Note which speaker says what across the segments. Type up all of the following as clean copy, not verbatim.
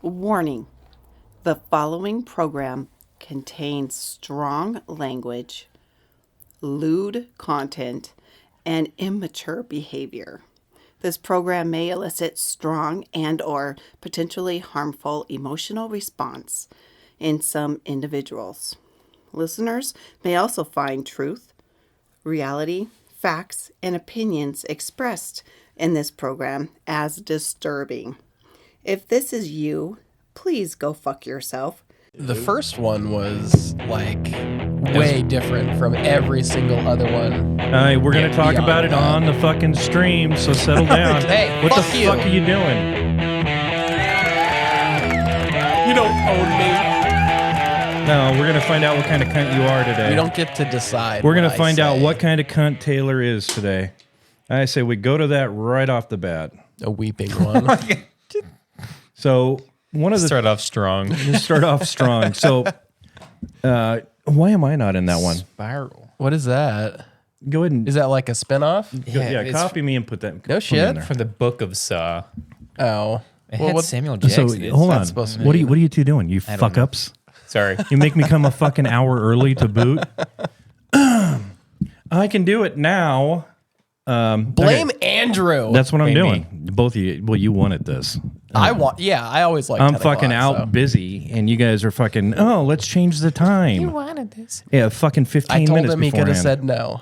Speaker 1: Warning: the following program contains strong language, lewd content, and immature behavior. This program may elicit strong and/or potentially harmful emotional response in some individuals. Listeners may also find truth, reality, facts, and opinions expressed in this program as disturbing. If this is you, please go fuck yourself.
Speaker 2: The first one was like way different from every single other one.
Speaker 3: We're going to talk about it on the fucking stream, so settle down.
Speaker 2: Hey,
Speaker 3: what the
Speaker 2: fuck you.
Speaker 3: fuck are you doing?
Speaker 2: You don't own me.
Speaker 3: No, we're going to find out what kind of cunt you are today.
Speaker 2: We don't get to decide.
Speaker 3: We're going to find out what kind of cunt Taylor is today. I say we go to that right off the bat.
Speaker 2: A weeping one.
Speaker 3: So one of the
Speaker 4: start off strong.
Speaker 3: Start off strong. So why am I not in that one?
Speaker 4: Spiral.
Speaker 2: What is that?
Speaker 3: Go ahead and
Speaker 2: Is that like a spinoff?
Speaker 3: yeah, copy me and put that.
Speaker 2: No shit.
Speaker 3: in there.
Speaker 4: From the Book of Saw.
Speaker 2: Oh.
Speaker 4: It
Speaker 2: Well,
Speaker 4: had
Speaker 2: what-
Speaker 4: Samuel
Speaker 3: So
Speaker 4: Jackson. It's
Speaker 3: hold
Speaker 4: not
Speaker 3: on.
Speaker 2: supposed to
Speaker 3: What
Speaker 2: be.
Speaker 3: are you two doing? You
Speaker 4: don't
Speaker 3: fuck
Speaker 4: know.
Speaker 3: ups.
Speaker 4: Sorry.
Speaker 3: You make me come a fucking hour early to boot. I can do it now.
Speaker 2: Blame Andrew.
Speaker 3: That's what I'm
Speaker 4: Blame
Speaker 3: doing. Both of you. Well, you wanted this.
Speaker 2: I always like
Speaker 3: I'm
Speaker 2: 10
Speaker 3: fucking
Speaker 2: o'clock,
Speaker 3: out
Speaker 2: so.
Speaker 3: busy, and you guys are fucking. Oh, let's change the time.
Speaker 4: You wanted this.
Speaker 3: Yeah, fucking 15
Speaker 2: I told
Speaker 3: minutes
Speaker 2: him he could have
Speaker 3: beforehand.
Speaker 2: said no.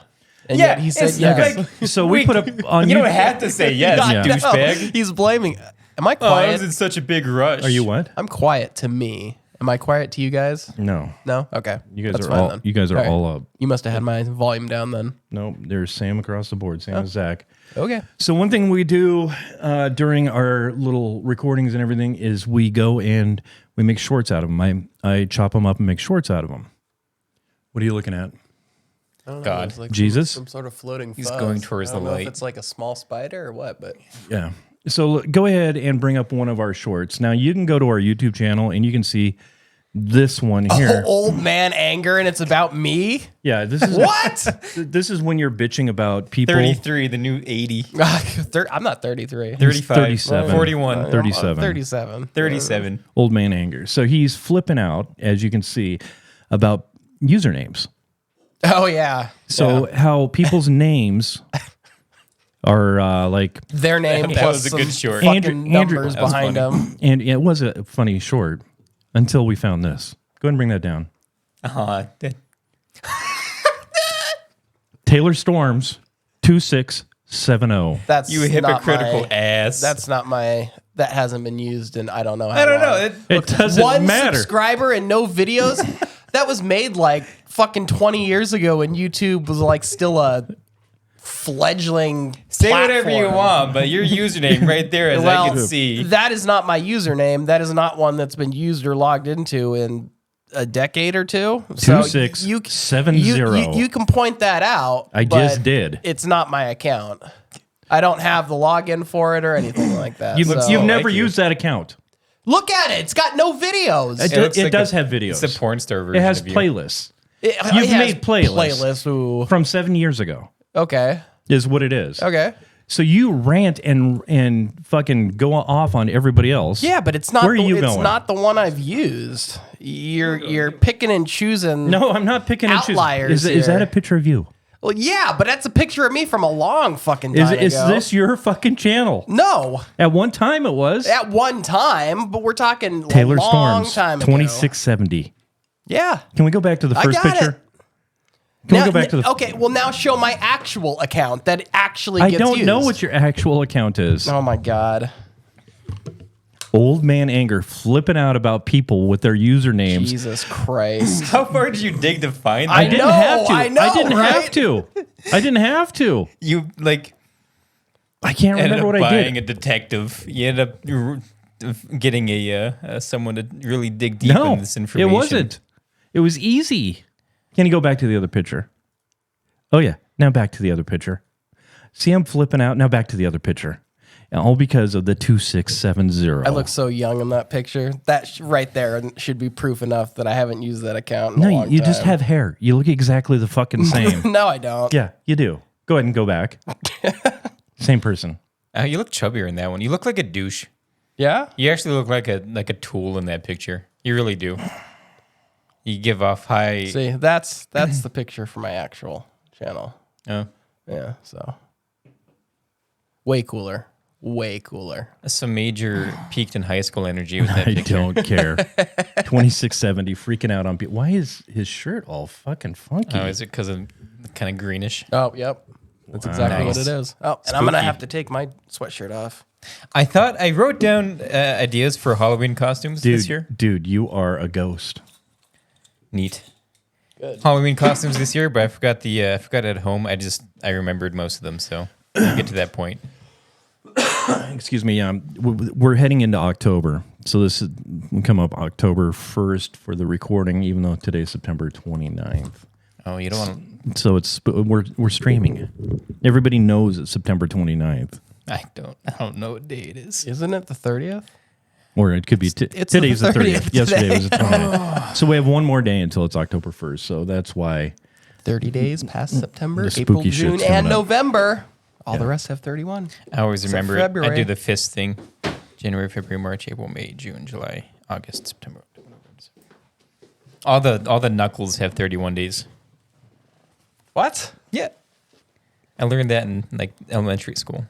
Speaker 2: And
Speaker 4: Yeah,
Speaker 2: yet he said
Speaker 4: it's
Speaker 2: yes.
Speaker 4: like-
Speaker 3: So we put up on
Speaker 4: You
Speaker 3: you.
Speaker 4: don't have to say yes,
Speaker 2: I know.
Speaker 4: douchebag.
Speaker 2: He's blaming. Am I
Speaker 4: Oh, I
Speaker 2: quiet?
Speaker 4: was in such a big rush.
Speaker 3: Are you what?
Speaker 2: I'm quiet to me. Am I quiet to you guys?
Speaker 3: No,
Speaker 2: No? Okay.
Speaker 3: you guys
Speaker 2: That's
Speaker 3: are
Speaker 2: fine
Speaker 3: all.
Speaker 2: then.
Speaker 3: You guys are
Speaker 2: right.
Speaker 3: all up.
Speaker 2: You must have had my volume down then.
Speaker 3: No, there's Sam across the board. Sam and Zach.
Speaker 2: Okay.
Speaker 3: So one thing we do during our little recordings and everything is we go and we make shorts out of them. I chop them up and make shorts out of them. What are you looking at?
Speaker 2: I don't know,
Speaker 4: God.
Speaker 2: it's like
Speaker 3: Jesus?
Speaker 2: some sort of floating
Speaker 4: He's
Speaker 2: fuzz.
Speaker 4: going towards
Speaker 2: I don't
Speaker 4: the
Speaker 2: know
Speaker 4: light.
Speaker 2: if it's like a small spider or what, but
Speaker 3: Yeah. So go ahead and bring up one of our shorts. Now you can go to our YouTube channel and you can see this one here.
Speaker 2: old man anger and it's about me?
Speaker 3: Yeah, this is
Speaker 2: What?
Speaker 3: This is when you're bitching about people.
Speaker 4: 33, the new 80.
Speaker 2: I'm not 33.
Speaker 4: 35.
Speaker 3: 37.
Speaker 4: 41.
Speaker 3: 37.
Speaker 2: 37.
Speaker 4: 37.
Speaker 3: Old man anger. So he's flipping out, as you can see, about usernames.
Speaker 2: Oh, yeah.
Speaker 3: So how people's names are like,
Speaker 2: Their name
Speaker 4: That
Speaker 2: plus
Speaker 4: was a good
Speaker 2: some
Speaker 4: short.
Speaker 2: fucking
Speaker 3: Andrew-
Speaker 2: numbers
Speaker 4: that was
Speaker 2: behind
Speaker 4: funny.
Speaker 2: them.
Speaker 3: and it was a funny short until we found this. Go ahead and bring that down. Taylor Storms 2670.
Speaker 2: That's
Speaker 4: You
Speaker 2: not
Speaker 4: hypocritical
Speaker 2: my-
Speaker 4: ass.
Speaker 2: That's not my. That hasn't been used in I don't know how
Speaker 4: I don't
Speaker 2: long.
Speaker 4: know.
Speaker 3: It doesn't
Speaker 2: One
Speaker 3: matter.
Speaker 2: subscriber and no videos. That was made like fucking 20 years ago when YouTube was like still a fledgling.
Speaker 4: Say whatever you
Speaker 2: platform.
Speaker 4: want, but your username right there, as I can see.
Speaker 2: That is not my username. That is not one that's been used or logged into in a decade or two. So
Speaker 3: 2670.
Speaker 2: you can point that out.
Speaker 3: I
Speaker 2: but
Speaker 3: just did.
Speaker 2: It's not my account. I don't have the login for it or anything like that.
Speaker 3: You've
Speaker 2: so-
Speaker 3: never
Speaker 4: Thank you.
Speaker 3: used that account.
Speaker 2: Look at it. It's got no videos.
Speaker 3: It does have videos.
Speaker 4: It's a porn star version.
Speaker 3: It has
Speaker 4: of you.
Speaker 3: playlists
Speaker 2: It
Speaker 3: You've
Speaker 2: has
Speaker 3: made playlists.
Speaker 2: Playlists. Ooh.
Speaker 3: from 7 years ago.
Speaker 2: Okay.
Speaker 3: Is what it is.
Speaker 2: Okay.
Speaker 3: So you rant and fucking go off on everybody else.
Speaker 2: Yeah, but it's not.
Speaker 3: Where are you
Speaker 2: it's
Speaker 3: going?
Speaker 2: not the one I've used. You're picking and choosing.
Speaker 3: No, I'm not picking and choosing.
Speaker 2: Outliers
Speaker 3: Is that
Speaker 2: here.
Speaker 3: a picture of you?
Speaker 2: Well, yeah, but that's a picture of me from a long fucking time
Speaker 3: Is
Speaker 2: ago.
Speaker 3: this your fucking channel?
Speaker 2: No,
Speaker 3: At one time it was.
Speaker 2: at one time, but we're talking
Speaker 3: Taylor
Speaker 2: a long
Speaker 3: Storms
Speaker 2: time ago.
Speaker 3: 2670.
Speaker 2: Yeah.
Speaker 3: Can we go back to the
Speaker 2: I
Speaker 3: first
Speaker 2: got
Speaker 3: picture?
Speaker 2: it.
Speaker 3: Can
Speaker 2: Now-
Speaker 3: we go back to the
Speaker 2: Okay, well now show my actual account that actually
Speaker 3: I
Speaker 2: gets
Speaker 3: don't know
Speaker 2: used.
Speaker 3: what your actual account is.
Speaker 2: Oh my god.
Speaker 3: Old man anger flipping out about people with their usernames.
Speaker 2: Jesus Christ.
Speaker 4: How far did you dig to find that?
Speaker 2: I
Speaker 3: didn't
Speaker 2: know,
Speaker 3: have to.
Speaker 2: I know,
Speaker 3: didn't
Speaker 2: right?
Speaker 3: have to. I didn't have to.
Speaker 4: You like
Speaker 3: I can't
Speaker 4: ended
Speaker 3: remember
Speaker 4: up
Speaker 3: what I
Speaker 4: buying
Speaker 3: did.
Speaker 4: a detective. You ended up getting a someone to really dig deep
Speaker 3: No,
Speaker 4: into this information.
Speaker 3: it wasn't. It was easy. Can you go back to the other picture? Oh yeah. Now back to the other picture. See, I'm flipping out. Now back to the other picture. And all because of the 2670.
Speaker 2: I look so young in that picture. That right there should be proof enough that I haven't used that account in a
Speaker 3: No,
Speaker 2: long
Speaker 3: you
Speaker 2: time.
Speaker 3: just have hair. You look exactly the fucking same.
Speaker 2: No, I don't.
Speaker 3: Yeah, you do. Go ahead and go back. Same person.
Speaker 4: You look chubbier in that one. You look like a douche.
Speaker 5: Yeah?
Speaker 4: You actually look like a tool in that picture. You really do. You give off high.
Speaker 5: See, that's the picture for my actual channel.
Speaker 4: Oh,
Speaker 5: Yeah, so. Way cooler. Way cooler.
Speaker 4: some major peaked in high school energy with that
Speaker 3: I
Speaker 4: picture.
Speaker 3: don't care. 2670 freaking out on people. Why is his shirt all fucking funky?
Speaker 4: Oh, is it because of kind of greenish?
Speaker 5: Oh, yep. That's exactly what
Speaker 4: Nice.
Speaker 5: it is. Oh, and I'm going to
Speaker 4: Spooky.
Speaker 5: have to take my sweatshirt off.
Speaker 4: I thought I wrote down ideas for Halloween costumes this year.
Speaker 3: Dude, you are a ghost.
Speaker 4: Neat.
Speaker 5: Good.
Speaker 4: Halloween costumes this year, but I forgot I forgot at home. I remembered most of them, so we'll get to that point.
Speaker 3: Excuse me. We're heading into October, so this is we come up October 1st for the recording, even though today's September 29th.
Speaker 4: Oh, you don't want
Speaker 3: So we're streaming it. Everybody knows it's September 29th,
Speaker 4: I don't know what day it is.
Speaker 5: Isn't it the 30th?
Speaker 3: or it could be
Speaker 5: it's
Speaker 3: today's
Speaker 5: the
Speaker 3: the 30th.
Speaker 5: 30th
Speaker 3: Yesterday was the 20th. So we have one more day until it's October 1st. So that's why
Speaker 5: 30 days past September,
Speaker 3: The
Speaker 5: April,
Speaker 3: spooky
Speaker 5: June,
Speaker 3: shit's coming
Speaker 5: and
Speaker 3: up.
Speaker 5: November. All the rest have 31.
Speaker 4: I always
Speaker 5: Except
Speaker 4: remember it. I
Speaker 5: February.
Speaker 4: do the fist thing. January, February, March, April, May, June, July, August, September, October, November. All the knuckles have 31 days.
Speaker 5: What?
Speaker 4: Yeah. I learned that in like elementary school.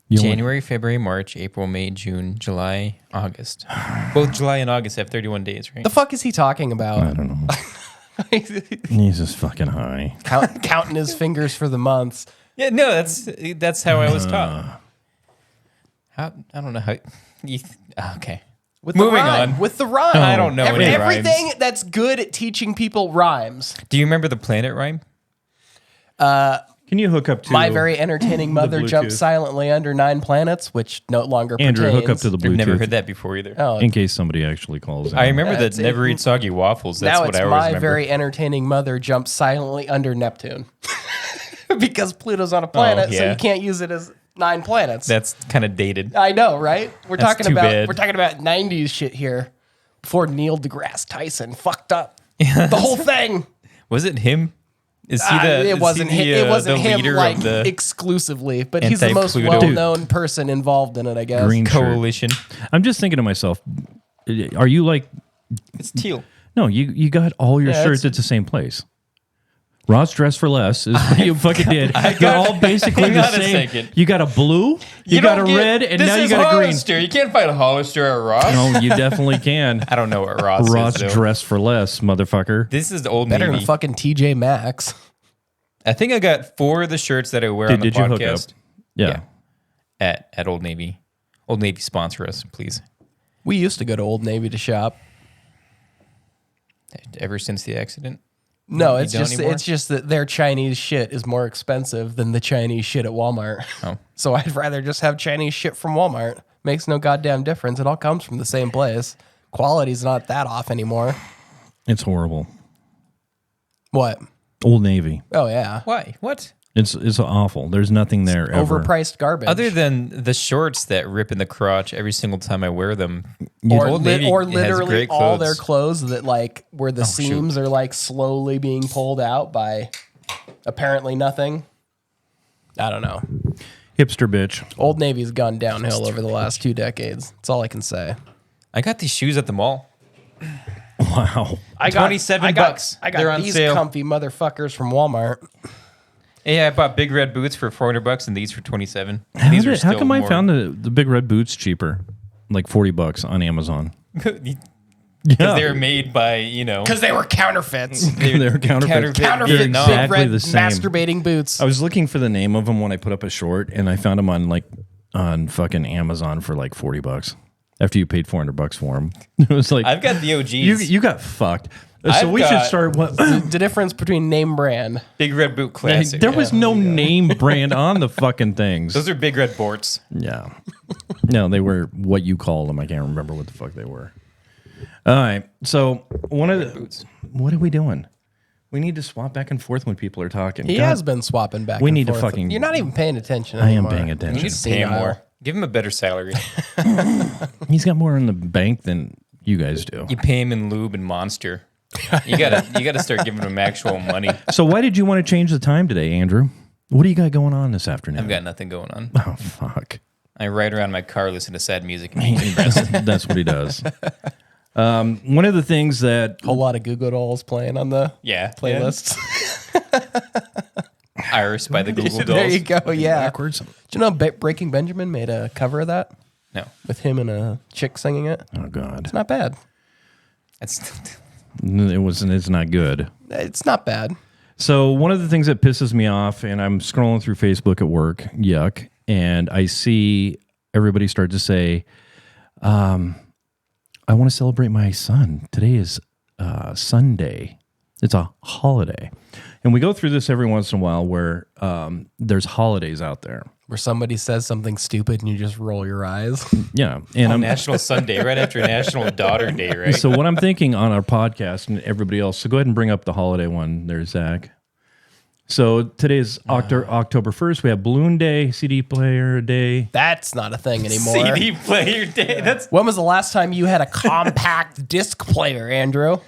Speaker 3: you only-
Speaker 4: January, February, March, April, May, June, July, August. Both July and August have 31 days, right?
Speaker 5: The fuck is he talking
Speaker 3: I
Speaker 5: about?
Speaker 3: don't know. He's just fucking high.
Speaker 5: Counting his fingers for the months.
Speaker 4: Yeah, no, that's how I was taught. I don't know how. Okay.
Speaker 5: With
Speaker 4: Moving
Speaker 5: the rhyme.
Speaker 4: on.
Speaker 5: With the rhyme.
Speaker 4: I don't know any
Speaker 5: Everything
Speaker 4: rhymes.
Speaker 5: that's good at teaching people rhymes.
Speaker 4: Do you remember the planet rhyme?
Speaker 3: Can you hook up to
Speaker 5: My very entertaining mother jumped
Speaker 3: Bluetooth.
Speaker 5: silently under 9 planets, which no longer
Speaker 3: Andrew?
Speaker 5: pertains.
Speaker 3: Hook up to the Bluetooth.
Speaker 4: I've never heard that before either.
Speaker 5: Oh,
Speaker 3: in case somebody actually calls in.
Speaker 4: I remember
Speaker 5: Yeah,
Speaker 4: that
Speaker 5: it's-
Speaker 4: never eat soggy waffles. That's
Speaker 5: now
Speaker 4: what
Speaker 5: it's
Speaker 4: I always
Speaker 5: my
Speaker 4: remember.
Speaker 5: very entertaining mother jumped silently under Neptune. Because Pluto's on a planet, so
Speaker 4: yeah.
Speaker 5: you can't use it as 9 planets.
Speaker 4: That's kind of dated.
Speaker 5: I know, right? We're
Speaker 4: That's
Speaker 5: talking
Speaker 4: too
Speaker 5: about
Speaker 4: bad.
Speaker 5: we're talking about 90s shit here. Before Neil deGrasse Tyson fucked up the whole thing.
Speaker 4: Was it him? Is he the?
Speaker 5: It wasn't him. It wasn't
Speaker 4: the
Speaker 5: him
Speaker 4: leader
Speaker 5: like
Speaker 4: of the
Speaker 5: exclusively, but he's the most
Speaker 4: anti-Pluto
Speaker 5: well-known person involved in it, I guess.
Speaker 3: Green shirt.
Speaker 4: coalition?
Speaker 3: I'm just thinking to myself, are you like,
Speaker 4: It's teal.
Speaker 3: no, you got all your
Speaker 5: Yeah,
Speaker 3: shirts at the same place. Ross Dress for Less is what you fucking did. They're all basically
Speaker 4: hang
Speaker 3: the
Speaker 4: on a
Speaker 3: same.
Speaker 4: second.
Speaker 3: You got a blue, you got a red, and now you got a green.
Speaker 4: Hollister. You can't find a Hollister at Ross.
Speaker 3: No, you definitely can.
Speaker 4: I don't know what Ross
Speaker 3: Ross
Speaker 4: is. Though.
Speaker 3: Dress for Less, motherfucker.
Speaker 4: This is the Old
Speaker 5: Better
Speaker 4: Navy.
Speaker 5: than fucking TJ Maxx.
Speaker 4: I think I got 4 of the shirts that I wear on the
Speaker 3: Did you hook up?
Speaker 4: podcast
Speaker 3: Yeah.
Speaker 4: at Old Navy. Old Navy, sponsor us, please.
Speaker 5: We used to go to Old Navy to shop.
Speaker 4: Ever since the accident.
Speaker 5: No,
Speaker 4: You
Speaker 5: it's
Speaker 4: don't
Speaker 5: just
Speaker 4: anymore?
Speaker 5: it's just that their Chinese shit is more expensive than the Chinese shit at Walmart.
Speaker 4: Oh.
Speaker 5: So I'd rather just have Chinese shit from Walmart. Makes no goddamn difference. It all comes from the same place. Quality's not that off anymore.
Speaker 3: It's horrible.
Speaker 5: What?
Speaker 3: Old Navy.
Speaker 5: Oh yeah.
Speaker 4: Why? What?
Speaker 3: It's awful. There's nothing there ever.
Speaker 5: Overpriced garbage.
Speaker 4: Other than the shorts that rip in the crotch every single time I wear them.
Speaker 5: or,
Speaker 4: Old
Speaker 5: li-
Speaker 4: Navy
Speaker 5: or
Speaker 4: has
Speaker 5: literally
Speaker 4: great
Speaker 5: all their
Speaker 4: clothes.
Speaker 5: clothes that like where the seams are like slowly being pulled out by apparently nothing. I don't know.
Speaker 3: Hipster bitch.
Speaker 5: Old Navy's gone downhill over the last 2 decades. That's all I can say.
Speaker 4: I got these shoes at the mall.
Speaker 3: Wow.
Speaker 5: I got
Speaker 4: $27
Speaker 5: bucks. I got
Speaker 4: They're on
Speaker 5: these
Speaker 4: sale.
Speaker 5: comfy motherfuckers from Walmart.
Speaker 4: Yeah, I bought big red boots for $400 and these for $27.
Speaker 3: How,
Speaker 4: These
Speaker 3: how come I found the big red boots cheaper? Like $40 on Amazon.
Speaker 4: because
Speaker 3: Yeah.
Speaker 4: they were made by, you know,
Speaker 5: Because they were counterfeits.
Speaker 3: They're counterfeit.
Speaker 5: Counterfeit
Speaker 3: They're
Speaker 5: big
Speaker 3: exactly
Speaker 5: red
Speaker 3: the same.
Speaker 5: masturbating boots.
Speaker 3: I was looking for the name of them when I put up a short, and I found them on fucking Amazon for like $40. After you paid $400 for them, it was like
Speaker 4: I've got the OGs.
Speaker 3: you got fucked. So
Speaker 4: I've
Speaker 3: we should
Speaker 4: got-
Speaker 3: start. What,
Speaker 5: The difference between name brand.
Speaker 4: Big red boot classic.
Speaker 3: there was no name brand on the fucking things.
Speaker 4: Those are big red borts.
Speaker 3: Yeah. No, they were what you call them. I can't remember what the fuck they were. All right. So one of the
Speaker 4: boots.
Speaker 3: what are we doing? We need to swap back and forth when people are talking.
Speaker 5: He
Speaker 3: God,
Speaker 5: has been swapping back.
Speaker 3: We
Speaker 5: and
Speaker 3: need to
Speaker 5: forth.
Speaker 3: fucking-
Speaker 5: You're not even paying attention.
Speaker 3: I am
Speaker 5: anymore.
Speaker 3: paying
Speaker 4: You
Speaker 3: attention.
Speaker 4: need to pay him
Speaker 5: Senile.
Speaker 4: more. Give him a better salary.
Speaker 3: He's got more in the bank than you guys do.
Speaker 4: You pay him in lube and Monster. You gotta start giving him actual money.
Speaker 3: So why did you want to change the time today, Andrew? What do you got going on this afternoon?
Speaker 4: I've got nothing going on.
Speaker 3: Oh fuck.
Speaker 4: I ride around my car, listen to sad music, and be depressed.
Speaker 3: That's what he does. One of the things that
Speaker 5: Whole lot of Goo Goo Dolls playing on the
Speaker 4: Yeah.
Speaker 5: playlists.
Speaker 4: Iris by the Google Dolls.
Speaker 5: There you go. Yeah.
Speaker 3: backwards.
Speaker 5: Do you know Breaking Benjamin made a cover of that
Speaker 4: No.
Speaker 5: with him and a chick singing it?
Speaker 3: Oh God,
Speaker 5: It's not bad.
Speaker 4: It's
Speaker 3: it's not good.
Speaker 5: It's not bad.
Speaker 3: So one of the things that pisses me off, and I'm scrolling through Facebook at work, yuck, and I see everybody start to say, I want to celebrate my son. Today is Sunday. It's a holiday. And we go through this every once in a while where there's holidays out there.
Speaker 5: Where somebody says something stupid and you just roll your eyes.
Speaker 3: Yeah. And I'm
Speaker 4: National Sunday, right after National Daughter Day, right?
Speaker 3: So what I'm thinking on our podcast and everybody else, so go ahead and bring up the holiday one there, Zach. So today is October 1st. We have Balloon Day, CD Player Day.
Speaker 5: That's not a thing anymore.
Speaker 4: CD Player Day. That's
Speaker 5: When was the last time you had a compact disc player, Andrew?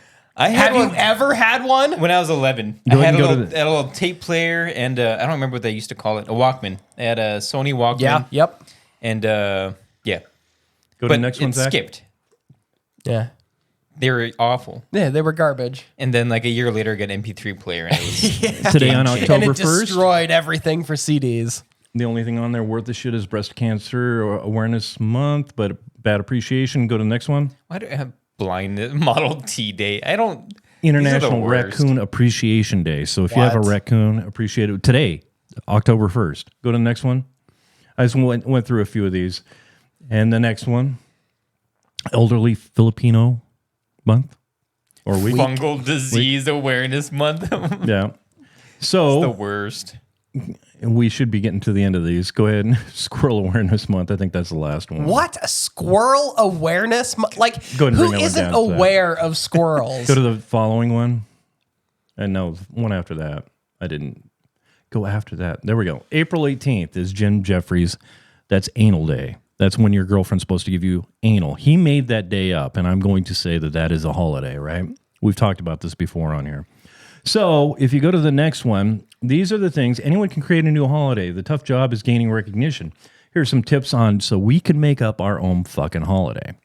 Speaker 4: I had
Speaker 5: Have you
Speaker 4: one
Speaker 5: ever had one?
Speaker 4: when I was 11. I
Speaker 3: Go ahead
Speaker 4: had
Speaker 3: and
Speaker 4: a
Speaker 3: go to
Speaker 4: little, had a little tape player, and I don't remember what they used to call it. A Walkman. I had a Sony Walkman.
Speaker 5: Yeah. Yep.
Speaker 4: And yeah,
Speaker 3: Go to
Speaker 4: but
Speaker 3: the next one,
Speaker 4: it
Speaker 3: Zach.
Speaker 4: skipped.
Speaker 5: Yeah.
Speaker 4: They were awful.
Speaker 5: Yeah, they were garbage.
Speaker 4: And then like a year later, I got an MP3 player, and it was
Speaker 3: Today on
Speaker 5: And
Speaker 3: October
Speaker 5: it
Speaker 3: 1st.
Speaker 5: destroyed everything for CDs.
Speaker 3: The only thing on there worth the shit is Breast Cancer Awareness Month, but Bad Appreciation. Go to the next one.
Speaker 4: why do I have blind Model T Day? I don't.
Speaker 3: International
Speaker 4: these are the worst.
Speaker 3: Raccoon Appreciation Day. So if you have a
Speaker 5: What?
Speaker 3: raccoon, appreciate it. Today, October 1st. Go to the next one. I just went through a few of these. And the next one, Elderly Filipino Month or Week.
Speaker 4: Fungal Disease Awareness Month.
Speaker 3: Yeah.
Speaker 4: The
Speaker 3: So
Speaker 4: worst.
Speaker 3: we should be getting to the end of these. Go ahead. Squirrel Awareness Month. I think that's the last one.
Speaker 5: What? A squirrel awareness? Like,
Speaker 3: Go ahead and
Speaker 5: who
Speaker 3: bring that one
Speaker 5: isn't
Speaker 3: down to that.
Speaker 5: aware of squirrels?
Speaker 3: Go to the following one. And no, one after that. I didn't go after that. There we go. April 18th is Jim Jeffries. That's Anal Day. That's when your girlfriend's supposed to give you anal. He made that day up, and I'm going to say that that is a holiday, right? We've talked about this before on here. So if you go to the next one, these are the things. Anyone can create a new holiday. The tough job is gaining recognition. Here's some tips on so we can make up our own fucking holiday.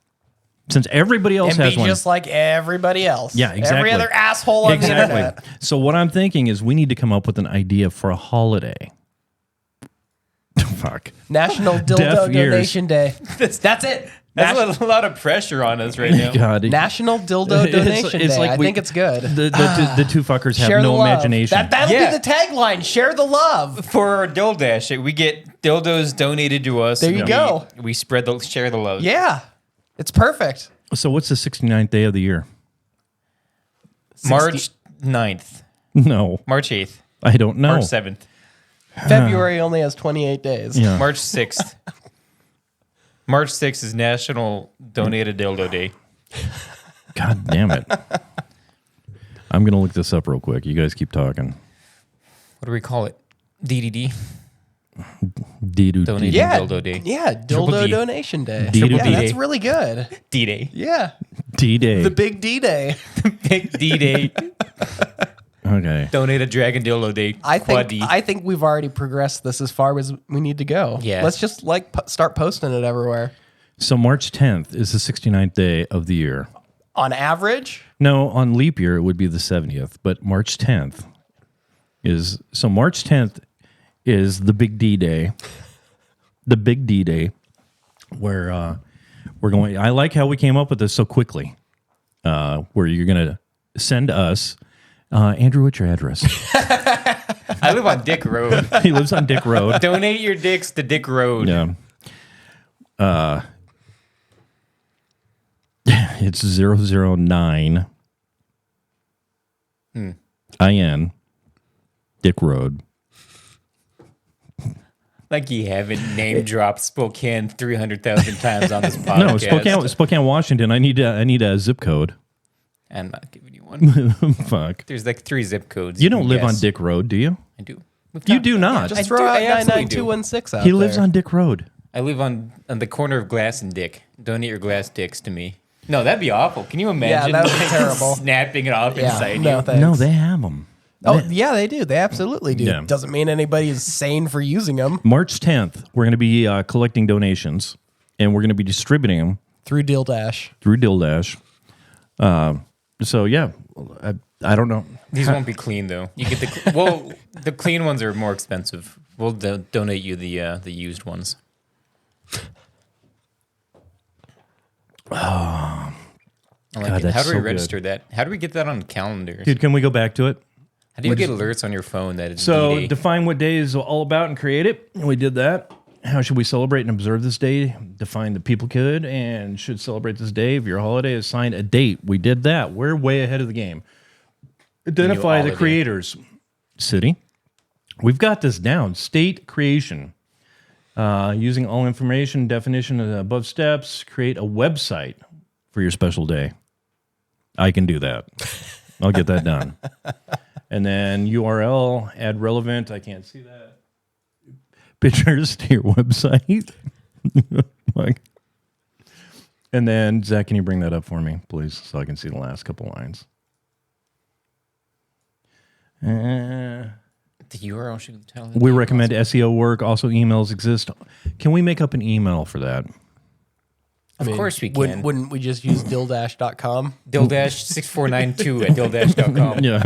Speaker 3: Since everybody else
Speaker 5: and
Speaker 3: has
Speaker 5: be
Speaker 3: one.
Speaker 5: just like everybody else.
Speaker 3: Yeah, exactly.
Speaker 5: Every other asshole on the internet.
Speaker 3: So what I'm thinking is we need to come up with an idea for a holiday. Fuck.
Speaker 5: National
Speaker 3: Deaf
Speaker 5: Dildo
Speaker 3: ears.
Speaker 5: Donation Day. That's it.
Speaker 4: That's a lot of pressure on us right now.
Speaker 3: God.
Speaker 5: National Dildo Donation Day. I think it's good.
Speaker 3: The two fuckers have
Speaker 5: Share the
Speaker 3: no
Speaker 5: love.
Speaker 3: imagination.
Speaker 5: That'll
Speaker 4: Yeah.
Speaker 5: be the tagline. Share the love.
Speaker 4: For our Dildash, we get dildos donated to us.
Speaker 5: There you
Speaker 4: and
Speaker 5: go.
Speaker 4: We share the love.
Speaker 5: Yeah. It's perfect.
Speaker 3: So what's the 69th day of the year?
Speaker 4: March 9th.
Speaker 3: No,
Speaker 4: March 8th.
Speaker 3: I don't know.
Speaker 4: March 7th.
Speaker 5: February only has 28 days.
Speaker 3: Yeah.
Speaker 4: March 6th. March 6th is National Donated Dildo Day.
Speaker 3: God damn it. I'm going to look this up real quick. You guys keep talking.
Speaker 4: What do we call it? DDD.
Speaker 3: D-do-
Speaker 4: Donated
Speaker 5: Yeah.
Speaker 4: Dildo Day.
Speaker 5: Yeah.
Speaker 4: Triple
Speaker 5: Dildo
Speaker 4: D.
Speaker 5: Donation Day.
Speaker 3: Triple
Speaker 5: Yeah,
Speaker 4: D.
Speaker 5: that's really good.
Speaker 4: D-Day.
Speaker 5: Yeah.
Speaker 3: D-Day.
Speaker 5: The big D Day.
Speaker 4: Big D-Day.
Speaker 3: Okay.
Speaker 4: Donated Dragon Dildo Day. Quad D.
Speaker 5: I think we've already progressed this as far as we need to go.
Speaker 4: Yeah.
Speaker 5: Let's just start posting it everywhere.
Speaker 3: So March 10th is the 69th day of the year.
Speaker 5: On average,
Speaker 3: No, on leap year it would be the 70th, but March 10th is March 10th is the big D Day. The big D Day where we're going I like how we came up with this so quickly. Where you're going to send us Andrew, what's your address?
Speaker 4: I live on Dick Road.
Speaker 3: He lives on Dick Road.
Speaker 4: Donate your dicks to Dick Road.
Speaker 3: Yeah. It's 009 IN Dick Road.
Speaker 4: Like you haven't name dropped Spokane 300,000 times on this podcast.
Speaker 3: No, Spokane, Washington. I need a zip code.
Speaker 4: I'm not giving you one.
Speaker 3: Fuck.
Speaker 4: There's like 3 zip codes.
Speaker 3: You don't
Speaker 4: can
Speaker 3: live on
Speaker 4: guess.
Speaker 3: Dick Road, do you?
Speaker 4: I do.
Speaker 3: You do not.
Speaker 5: just
Speaker 4: I
Speaker 5: throw
Speaker 4: do-
Speaker 5: out
Speaker 4: I absolutely do.
Speaker 5: 99216 out
Speaker 3: He lives
Speaker 5: there.
Speaker 3: on Dick Road.
Speaker 4: I live on the corner of Glass and Dick. Donate your glass dicks to me. No, that'd be awful. Can you imagine?
Speaker 5: that would be terrible.
Speaker 4: Snapping it off
Speaker 5: Yeah,
Speaker 4: inside
Speaker 5: no
Speaker 4: you.
Speaker 5: thanks.
Speaker 3: No, they have them.
Speaker 5: Oh, yeah, they do. They absolutely do.
Speaker 3: Yeah.
Speaker 5: Doesn't mean anybody is sane for using them.
Speaker 3: March 10th, we're going to be collecting donations, and we're going to be distributing them
Speaker 5: Through Deal Dash.
Speaker 3: through Dildash. So, yeah, I don't know.
Speaker 4: These won't be clean though. You get the clean ones are more expensive. We'll donate you the used ones. I like
Speaker 3: God,
Speaker 4: it.
Speaker 3: that's
Speaker 4: How do we
Speaker 3: so
Speaker 4: register that? How do we get that on calendars?
Speaker 3: Dude, can we go back to it?
Speaker 4: How do you get alerts on your phone that it's
Speaker 3: So
Speaker 4: D-Day?
Speaker 3: define what day is all about and create it. And we did that. How should we celebrate and observe this day? Define that people could and should celebrate this day. If your holiday assign a date, we did that. We're way ahead of the game. Identify the
Speaker 4: holiday.
Speaker 3: creators. City. We've got this down. State creation. Using all information, definition of the above steps, create a website for your special day. I can do that. I'll get that done. And then URL, add relevant. I can't see that. Pictures to your website. Like, and then, Zach, can you bring that up for me, please, so I can see the last couple lines?
Speaker 4: The URL should tell.
Speaker 3: We recommend SEO work. Also, emails exist. Can we make up an email for that?
Speaker 4: Of course we can.
Speaker 5: Wouldn't we just use dildash.com?
Speaker 4: Dildash6492 at dildash.com.
Speaker 3: Yeah.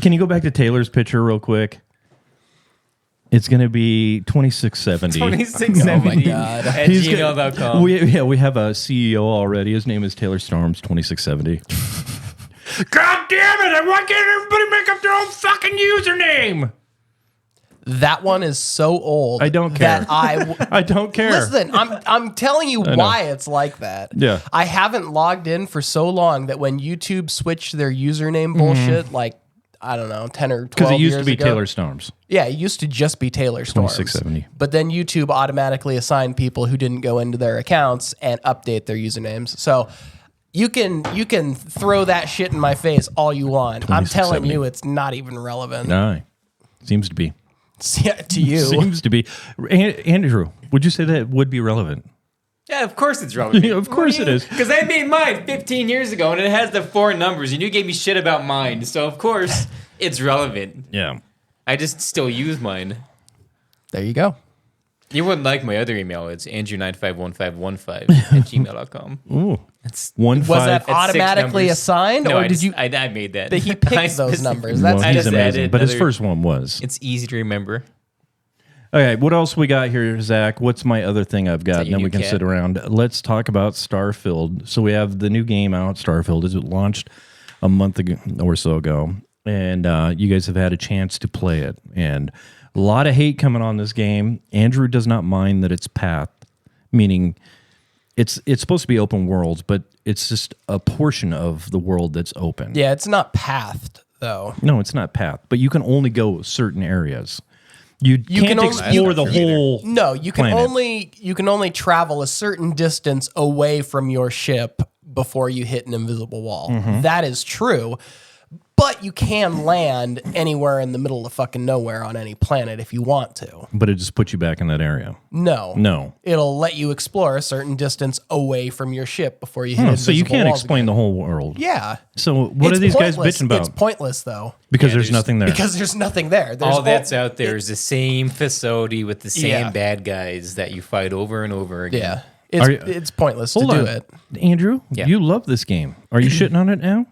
Speaker 3: Can you go back to Taylor's picture real quick? It's going to be 2670.
Speaker 4: 2670
Speaker 5: God.
Speaker 4: at gmail.com.
Speaker 3: We have a CEO already. His name is Taylor Storms 2070. God damn it! Why can't everybody make up their own fucking username?
Speaker 5: That one is so old.
Speaker 3: I don't care.
Speaker 5: That I
Speaker 3: I don't care.
Speaker 5: Listen, I'm telling you why it's like that.
Speaker 3: Yeah.
Speaker 5: I haven't logged in for so long that when YouTube switched their username bullshit, like, I don't know, 10 or 12
Speaker 3: Because it used to
Speaker 5: years
Speaker 3: be
Speaker 5: ago.
Speaker 3: Taylor Storms.
Speaker 5: Yeah, it used to just be Taylor Storms.
Speaker 3: 2670.
Speaker 5: But then YouTube automatically assigned people who didn't go into their accounts and update their usernames. So you can throw that shit in my face all you want. I'm telling
Speaker 3: 2670.
Speaker 5: you, it's not even relevant.
Speaker 3: No, seems to be.
Speaker 5: Yeah, to you.
Speaker 3: Seems to be. Andrew, would you say that would be relevant?
Speaker 4: Yeah, of course it's relevant.
Speaker 3: Yeah, of course it is.
Speaker 4: Because I made mine 15 years ago, and it has the 4 numbers, and you gave me shit about mine. So, of course, it's relevant.
Speaker 3: Yeah.
Speaker 4: I just still use mine.
Speaker 5: There you go.
Speaker 4: You wouldn't like my other email. It's andrew951515 at gmail.com.
Speaker 3: Ooh.
Speaker 4: It's,
Speaker 3: One
Speaker 5: Was
Speaker 3: five.
Speaker 5: that
Speaker 4: It's 6
Speaker 5: automatically
Speaker 4: numbers.
Speaker 5: assigned,
Speaker 4: no,
Speaker 5: or
Speaker 4: I
Speaker 5: did
Speaker 4: just,
Speaker 5: you?
Speaker 4: I made that.
Speaker 5: That he
Speaker 4: I
Speaker 5: picked those
Speaker 4: specifically-
Speaker 5: numbers.
Speaker 3: Well,
Speaker 5: That's
Speaker 4: I
Speaker 3: he's
Speaker 4: just
Speaker 3: amazing.
Speaker 4: added
Speaker 3: But his
Speaker 4: another-
Speaker 3: first one was.
Speaker 4: It's easy to remember.
Speaker 3: Okay, what else we got here, Zach? What's my other thing I've got?
Speaker 4: that
Speaker 3: And
Speaker 4: your
Speaker 3: then
Speaker 4: new
Speaker 3: we can
Speaker 4: cat?
Speaker 3: sit around. Let's talk about Starfield. So we have the new game out, Starfield. It launched a month ago or so ago. And you guys have had a chance to play it. And a lot of hate coming on this game. Andrew does not mind that it's path, meaning it's supposed to be open worlds, but it's just a portion of the world that's open.
Speaker 5: Yeah, it's not pathed though.
Speaker 3: No, it's not path, but you can only go certain areas. You can't
Speaker 5: can only-
Speaker 3: explore the whole.
Speaker 5: No, you can
Speaker 3: planet.
Speaker 5: only travel a certain distance away from your ship before you hit an invisible wall.
Speaker 3: Mm-hmm.
Speaker 5: That is true. But you can land anywhere in the middle of fucking nowhere on any planet if you want to.
Speaker 3: But it just puts you back in that area.
Speaker 5: No. It'll let you explore a certain distance away from your ship before you hit
Speaker 3: So you
Speaker 5: invisible
Speaker 3: can't
Speaker 5: walls
Speaker 3: explain
Speaker 5: again.
Speaker 3: the whole world.
Speaker 5: Yeah.
Speaker 3: So what
Speaker 5: It's
Speaker 3: are these guys
Speaker 5: pointless.
Speaker 3: bitching about?
Speaker 5: It's pointless though.
Speaker 3: Because
Speaker 4: Yeah,
Speaker 3: there's
Speaker 4: there's-
Speaker 3: nothing there.
Speaker 5: Because there's nothing there. There's
Speaker 4: All that's out there is the same facility with the same
Speaker 5: Yeah.
Speaker 4: bad guys that you fight over and over again.
Speaker 5: Yeah.
Speaker 3: Are you-
Speaker 5: It's pointless to
Speaker 3: Hold
Speaker 5: do
Speaker 3: on.
Speaker 5: it.
Speaker 3: Andrew,
Speaker 4: Yeah.
Speaker 3: you love this game. Are you shitting on it now?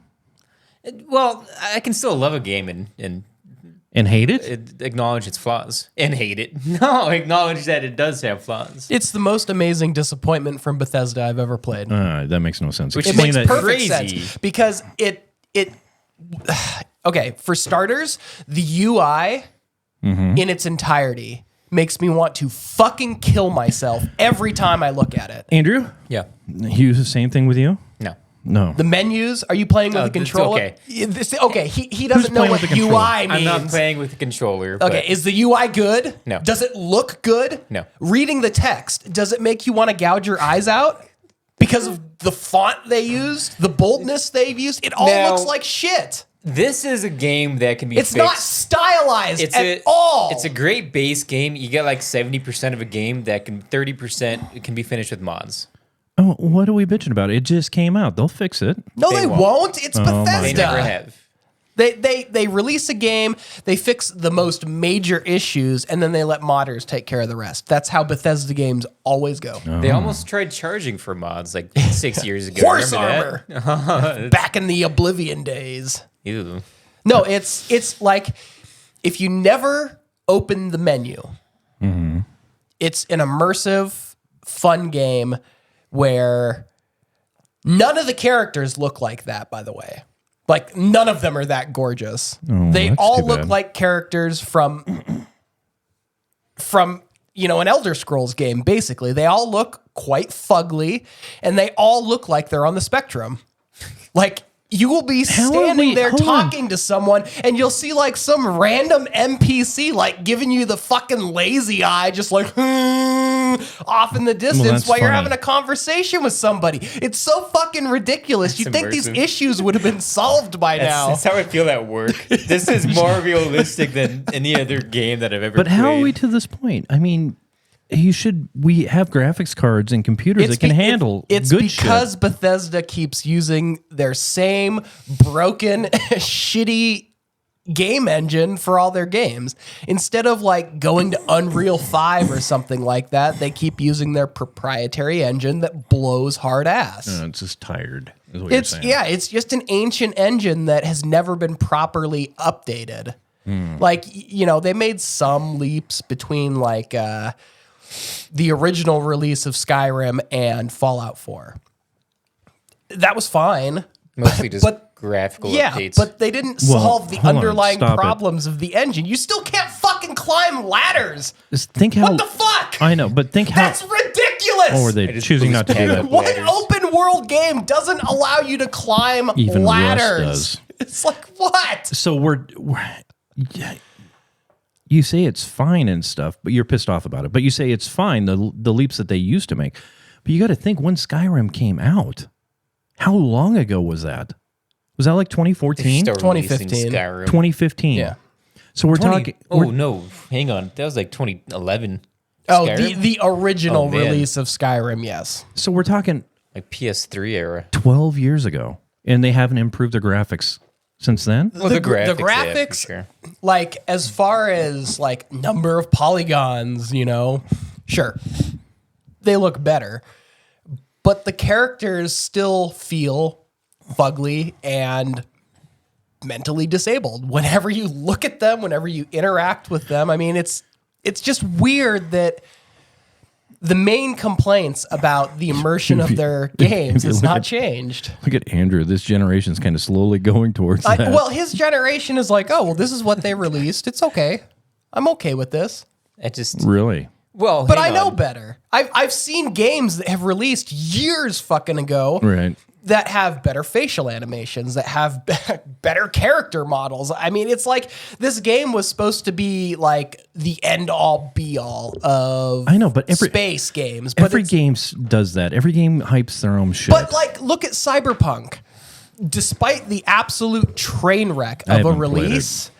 Speaker 4: Well, I can still love a game and
Speaker 3: And hate it?
Speaker 4: acknowledge its flaws. And hate it. No, acknowledge that it does have flaws.
Speaker 5: It's the most amazing disappointment from Bethesda I've ever played.
Speaker 3: That makes no sense.
Speaker 4: Which
Speaker 5: It
Speaker 3: Explain
Speaker 5: makes
Speaker 3: that.
Speaker 5: perfect
Speaker 4: Crazy.
Speaker 5: sense because it okay, for starters, the UI in its entirety makes me want to fucking kill myself every time I look at it.
Speaker 3: Andrew,
Speaker 4: Yeah.
Speaker 3: Hughes, the same thing with you?
Speaker 4: No.
Speaker 3: No.
Speaker 5: The menus, are you playing with a
Speaker 4: it's
Speaker 5: controller?
Speaker 4: okay.
Speaker 5: Yeah, okay, he doesn't know
Speaker 3: playing
Speaker 5: what
Speaker 3: with the controller?
Speaker 5: UI means.
Speaker 4: I'm not playing with the controller.
Speaker 5: Okay, is the UI good?
Speaker 4: No.
Speaker 5: Does it look good?
Speaker 4: No.
Speaker 5: Reading the text, does it make you want to gouge your eyes out? Because of the font they used, the boldness they've used, it all
Speaker 4: Now-
Speaker 5: looks like shit.
Speaker 4: This is a game that can be
Speaker 5: It's
Speaker 4: fixed.
Speaker 5: not stylized at all.
Speaker 4: It's a great base game. You get like 70% of a game that can 30% can be finished with mods.
Speaker 3: Oh, what are we bitching about? It just came out. They'll fix it.
Speaker 5: No,
Speaker 4: They
Speaker 5: they
Speaker 4: won't.
Speaker 5: won't. It's
Speaker 3: my
Speaker 5: Bethesda.
Speaker 4: They never have.
Speaker 5: They release a game, they fix the most major issues, and then they let modders take care of the rest. That's how Bethesda games always go.
Speaker 4: They almost tried charging for mods like 6 years ago.
Speaker 5: Horse
Speaker 4: Remember
Speaker 5: armor. Back in the Oblivion days.
Speaker 4: that? Ew.
Speaker 5: No, it's like if you never open the menu, it's an immersive, fun game where none of the characters look like that, by the way. Like, none of them are that gorgeous. They
Speaker 3: that's
Speaker 5: all
Speaker 3: too
Speaker 5: look
Speaker 3: bad.
Speaker 5: like characters from an Elder Scrolls game, basically. They all look quite fugly, and they all look like they're on the spectrum. Like, you will be standing there
Speaker 3: hold on.
Speaker 5: talking to someone, and you'll see, like, some random NPC, like, giving you the fucking lazy eye, just like, off in the distance
Speaker 3: that's
Speaker 5: while you're
Speaker 3: funny.
Speaker 5: having a conversation with somebody. It's so fucking ridiculous. You'd think these
Speaker 4: immersive.
Speaker 5: issues would have been solved by now.
Speaker 4: That's how I feel at work. This is more realistic than any other game that I've ever
Speaker 3: But
Speaker 4: played.
Speaker 3: how are we to this point? I mean, we have graphics cards and computers that can handle
Speaker 5: It's
Speaker 3: good
Speaker 5: because
Speaker 3: shit.
Speaker 5: Bethesda keeps using their same broken, shitty game engine for all their games. Instead of like going to Unreal 5 or something like that, they keep using their proprietary engine that blows hard ass.
Speaker 3: It's just tired. Is what you're
Speaker 5: It's
Speaker 3: saying.
Speaker 5: it's just an ancient engine that has never been properly updated. Like, they made some leaps between like the original release of Skyrim and Fallout 4. That was fine.
Speaker 4: Mostly just
Speaker 5: but-
Speaker 4: graphical
Speaker 5: Yeah,
Speaker 4: updates.
Speaker 5: but they didn't
Speaker 3: Well,
Speaker 5: solve the
Speaker 3: hold on,
Speaker 5: underlying
Speaker 3: stop it.
Speaker 5: problems of the engine. You still can't fucking climb ladders.
Speaker 3: Just think how.
Speaker 5: What the fuck?
Speaker 3: I know, but think how.
Speaker 5: That's ridiculous.
Speaker 3: Or were
Speaker 4: I
Speaker 3: they
Speaker 4: just
Speaker 3: choosing
Speaker 4: boost
Speaker 3: not to do
Speaker 4: pad
Speaker 3: that?
Speaker 4: up.
Speaker 5: What
Speaker 4: Ladders.
Speaker 5: open world game doesn't allow you to climb
Speaker 3: Even Rust
Speaker 5: ladders?
Speaker 3: does.
Speaker 5: It's like, what?
Speaker 3: So yeah, you say it's fine and stuff, but you're pissed off about it. But you say it's fine, the leaps that they used to make. But you got to think when Skyrim came out, how long ago was that? Was that like 2014?
Speaker 4: Start releasing
Speaker 5: 2015.
Speaker 4: Skyrim.
Speaker 3: 2015.
Speaker 5: Yeah.
Speaker 3: So we're
Speaker 4: 20
Speaker 3: talking.
Speaker 4: Oh
Speaker 3: we're-
Speaker 4: no, hang on. That was like 2011.
Speaker 5: Oh,
Speaker 4: Skyrim?
Speaker 5: the original
Speaker 4: Oh, man.
Speaker 5: release of Skyrim, yes.
Speaker 3: So we're talking
Speaker 4: Like PS3 era.
Speaker 3: 12 years ago, and they haven't improved their graphics since then.
Speaker 4: Well,
Speaker 5: The
Speaker 4: graphics, yeah, for
Speaker 5: graphics,
Speaker 4: sure.
Speaker 5: like, as far as, like, number of polygons, sure, they look better. But the characters still feel fugly and mentally disabled. Whenever you look at them, whenever you interact with them, I mean, it's just weird that the main complaints about the immersion of their games has not changed.
Speaker 3: Look at Andrew. This generation's kind of slowly going towards that.
Speaker 5: Well, his generation is like, oh, well, this is what they released. It's okay. I'm okay with this.
Speaker 4: It just
Speaker 3: Really?
Speaker 4: well,
Speaker 5: But
Speaker 4: hang
Speaker 5: I know
Speaker 4: on.
Speaker 5: better. I've seen games that have released years fucking ago
Speaker 3: Right.
Speaker 5: that have better facial animations, that have better character models. I mean, it's like this game was supposed to be like the end all be all of
Speaker 3: I know, but
Speaker 5: space games. But
Speaker 3: every
Speaker 5: it's-
Speaker 3: game does that. Every game hypes their own shit.
Speaker 5: But like, look at Cyberpunk. Despite the absolute train wreck
Speaker 3: I
Speaker 5: of a
Speaker 3: haven't played
Speaker 5: release,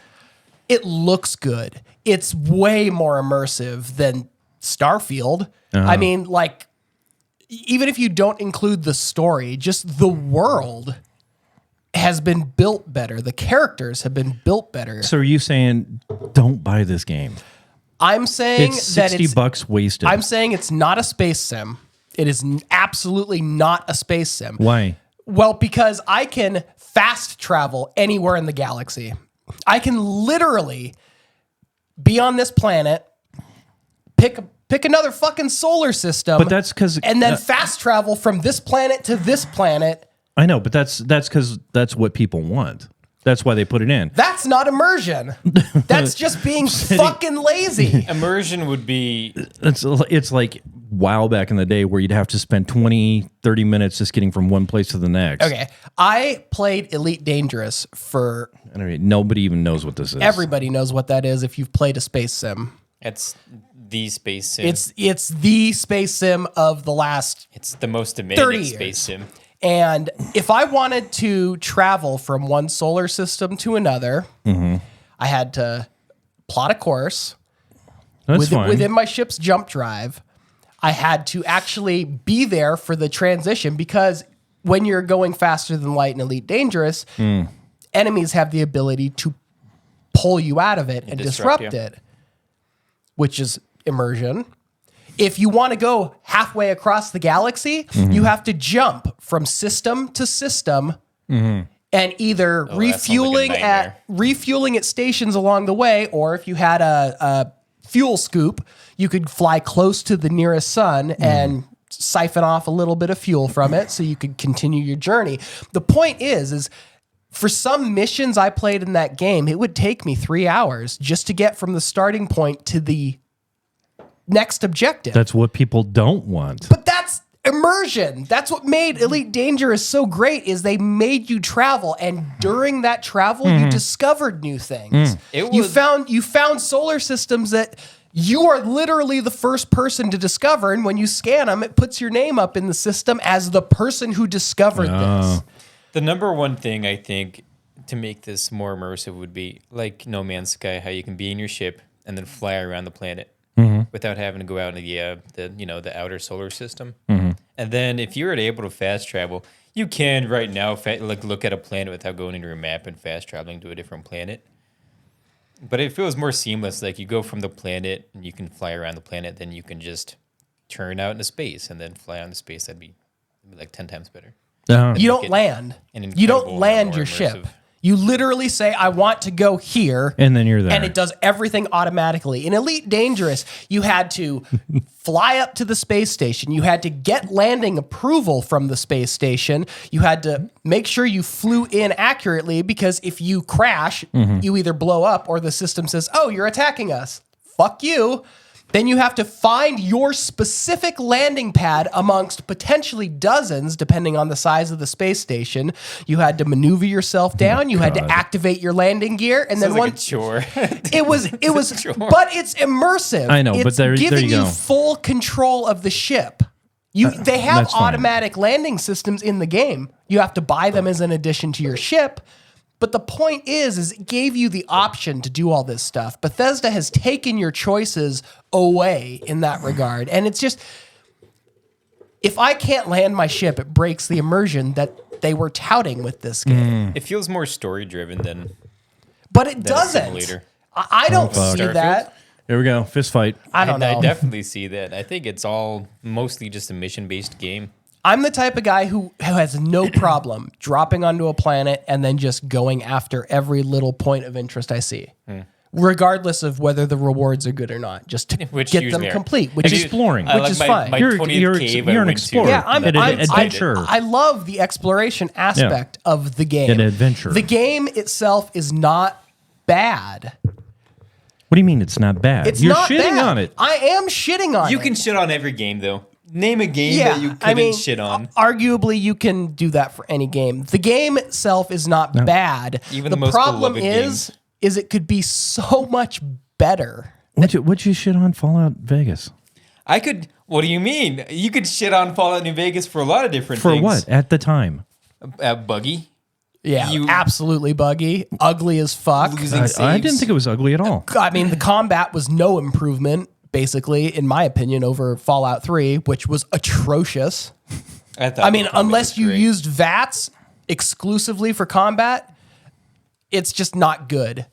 Speaker 5: it looks good. It's way more immersive than Starfield. I mean, like, even if you don't include the story, just the world has been built better. The characters have been built better.
Speaker 3: so are you saying don't buy this game?
Speaker 5: I'm saying
Speaker 3: It's
Speaker 5: that
Speaker 3: $60 bucks wasted.
Speaker 5: I'm saying it's not a space sim. It is absolutely not a space sim.
Speaker 3: Why?
Speaker 5: Well, because I can fast travel anywhere in the galaxy. I can literally be on this planet, pick another fucking solar system,
Speaker 3: But that's because
Speaker 5: and then fast travel from this planet to this planet.
Speaker 3: I know, but that's because that's what people want. That's why they put it in.
Speaker 5: That's not immersion. That's just being fucking lazy.
Speaker 4: Immersion would be
Speaker 3: It's like WoW back in the day where you'd have to spend 20, 30 minutes just getting from one place to the next.
Speaker 5: Okay. I played Elite Dangerous for
Speaker 3: I mean, nobody even knows what this is.
Speaker 5: everybody knows what that is if you've played a space sim.
Speaker 4: it's the space sim.
Speaker 5: It's the space sim of the last
Speaker 4: It's the most
Speaker 5: 30
Speaker 4: demanding
Speaker 5: years.
Speaker 4: space sim.
Speaker 5: And if I wanted to travel from one solar system to another, I had to plot a course
Speaker 3: That's fine.
Speaker 5: within my ship's jump drive. I had to actually be there for the transition because when you're going faster than light in Elite Dangerous, enemies have the ability to pull you out of it and disrupt
Speaker 4: you.
Speaker 5: it, which is immersion. If you want to go halfway across the galaxy, you have to jump from system to system and either refueling at stations along the way, or if you had a fuel scoop, you could fly close to the nearest sun and siphon off a little bit of fuel from it so you could continue your journey. The point is for some missions I played in that game, it would take me 3 hours just to get from the starting point to the next objective.
Speaker 3: That's what people don't want.
Speaker 5: But that's immersion. That's what made Elite Dangerous so great, is they made you travel, and during that travel you discovered new things. You found solar systems that you are literally the first person to discover, and when you scan them, it puts your name up in the system as the person who discovered this.
Speaker 4: The number one thing I think to make this more immersive would be like No Man's Sky, how you can be in your ship and then fly around the planet without having to go out into the outer solar system. And then if you were able to fast travel, you can right now look at a planet without going into your map and fast traveling to a different planet. But it feels more seamless. Like you go from the planet and you can fly around the planet, then you can just turn out into space and then fly out into space. That'd be like 10 times better.
Speaker 5: You don't land. You don't land your ship. You literally say, I want to go here.
Speaker 3: And then you're there.
Speaker 5: And it does everything automatically. In Elite Dangerous, you had to fly up to the space station. You had to get landing approval from the space station. You had to make sure you flew in accurately, because if you crash, you either blow up or the system says, oh, you're attacking us. Fuck you. Then you have to find your specific landing pad amongst potentially dozens, depending on the size of the space station. You had to maneuver yourself down. You had to activate your landing gear, and then
Speaker 4: Sounds like a chore.
Speaker 5: it was, but it's immersive.
Speaker 3: I know,
Speaker 5: it's
Speaker 3: but there
Speaker 5: giving
Speaker 3: you go.
Speaker 5: full control of the ship. They have
Speaker 3: that's fine.
Speaker 5: automatic landing systems in the game. You have to buy them as an addition to your ship. But the point is it gave you the option to do all this stuff. Bethesda has taken your choices away in that regard. And it's just, if I can't land my ship, it breaks the immersion that they were touting with this game.
Speaker 4: It feels more story driven than
Speaker 5: But it
Speaker 4: a
Speaker 5: doesn't.
Speaker 4: simulator.
Speaker 5: I don't see
Speaker 4: Starfield?
Speaker 5: that.
Speaker 3: There we go. Fist fight.
Speaker 5: I don't know.
Speaker 4: I definitely see that. I think it's all mostly just a mission based game.
Speaker 5: I'm the type of guy who has no problem dropping onto a planet and then just going after every little point of interest I see, regardless of whether the rewards are good or not, just to
Speaker 4: Which
Speaker 5: get
Speaker 4: usually
Speaker 5: them
Speaker 4: are.
Speaker 5: complete, which is
Speaker 3: Exploring.
Speaker 4: I
Speaker 5: which
Speaker 4: like
Speaker 5: is
Speaker 4: my,
Speaker 5: fine.
Speaker 4: My
Speaker 3: You're-
Speaker 4: 20th
Speaker 3: you're-
Speaker 4: cave
Speaker 3: you're
Speaker 4: I
Speaker 3: an
Speaker 4: went to.
Speaker 3: explorer.
Speaker 5: Yeah, I'm
Speaker 3: adventure.
Speaker 5: I love the exploration aspect of the game.
Speaker 3: An adventure.
Speaker 5: The game itself is not bad.
Speaker 3: What do you mean it's not bad?
Speaker 5: It's
Speaker 3: You're
Speaker 5: not
Speaker 3: shitting
Speaker 5: bad.
Speaker 3: on it.
Speaker 5: I am shitting on it.
Speaker 4: You can shit on every game though. Name a game that you couldn't shit on.
Speaker 5: Arguably, you can do that for any game. The game itself is not bad.
Speaker 4: Even
Speaker 5: the
Speaker 4: the most
Speaker 5: problem
Speaker 4: beloved
Speaker 5: is
Speaker 4: games.
Speaker 5: it could be so much better.
Speaker 3: What'd you shit on Fallout Vegas?
Speaker 4: I could. What do you mean? You could shit on Fallout New Vegas for a lot of different
Speaker 3: For
Speaker 4: things.
Speaker 3: what? At the time.
Speaker 4: Buggy.
Speaker 5: Yeah,
Speaker 4: You-
Speaker 5: absolutely buggy, ugly as fuck.
Speaker 4: Losing
Speaker 3: I
Speaker 4: saves.
Speaker 3: didn't think it was ugly at all.
Speaker 5: I mean, the combat was no improvement, basically, in my opinion, over Fallout 3, which was atrocious.
Speaker 4: I
Speaker 5: mean, unless you used VATS exclusively for combat, it's just not good.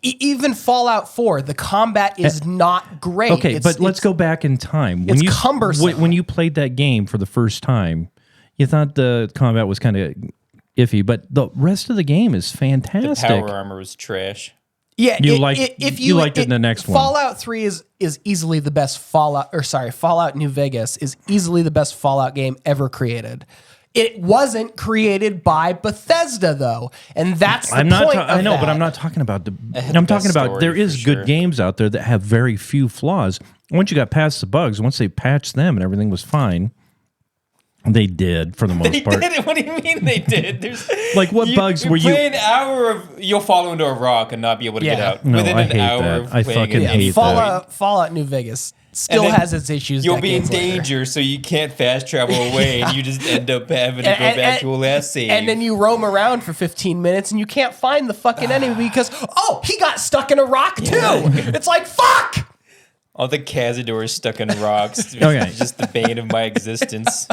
Speaker 5: Even Fallout 4, the combat is not great.
Speaker 3: Okay, but let's go back in time.
Speaker 5: it's cumbersome.
Speaker 3: When you played that game for the first time, you thought the combat was kind of iffy, but the rest of the game is
Speaker 4: the
Speaker 3: fantastic.
Speaker 4: power armor was trash.
Speaker 5: Yeah,
Speaker 3: You liked it in the next one.
Speaker 5: Fallout 3 is easily the best Fallout New Vegas is easily the best Fallout game ever created. It wasn't created by Bethesda though, and that's the point of
Speaker 3: I know,
Speaker 5: that.
Speaker 3: but I'm not talking about
Speaker 4: had
Speaker 3: I'm
Speaker 4: the best
Speaker 3: talking about
Speaker 4: story
Speaker 3: there
Speaker 4: for
Speaker 3: is good
Speaker 4: sure.
Speaker 3: games out there that have very few flaws. Once you got past the bugs, once they patched them and everything was fine, they did for the most
Speaker 4: They
Speaker 3: part.
Speaker 4: did. What do you mean they did? There's
Speaker 3: Like, what bugs were you-
Speaker 4: play an hour of you'll fall into a rock and not be able to get
Speaker 5: Yeah.
Speaker 4: out
Speaker 3: No,
Speaker 4: within
Speaker 3: I
Speaker 4: an
Speaker 3: hate
Speaker 4: hour
Speaker 3: that.
Speaker 4: of
Speaker 3: I
Speaker 4: playing
Speaker 3: fucking
Speaker 4: it.
Speaker 3: hate
Speaker 5: Fallout New Vegas still
Speaker 4: then
Speaker 5: has its issues.
Speaker 4: You'll be in
Speaker 5: decades later.
Speaker 4: danger, so you can't fast travel away, and you just end up having to go back to a last save.
Speaker 5: And then you roam around for 15 minutes and you can't find the fucking enemy because, oh, he got stuck in a rock too. It's like, fuck!
Speaker 4: all the Cazadors stuck in rocks.
Speaker 3: Okay.
Speaker 4: Just the bane of my existence.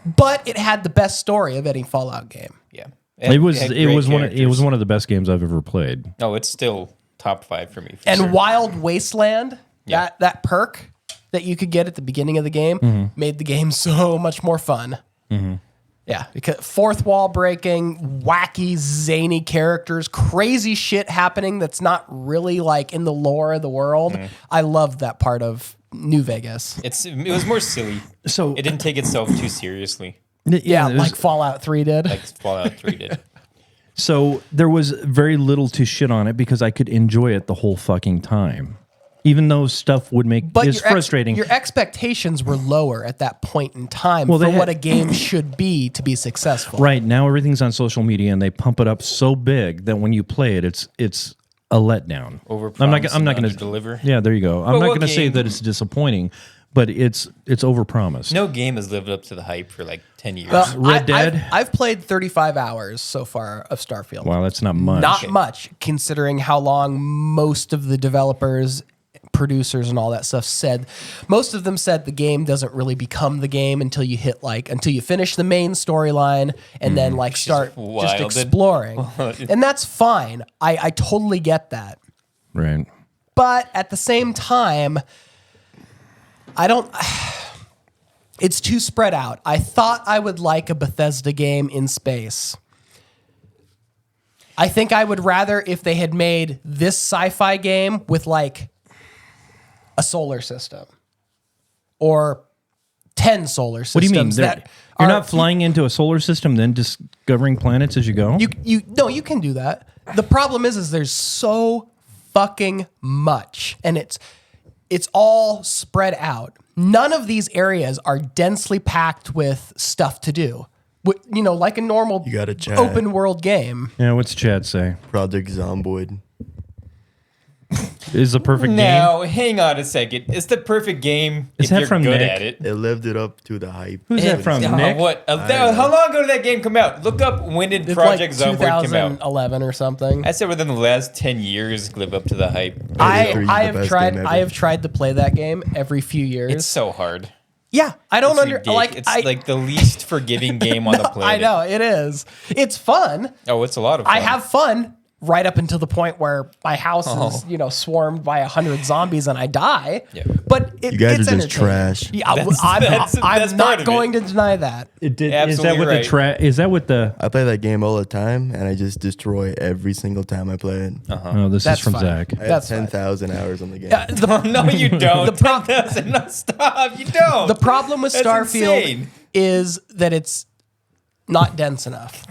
Speaker 5: But it had the best story of any Fallout game.
Speaker 4: Yeah.
Speaker 3: It was
Speaker 4: had
Speaker 3: it
Speaker 4: great
Speaker 3: was one
Speaker 4: characters.
Speaker 3: of the best games I've ever played.
Speaker 4: Oh, it's still top 5 for me. For
Speaker 5: And
Speaker 4: sure.
Speaker 5: Wild Wasteland,
Speaker 4: Yeah.
Speaker 5: that perk that you could get at the beginning of the game made the game so much more fun. Yeah, because fourth wall breaking, wacky, zany characters, crazy shit happening that's not really like in the lore of the world. I loved that part of New Vegas.
Speaker 4: It was more silly.
Speaker 3: So
Speaker 4: It didn't take itself too seriously,
Speaker 5: Yeah,
Speaker 3: it was-
Speaker 5: like Fallout 3 did.
Speaker 4: like Fallout 3 did.
Speaker 3: So there was very little to shit on it because I could enjoy it the whole fucking time, even though stuff would make
Speaker 5: But
Speaker 3: it's frustrating.
Speaker 5: Your expectations were lower at that point in time
Speaker 3: Well,
Speaker 5: for
Speaker 3: they
Speaker 5: what
Speaker 3: had-
Speaker 5: a game should be to be successful.
Speaker 3: Right now, everything's on social media, and they pump it up so big that when you play it, it's a letdown.
Speaker 4: Overpromise
Speaker 3: I'm not
Speaker 4: and
Speaker 3: going to
Speaker 4: underdeliver.
Speaker 3: Yeah, there you go. I'm
Speaker 4: But
Speaker 3: not
Speaker 4: what
Speaker 3: going to say
Speaker 4: game-
Speaker 3: that it's disappointing, but it's overpromised.
Speaker 4: No game has lived up to the hype for like 10 years.
Speaker 5: Well,
Speaker 3: Red Dead?
Speaker 5: I've played 35 hours so far of Starfield.
Speaker 3: Wow, that's not much.
Speaker 5: Not much, considering how long most of the developers, producers, and all that stuff said. Most of them said the game doesn't really become the game until you finish the main storyline and then like start just
Speaker 4: wild.
Speaker 5: exploring. And that's fine. I totally get that.
Speaker 3: Right.
Speaker 5: But at the same time, I don't. It's too spread out. I thought I would like a Bethesda game in space. I think I would rather if they had made this sci-fi game with like a solar system or 10 solar systems.
Speaker 3: What do you mean?
Speaker 5: That
Speaker 3: You're
Speaker 5: are-
Speaker 3: not flying into a solar system, then discovering planets as you go?
Speaker 5: You can do that. The problem is there's so fucking much, and it's all spread out. None of these areas are densely packed with stuff to do. Like a normal
Speaker 6: You gotta chat.
Speaker 5: open world game.
Speaker 3: Yeah, what's Chad say?
Speaker 6: Project Zomboid.
Speaker 3: Is the perfect game?
Speaker 4: Now, hang on a second. It's the perfect game
Speaker 3: Is
Speaker 4: if
Speaker 3: that
Speaker 4: you're
Speaker 3: from
Speaker 4: good
Speaker 3: Nick?
Speaker 4: at it.
Speaker 6: It lived it up to the hype.
Speaker 3: Who's that from,
Speaker 4: Oh,
Speaker 3: Nick?
Speaker 4: what? How long ago did that game come out? Look up when did
Speaker 5: It's
Speaker 4: Project
Speaker 5: like
Speaker 4: Zomboid come out.
Speaker 5: 2011 or something.
Speaker 4: I said within the last 10 years, live up to the hype.
Speaker 6: Project 3 is
Speaker 5: I
Speaker 6: the
Speaker 5: have
Speaker 6: best
Speaker 5: tried.
Speaker 6: game ever.
Speaker 5: I have tried to play that game every few years.
Speaker 4: It's so hard.
Speaker 5: Yeah, I don't
Speaker 4: It's
Speaker 5: understand.
Speaker 4: like the least forgiving game on the
Speaker 5: I
Speaker 4: planet.
Speaker 5: know it is. It's fun.
Speaker 4: Oh, it's a lot of fun.
Speaker 5: I have fun right up until the point where my house is, swarmed by 100 zombies and I die.
Speaker 4: Yeah.
Speaker 5: But
Speaker 6: You guys
Speaker 5: it's
Speaker 6: are just
Speaker 5: entertaining.
Speaker 6: trash.
Speaker 5: Yeah,
Speaker 4: That's
Speaker 5: I'm
Speaker 4: part
Speaker 5: not
Speaker 4: of
Speaker 5: going
Speaker 4: it.
Speaker 5: to deny that.
Speaker 3: Is that
Speaker 4: Absolutely
Speaker 3: with
Speaker 4: right.
Speaker 3: the Is that with the?
Speaker 6: I play that game all the time, and I just destroy every single time I play it.
Speaker 3: Oh, this
Speaker 5: That's
Speaker 3: is from
Speaker 5: fine.
Speaker 3: Zach.
Speaker 6: I have
Speaker 5: That's fine.
Speaker 6: 10,000 hours on the game.
Speaker 4: No, you don't. No, stop. You don't.
Speaker 5: The problem with
Speaker 4: That's
Speaker 5: Starfield
Speaker 4: insane.
Speaker 5: is that it's not dense enough.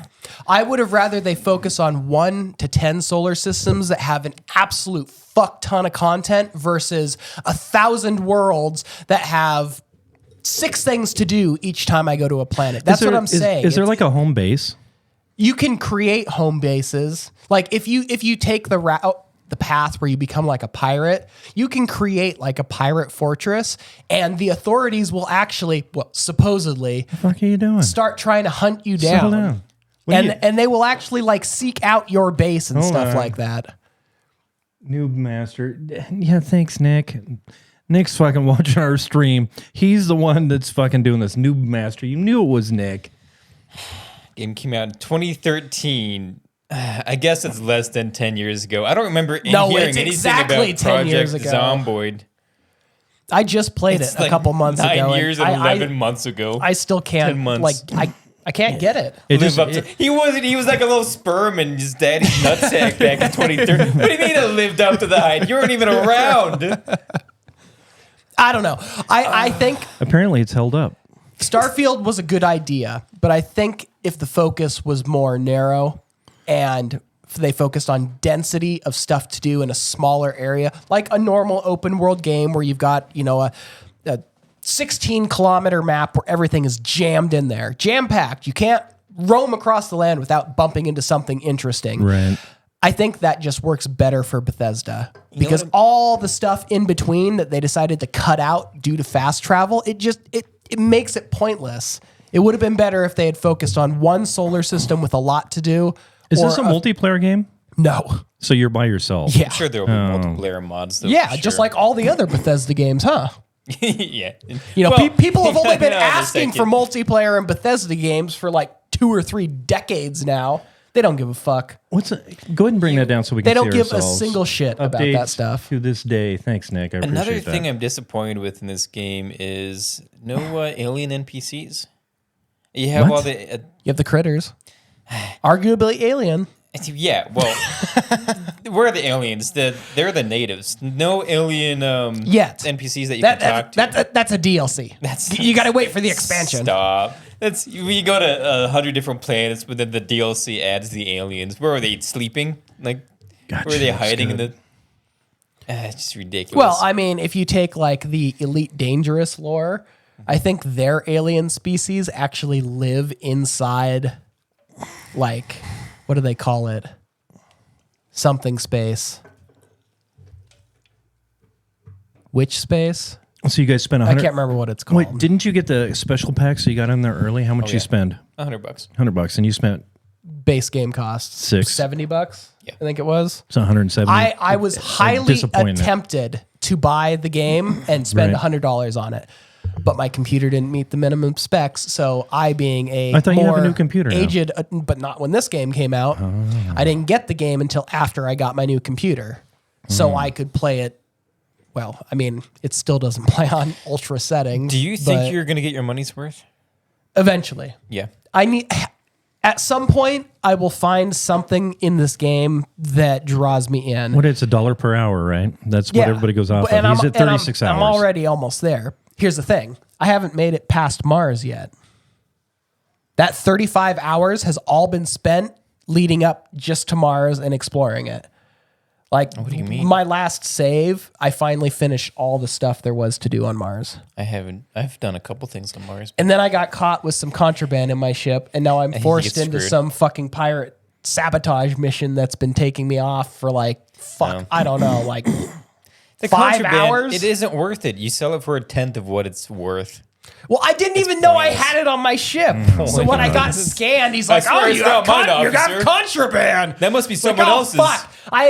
Speaker 5: I would have rather they focus on 1 to 10 solar systems that have an absolute fuck ton of content versus 1,000 worlds that have 6 things to do each time I go to a planet. That's what I'm saying.
Speaker 3: Is there like a home base?
Speaker 5: You can create home bases. Like if you take the path where you become like a pirate, you can create like a pirate fortress, and the authorities will actually, supposedly,
Speaker 3: What the fuck are you doing?
Speaker 5: start trying to hunt you
Speaker 3: Settle
Speaker 5: down.
Speaker 3: down. What do you-
Speaker 5: And they will actually like seek out your base and
Speaker 3: Hold
Speaker 5: stuff
Speaker 3: on.
Speaker 5: like that.
Speaker 3: Noob Master. Yeah, thanks, Nick. Nick's fucking watching our stream. He's the one that's fucking doing this. Noob Master. You knew it was Nick.
Speaker 4: Game came out in 2013. I guess it's less than 10 years ago. I don't remember
Speaker 5: No,
Speaker 4: hearing
Speaker 5: it's
Speaker 4: anything
Speaker 5: exactly
Speaker 4: about
Speaker 5: 10 years
Speaker 4: Project
Speaker 5: ago.
Speaker 4: Zomboid.
Speaker 5: I just played
Speaker 4: It's
Speaker 5: it a couple months
Speaker 4: 9
Speaker 5: ago.
Speaker 4: years and 11 months ago.
Speaker 5: I still can't
Speaker 4: 10 months.
Speaker 5: I can't get it.
Speaker 3: It
Speaker 4: Live
Speaker 3: just,
Speaker 4: up to, he was like a little sperm in his daddy's nutsack back in 2013. What do you mean it lived up to the hype? You weren't even around.
Speaker 5: I don't know. I think
Speaker 3: apparently it's held up.
Speaker 5: Starfield was a good idea, but I think if the focus was more narrow and if they focused on density of stuff to do in a smaller area, like a normal open world game where you've got, a 16-kilometer map where everything is jammed in there, jam-packed. You can't roam across the land without bumping into something interesting.
Speaker 3: Right.
Speaker 5: I think that just works better for Bethesda because all the stuff in between that they decided to cut out due to fast travel, it makes it pointless. It would have been better if they had focused on one solar system with a lot to do.
Speaker 3: Is
Speaker 5: or
Speaker 3: this a multiplayer game?
Speaker 5: No.
Speaker 3: So you're by yourself?
Speaker 5: Yeah.
Speaker 4: I'm sure there will be multiplayer mods. Though,
Speaker 5: Yeah,
Speaker 4: for
Speaker 5: just
Speaker 4: sure.
Speaker 5: like all the other Bethesda games, huh?
Speaker 4: yeah.
Speaker 5: People have only been
Speaker 4: hang on a
Speaker 5: asking for
Speaker 4: second.
Speaker 5: multiplayer in Bethesda games for like 2 or 3 decades now. They don't give a fuck.
Speaker 3: Go ahead and bring that down so we can
Speaker 5: They don't
Speaker 3: see
Speaker 5: give a
Speaker 3: ourselves.
Speaker 5: single shit about that
Speaker 3: Updates
Speaker 5: stuff.
Speaker 3: to this day. Thanks, Nick. I appreciate
Speaker 4: Another
Speaker 3: that.
Speaker 4: thing I'm disappointed with in this game is no alien NPCs. You have
Speaker 3: What?
Speaker 4: all the
Speaker 5: You have the critters. Arguably alien.
Speaker 4: yeah. Well, where are the aliens? They're the natives. No alien
Speaker 5: Yet.
Speaker 4: NPCs that you can talk to.
Speaker 5: That's a DLC. You got to wait for the expansion.
Speaker 4: Stop. That's we go to 100 different planets, but then the DLC adds the aliens. Where are they sleeping? Like,
Speaker 3: Gotcha,
Speaker 4: where are they
Speaker 3: that's
Speaker 4: hiding in
Speaker 3: good.
Speaker 4: the? It's just ridiculous.
Speaker 5: Well, I mean, if you take like the Elite Dangerous lore, I think their alien species actually live inside, like, what do they call it? Something space. Which space?
Speaker 3: So you guys spent
Speaker 5: I
Speaker 3: 100.
Speaker 5: can't remember what it's called.
Speaker 3: Wait, didn't you get the special pack? So you got in there early. How much you
Speaker 4: yeah.
Speaker 3: spend?
Speaker 4: $100.
Speaker 3: $100, and you spent
Speaker 5: Base game cost
Speaker 3: Six.
Speaker 5: $70.
Speaker 4: Yeah.
Speaker 5: I think it was.
Speaker 3: so 170.
Speaker 5: I was highly
Speaker 3: disappointment.
Speaker 5: tempted to buy the game and spend
Speaker 3: Right.
Speaker 5: $100 on it, but my computer didn't meet the minimum specs. So I, being a
Speaker 3: I thought you have a
Speaker 5: more
Speaker 3: new computer now.
Speaker 5: aged, but not when this game came out, I didn't get the game until after I got my new computer, so I could play it. Well, I mean, it still doesn't play on ultra settings.
Speaker 4: Do you think
Speaker 5: but
Speaker 4: you're going to get your money's worth?
Speaker 5: eventually?
Speaker 4: Yeah.
Speaker 5: I need. At some point, I will find something in this game that draws me in.
Speaker 3: What it's $1 per hour, right? That's what everybody goes off
Speaker 5: And
Speaker 3: of. He's
Speaker 5: I'm-
Speaker 3: at 36
Speaker 5: and
Speaker 3: hours.
Speaker 5: I'm already almost there. Here's the thing. I haven't made it past Mars yet. That 35 hours has all been spent leading up just to Mars and exploring it. Like,
Speaker 4: What do you mean?
Speaker 5: my last save, I finally finished all the stuff there was to do on Mars.
Speaker 4: I haven't. I've done a couple things on Mars.
Speaker 5: And then I got caught with some contraband in my ship, and now I'm
Speaker 4: you
Speaker 5: forced
Speaker 4: get
Speaker 5: into
Speaker 4: screwed.
Speaker 5: some fucking pirate sabotage mission that's been taking me off for like,
Speaker 4: Oh.
Speaker 5: I don't know, like
Speaker 4: The
Speaker 5: 5
Speaker 4: contraband,
Speaker 5: hours?
Speaker 4: It isn't worth it. You sell it for 1/10 of what it's worth.
Speaker 5: Well, I didn't even know I
Speaker 4: pointless.
Speaker 5: had it on my ship. So when I got scanned, he's like,
Speaker 4: swear
Speaker 5: "Oh,
Speaker 4: it's
Speaker 5: you got,
Speaker 4: not mine,
Speaker 5: you got
Speaker 4: officer."
Speaker 5: contraband."
Speaker 4: That must be
Speaker 5: Like,
Speaker 4: someone
Speaker 5: oh,
Speaker 4: else's.
Speaker 5: fuck! I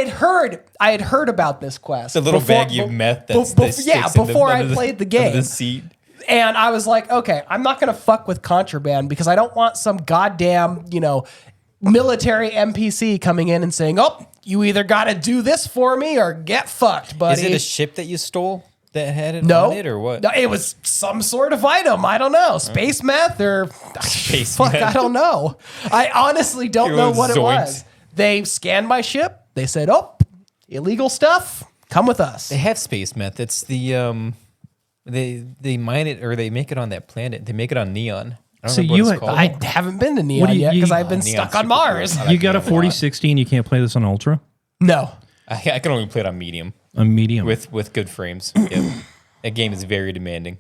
Speaker 5: had heard about this quest.
Speaker 4: The little
Speaker 5: before-
Speaker 4: baggie of meth
Speaker 5: be-
Speaker 4: that's
Speaker 5: be-
Speaker 4: that
Speaker 5: yeah,
Speaker 4: sticks in
Speaker 5: before I
Speaker 4: under
Speaker 5: played the
Speaker 4: under
Speaker 5: game.
Speaker 4: the seat.
Speaker 5: And I was like, okay, I'm not going to fuck with contraband because I don't want some goddamn, military NPC coming in and saying, "Oh, you either got to do this for me or get fucked, buddy."
Speaker 4: Is it a ship that you stole that had it
Speaker 5: no,
Speaker 4: on it, or what?
Speaker 5: No, it was some sort of item. I don't know, space meth or
Speaker 4: Space
Speaker 5: fuck.
Speaker 4: meth.
Speaker 5: I don't know. I honestly don't
Speaker 4: It
Speaker 5: know
Speaker 4: was
Speaker 5: what it
Speaker 4: zoinks.
Speaker 5: was. They scanned my ship. They said, "Oh, illegal stuff. Come with us."
Speaker 4: They have space meth. It's the they mine it or they make it on that planet. They make it on Neon. I don't
Speaker 3: So
Speaker 4: remember what
Speaker 3: you-
Speaker 4: it's called.
Speaker 5: I haven't been to
Speaker 3: What
Speaker 5: Neon
Speaker 3: do you-
Speaker 5: yet because
Speaker 3: you-
Speaker 5: I've been
Speaker 4: Neon's
Speaker 5: stuck on
Speaker 4: super
Speaker 5: Mars.
Speaker 4: cool. I
Speaker 3: You
Speaker 4: like
Speaker 3: got a
Speaker 4: Neon lot.
Speaker 3: 4060 and you can't play this on Ultra?
Speaker 5: No.
Speaker 4: I can only play it on medium
Speaker 3: A medium.
Speaker 4: with good frames. Yep. That game is very demanding.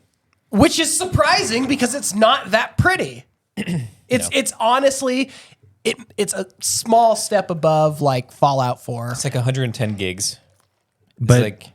Speaker 5: Which is surprising because it's not that pretty. It's honestly it's a small step above like Fallout 4.
Speaker 4: It's like 110 gigs.
Speaker 3: but
Speaker 4: like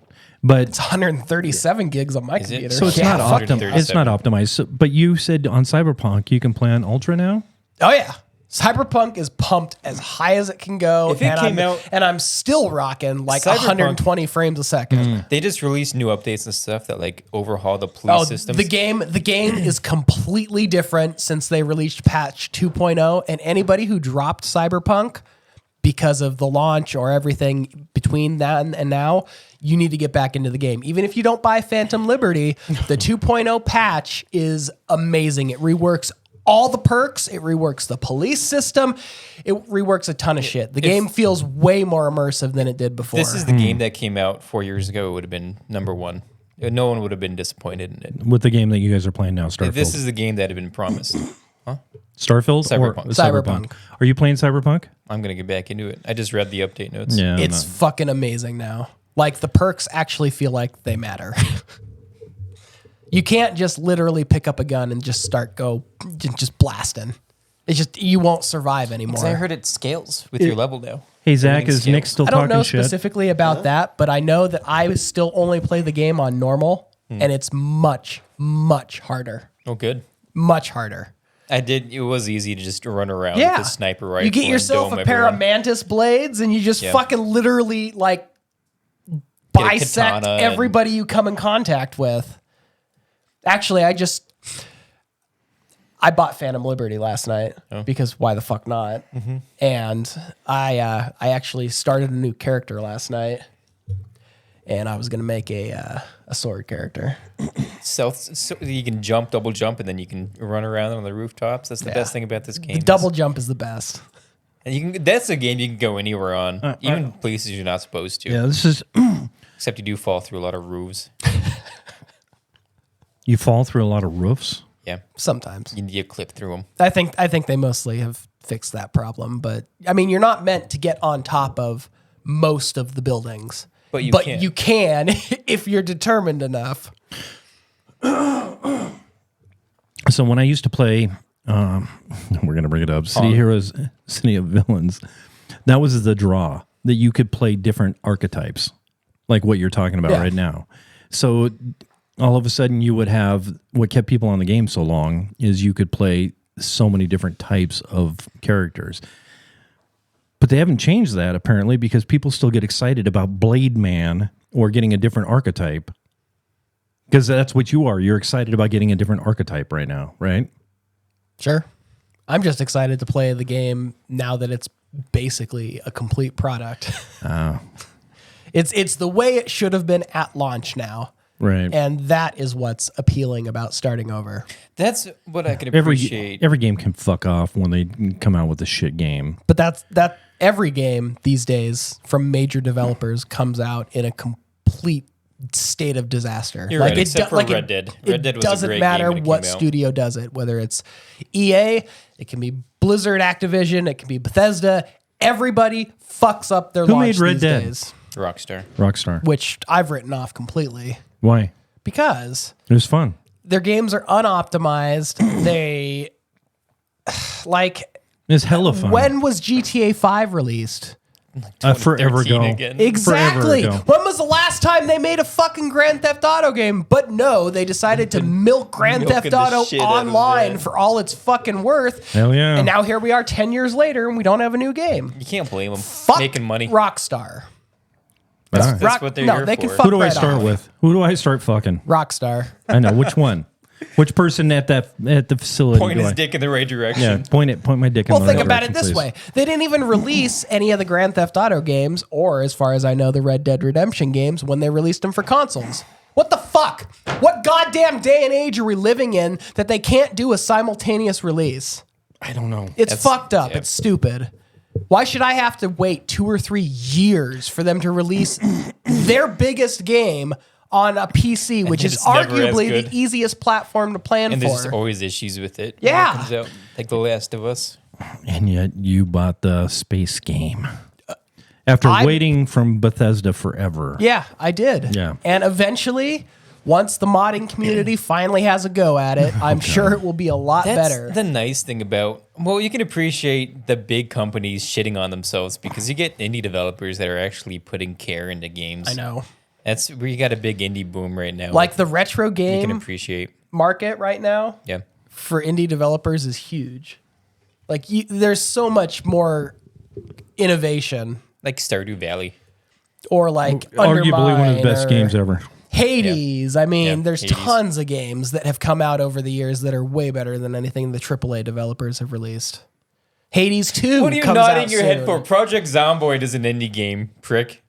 Speaker 3: but
Speaker 5: It's 137 gigs on my
Speaker 4: Is it?
Speaker 5: computer.
Speaker 3: so it's
Speaker 5: Yeah,
Speaker 3: not
Speaker 5: fuck.
Speaker 3: optimized. It's not optimized. So, but you said on Cyberpunk you can play on Ultra now?
Speaker 5: Oh yeah. Cyberpunk is pumped as high as it can go.
Speaker 4: If it came out-
Speaker 5: and I'm still rocking like
Speaker 4: Cyberpunk-
Speaker 5: 120 frames a second.
Speaker 4: They just released new updates and stuff that like overhaul the police
Speaker 5: Oh,
Speaker 4: systems.
Speaker 5: the game is completely different since they released patch 2.0, and anybody who dropped Cyberpunk because of the launch or everything between then and now, you need to get back into the game. Even if you don't buy Phantom Liberty, the 2.0 patch is amazing. It reworks all the perks, it reworks the police system, it reworks a ton of shit. The game feels way more immersive than it did before.
Speaker 4: This is the game that came out 4 years ago. It would have been number one. No one would have been disappointed in it.
Speaker 3: With the game that you guys are playing now, Starfield.
Speaker 4: This is the game that had been promised.
Speaker 3: Starfield or
Speaker 4: Cyberpunk.
Speaker 5: Cyberpunk.
Speaker 3: Are you playing Cyberpunk?
Speaker 4: I'm gonna get back into it. I just read the update notes.
Speaker 3: Yeah.
Speaker 5: It's fucking amazing now. Like the perks actually feel like they matter. You can't just literally pick up a gun and just start just blasting. It's just you won't survive anymore.
Speaker 4: I heard it scales with your level now.
Speaker 3: Hey Zach,
Speaker 4: Everything
Speaker 3: is Nick
Speaker 4: scales.
Speaker 3: still
Speaker 5: I don't
Speaker 3: talking
Speaker 5: know
Speaker 3: shit?
Speaker 5: specifically about that, but I know that I still only play the game on normal, and it's much, much harder.
Speaker 4: Oh, good.
Speaker 5: Much harder.
Speaker 4: I did. It was easy to just run around
Speaker 5: Yeah.
Speaker 4: with a sniper rifle.
Speaker 5: You get
Speaker 4: and
Speaker 5: yourself
Speaker 4: dome
Speaker 5: a pair of
Speaker 4: everyone.
Speaker 5: mantis blades, and you just
Speaker 4: Yeah.
Speaker 5: fucking literally like
Speaker 4: Get a
Speaker 5: bisect
Speaker 4: katana and-
Speaker 5: everybody you come in contact with. Actually, I bought Phantom Liberty last night because why the fuck not? And I actually started a new character last night, and I was gonna make a sword character.
Speaker 4: So you can jump, double jump, and then you can run around on the rooftops. That's the best thing about this game.
Speaker 5: The double jump is the best.
Speaker 4: And you can. That's a game you can go anywhere on, even places you're not supposed to.
Speaker 3: Yeah, this is.
Speaker 4: Except you do fall through a lot of roofs.
Speaker 3: You fall through a lot of roofs.
Speaker 4: Yeah,
Speaker 5: Sometimes
Speaker 4: you clip through them.
Speaker 5: I think they mostly have fixed that problem, but I mean, you're not meant to get on top of most of the buildings,
Speaker 4: But you can.
Speaker 5: you can if you're determined enough.
Speaker 3: So when I used to play, we're gonna bring it up. City Heroes, City of Villains. That was the draw that you could play different archetypes, like what you're talking about right now. So all of a sudden, you would have what kept people on the game so long is you could play so many different types of characters. But they haven't changed that apparently because people still get excited about Blade Man or getting a different archetype. Because that's what you are. You're excited about getting a different archetype right now, right?
Speaker 5: Sure. I'm just excited to play the game now that it's basically a complete product. It's the way it should have been at launch now.
Speaker 3: Right.
Speaker 5: And that is what's appealing about starting over.
Speaker 4: That's what I can appreciate.
Speaker 3: Every game can fuck off when they come out with a shit game.
Speaker 5: But that every game these days from major developers comes out in a complete state of disaster.
Speaker 4: You're right, except for Red Dead. Red Dead was a
Speaker 5: doesn't
Speaker 4: great
Speaker 5: matter
Speaker 4: game when it
Speaker 5: what
Speaker 4: came out.
Speaker 5: studio does it, whether it's EA, it can be Blizzard, Activision, it can be Bethesda. Everybody fucks up their
Speaker 3: Who
Speaker 5: launch
Speaker 3: made Red
Speaker 5: these
Speaker 3: Dead?
Speaker 5: days,
Speaker 3: Rockstar.
Speaker 5: which I've written off completely
Speaker 3: Why?
Speaker 5: because
Speaker 3: It was fun.
Speaker 5: their games are unoptimized. They
Speaker 3: It's hella fun.
Speaker 5: when was GTA 5 released?
Speaker 3: Forever
Speaker 4: 2013
Speaker 3: ago.
Speaker 4: again.
Speaker 5: Exactly.
Speaker 3: Forever ago.
Speaker 5: When was the last time they made a fucking Grand Theft Auto game? But no, they decided to milk Grand
Speaker 4: milking
Speaker 5: Theft
Speaker 4: the
Speaker 5: Auto
Speaker 4: shit out of
Speaker 5: online
Speaker 4: that.
Speaker 5: for all its fucking worth.
Speaker 3: Hell yeah.
Speaker 5: And now here we are 10 years later and we don't have a new game.
Speaker 4: You can't blame them.
Speaker 5: Fuck
Speaker 4: Making money.
Speaker 5: Rockstar.
Speaker 3: All right.
Speaker 4: That's what they're
Speaker 5: no,
Speaker 4: here
Speaker 5: they can
Speaker 4: for.
Speaker 5: fuck
Speaker 3: Who do I
Speaker 5: right
Speaker 3: start
Speaker 5: off.
Speaker 3: with? Who do I start fucking?
Speaker 5: Rockstar.
Speaker 3: I know. Which one? Which person at the facility
Speaker 4: Point
Speaker 3: do
Speaker 4: his
Speaker 3: I?
Speaker 4: dick in the right direction.
Speaker 3: Yeah, point my dick in
Speaker 5: Well,
Speaker 3: the
Speaker 5: think
Speaker 3: right
Speaker 5: about it
Speaker 3: direction,
Speaker 5: this
Speaker 3: please.
Speaker 5: way. They didn't even release any of the Grand Theft Auto games, or as far as I know, the Red Dead Redemption games when they released them for consoles. What the fuck? What goddamn day and age are we living in that they can't do a simultaneous release?
Speaker 3: I don't know.
Speaker 5: It's fucked up.
Speaker 4: yeah.
Speaker 5: It's stupid. Why should I have to wait 2 or 3 years for them to release their biggest game on a PC, which is
Speaker 4: it's never as
Speaker 5: arguably
Speaker 4: good.
Speaker 5: the easiest platform to plan
Speaker 4: And there's
Speaker 5: for?
Speaker 4: always issues with it.
Speaker 5: Yeah.
Speaker 4: When it comes out, like The Last of Us.
Speaker 3: And yet you bought the space game after waiting from Bethesda forever.
Speaker 5: Yeah, I did.
Speaker 3: Yeah.
Speaker 5: And eventually, once the modding community finally has a go at it, I'm sure it will be a lot
Speaker 4: That's
Speaker 5: better.
Speaker 4: the nice thing about, well, you can appreciate the big companies shitting on themselves because you get indie developers that are actually putting care into games.
Speaker 5: I know.
Speaker 4: That's where you got a big indie boom right now.
Speaker 5: Like the retro
Speaker 4: you can
Speaker 5: game
Speaker 4: appreciate.
Speaker 5: market right now
Speaker 4: Yeah.
Speaker 5: for indie developers is huge. Like there's so much more innovation,
Speaker 4: Like Stardew Valley.
Speaker 5: or like
Speaker 3: Arguably one of the
Speaker 5: Undermine
Speaker 3: best
Speaker 5: or
Speaker 3: games ever.
Speaker 5: Hades. I mean,
Speaker 4: Yeah,
Speaker 5: there's
Speaker 4: Hades.
Speaker 5: tons of games that have come out over the years that are way better than anything the AAA developers have released. Hades 2
Speaker 4: What are you
Speaker 5: comes
Speaker 4: nodding
Speaker 5: out
Speaker 4: your head
Speaker 5: soon.
Speaker 4: for? Project Zomboid is an indie game, prick.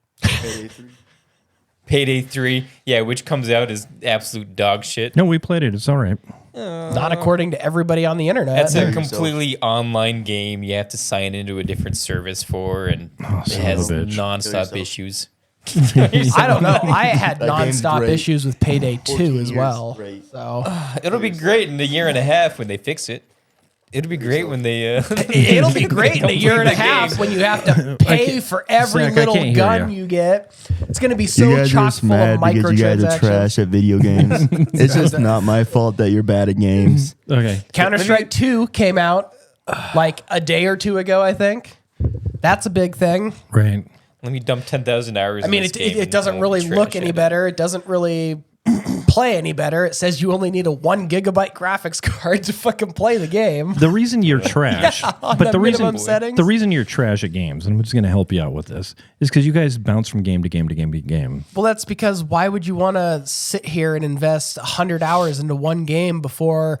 Speaker 4: Payday 3. Yeah, which comes out as absolute dog shit.
Speaker 3: No, we played it. It's all right.
Speaker 5: Not according to everybody on the internet.
Speaker 4: That's a completely online game. You have to sign into a different service for, and it
Speaker 3: son
Speaker 4: has
Speaker 3: of a bitch.
Speaker 4: nonstop
Speaker 6: yourself.
Speaker 4: issues.
Speaker 5: I don't know. I had
Speaker 6: That game's
Speaker 5: nonstop
Speaker 6: great.
Speaker 5: issues with Payday 2
Speaker 6: 14
Speaker 5: as
Speaker 6: years,
Speaker 5: well.
Speaker 6: great.
Speaker 5: So
Speaker 4: It'll be great in a year and a half when they fix it. It'll be great when they.
Speaker 5: it'll be great in a year and a
Speaker 4: complete the
Speaker 5: half
Speaker 4: game.
Speaker 5: when you have to pay for every
Speaker 3: Zach, I
Speaker 5: little
Speaker 3: can't hear
Speaker 5: gun
Speaker 3: you.
Speaker 5: you get. It's going to be so
Speaker 6: You guys are
Speaker 5: chock
Speaker 6: just
Speaker 5: full of
Speaker 6: mad because you guys are
Speaker 5: microtransactions.
Speaker 6: trash at video games. It's just not my fault that you're bad at games.
Speaker 3: Okay.
Speaker 5: Counter-Strike 2 came out like a day or two ago, I think. That's a big thing.
Speaker 3: Right.
Speaker 4: Let me dump 10,000 hours.
Speaker 5: I mean, it doesn't really look any better. It doesn't really play any better. It says you only need a 1 gigabyte graphics card to fucking play the game.
Speaker 3: The reason you're trash,
Speaker 5: on
Speaker 3: but
Speaker 5: the
Speaker 3: the reason
Speaker 5: minimum settings.
Speaker 3: the reason you're trash at games, and I'm just going to help you out with this, is because you guys bounce from game to game to game to game.
Speaker 5: Well, that's because why would you want to sit here and invest 100 hours into one game before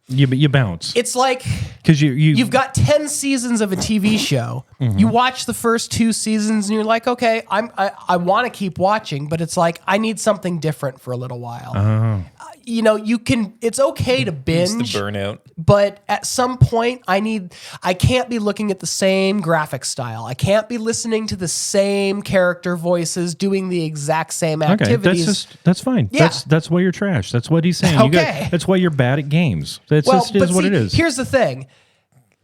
Speaker 3: You bounce
Speaker 5: It's like
Speaker 3: because
Speaker 5: you've got 10 seasons of a TV show. You watch the first 2 seasons and you're like, okay, I want to keep watching, but it's like I need something different for a little while. It's okay to
Speaker 4: It's
Speaker 5: binge,
Speaker 4: the burnout.
Speaker 5: but at some point I can't be looking at the same graphic style. I can't be listening to the same character voices doing the exact same activities.
Speaker 3: That's fine.
Speaker 5: Yeah.
Speaker 3: That's why you're trash. That's what he's saying.
Speaker 5: Okay.
Speaker 3: That's why you're bad at games. That's
Speaker 5: Well,
Speaker 3: just is what it is.
Speaker 5: Here's the thing.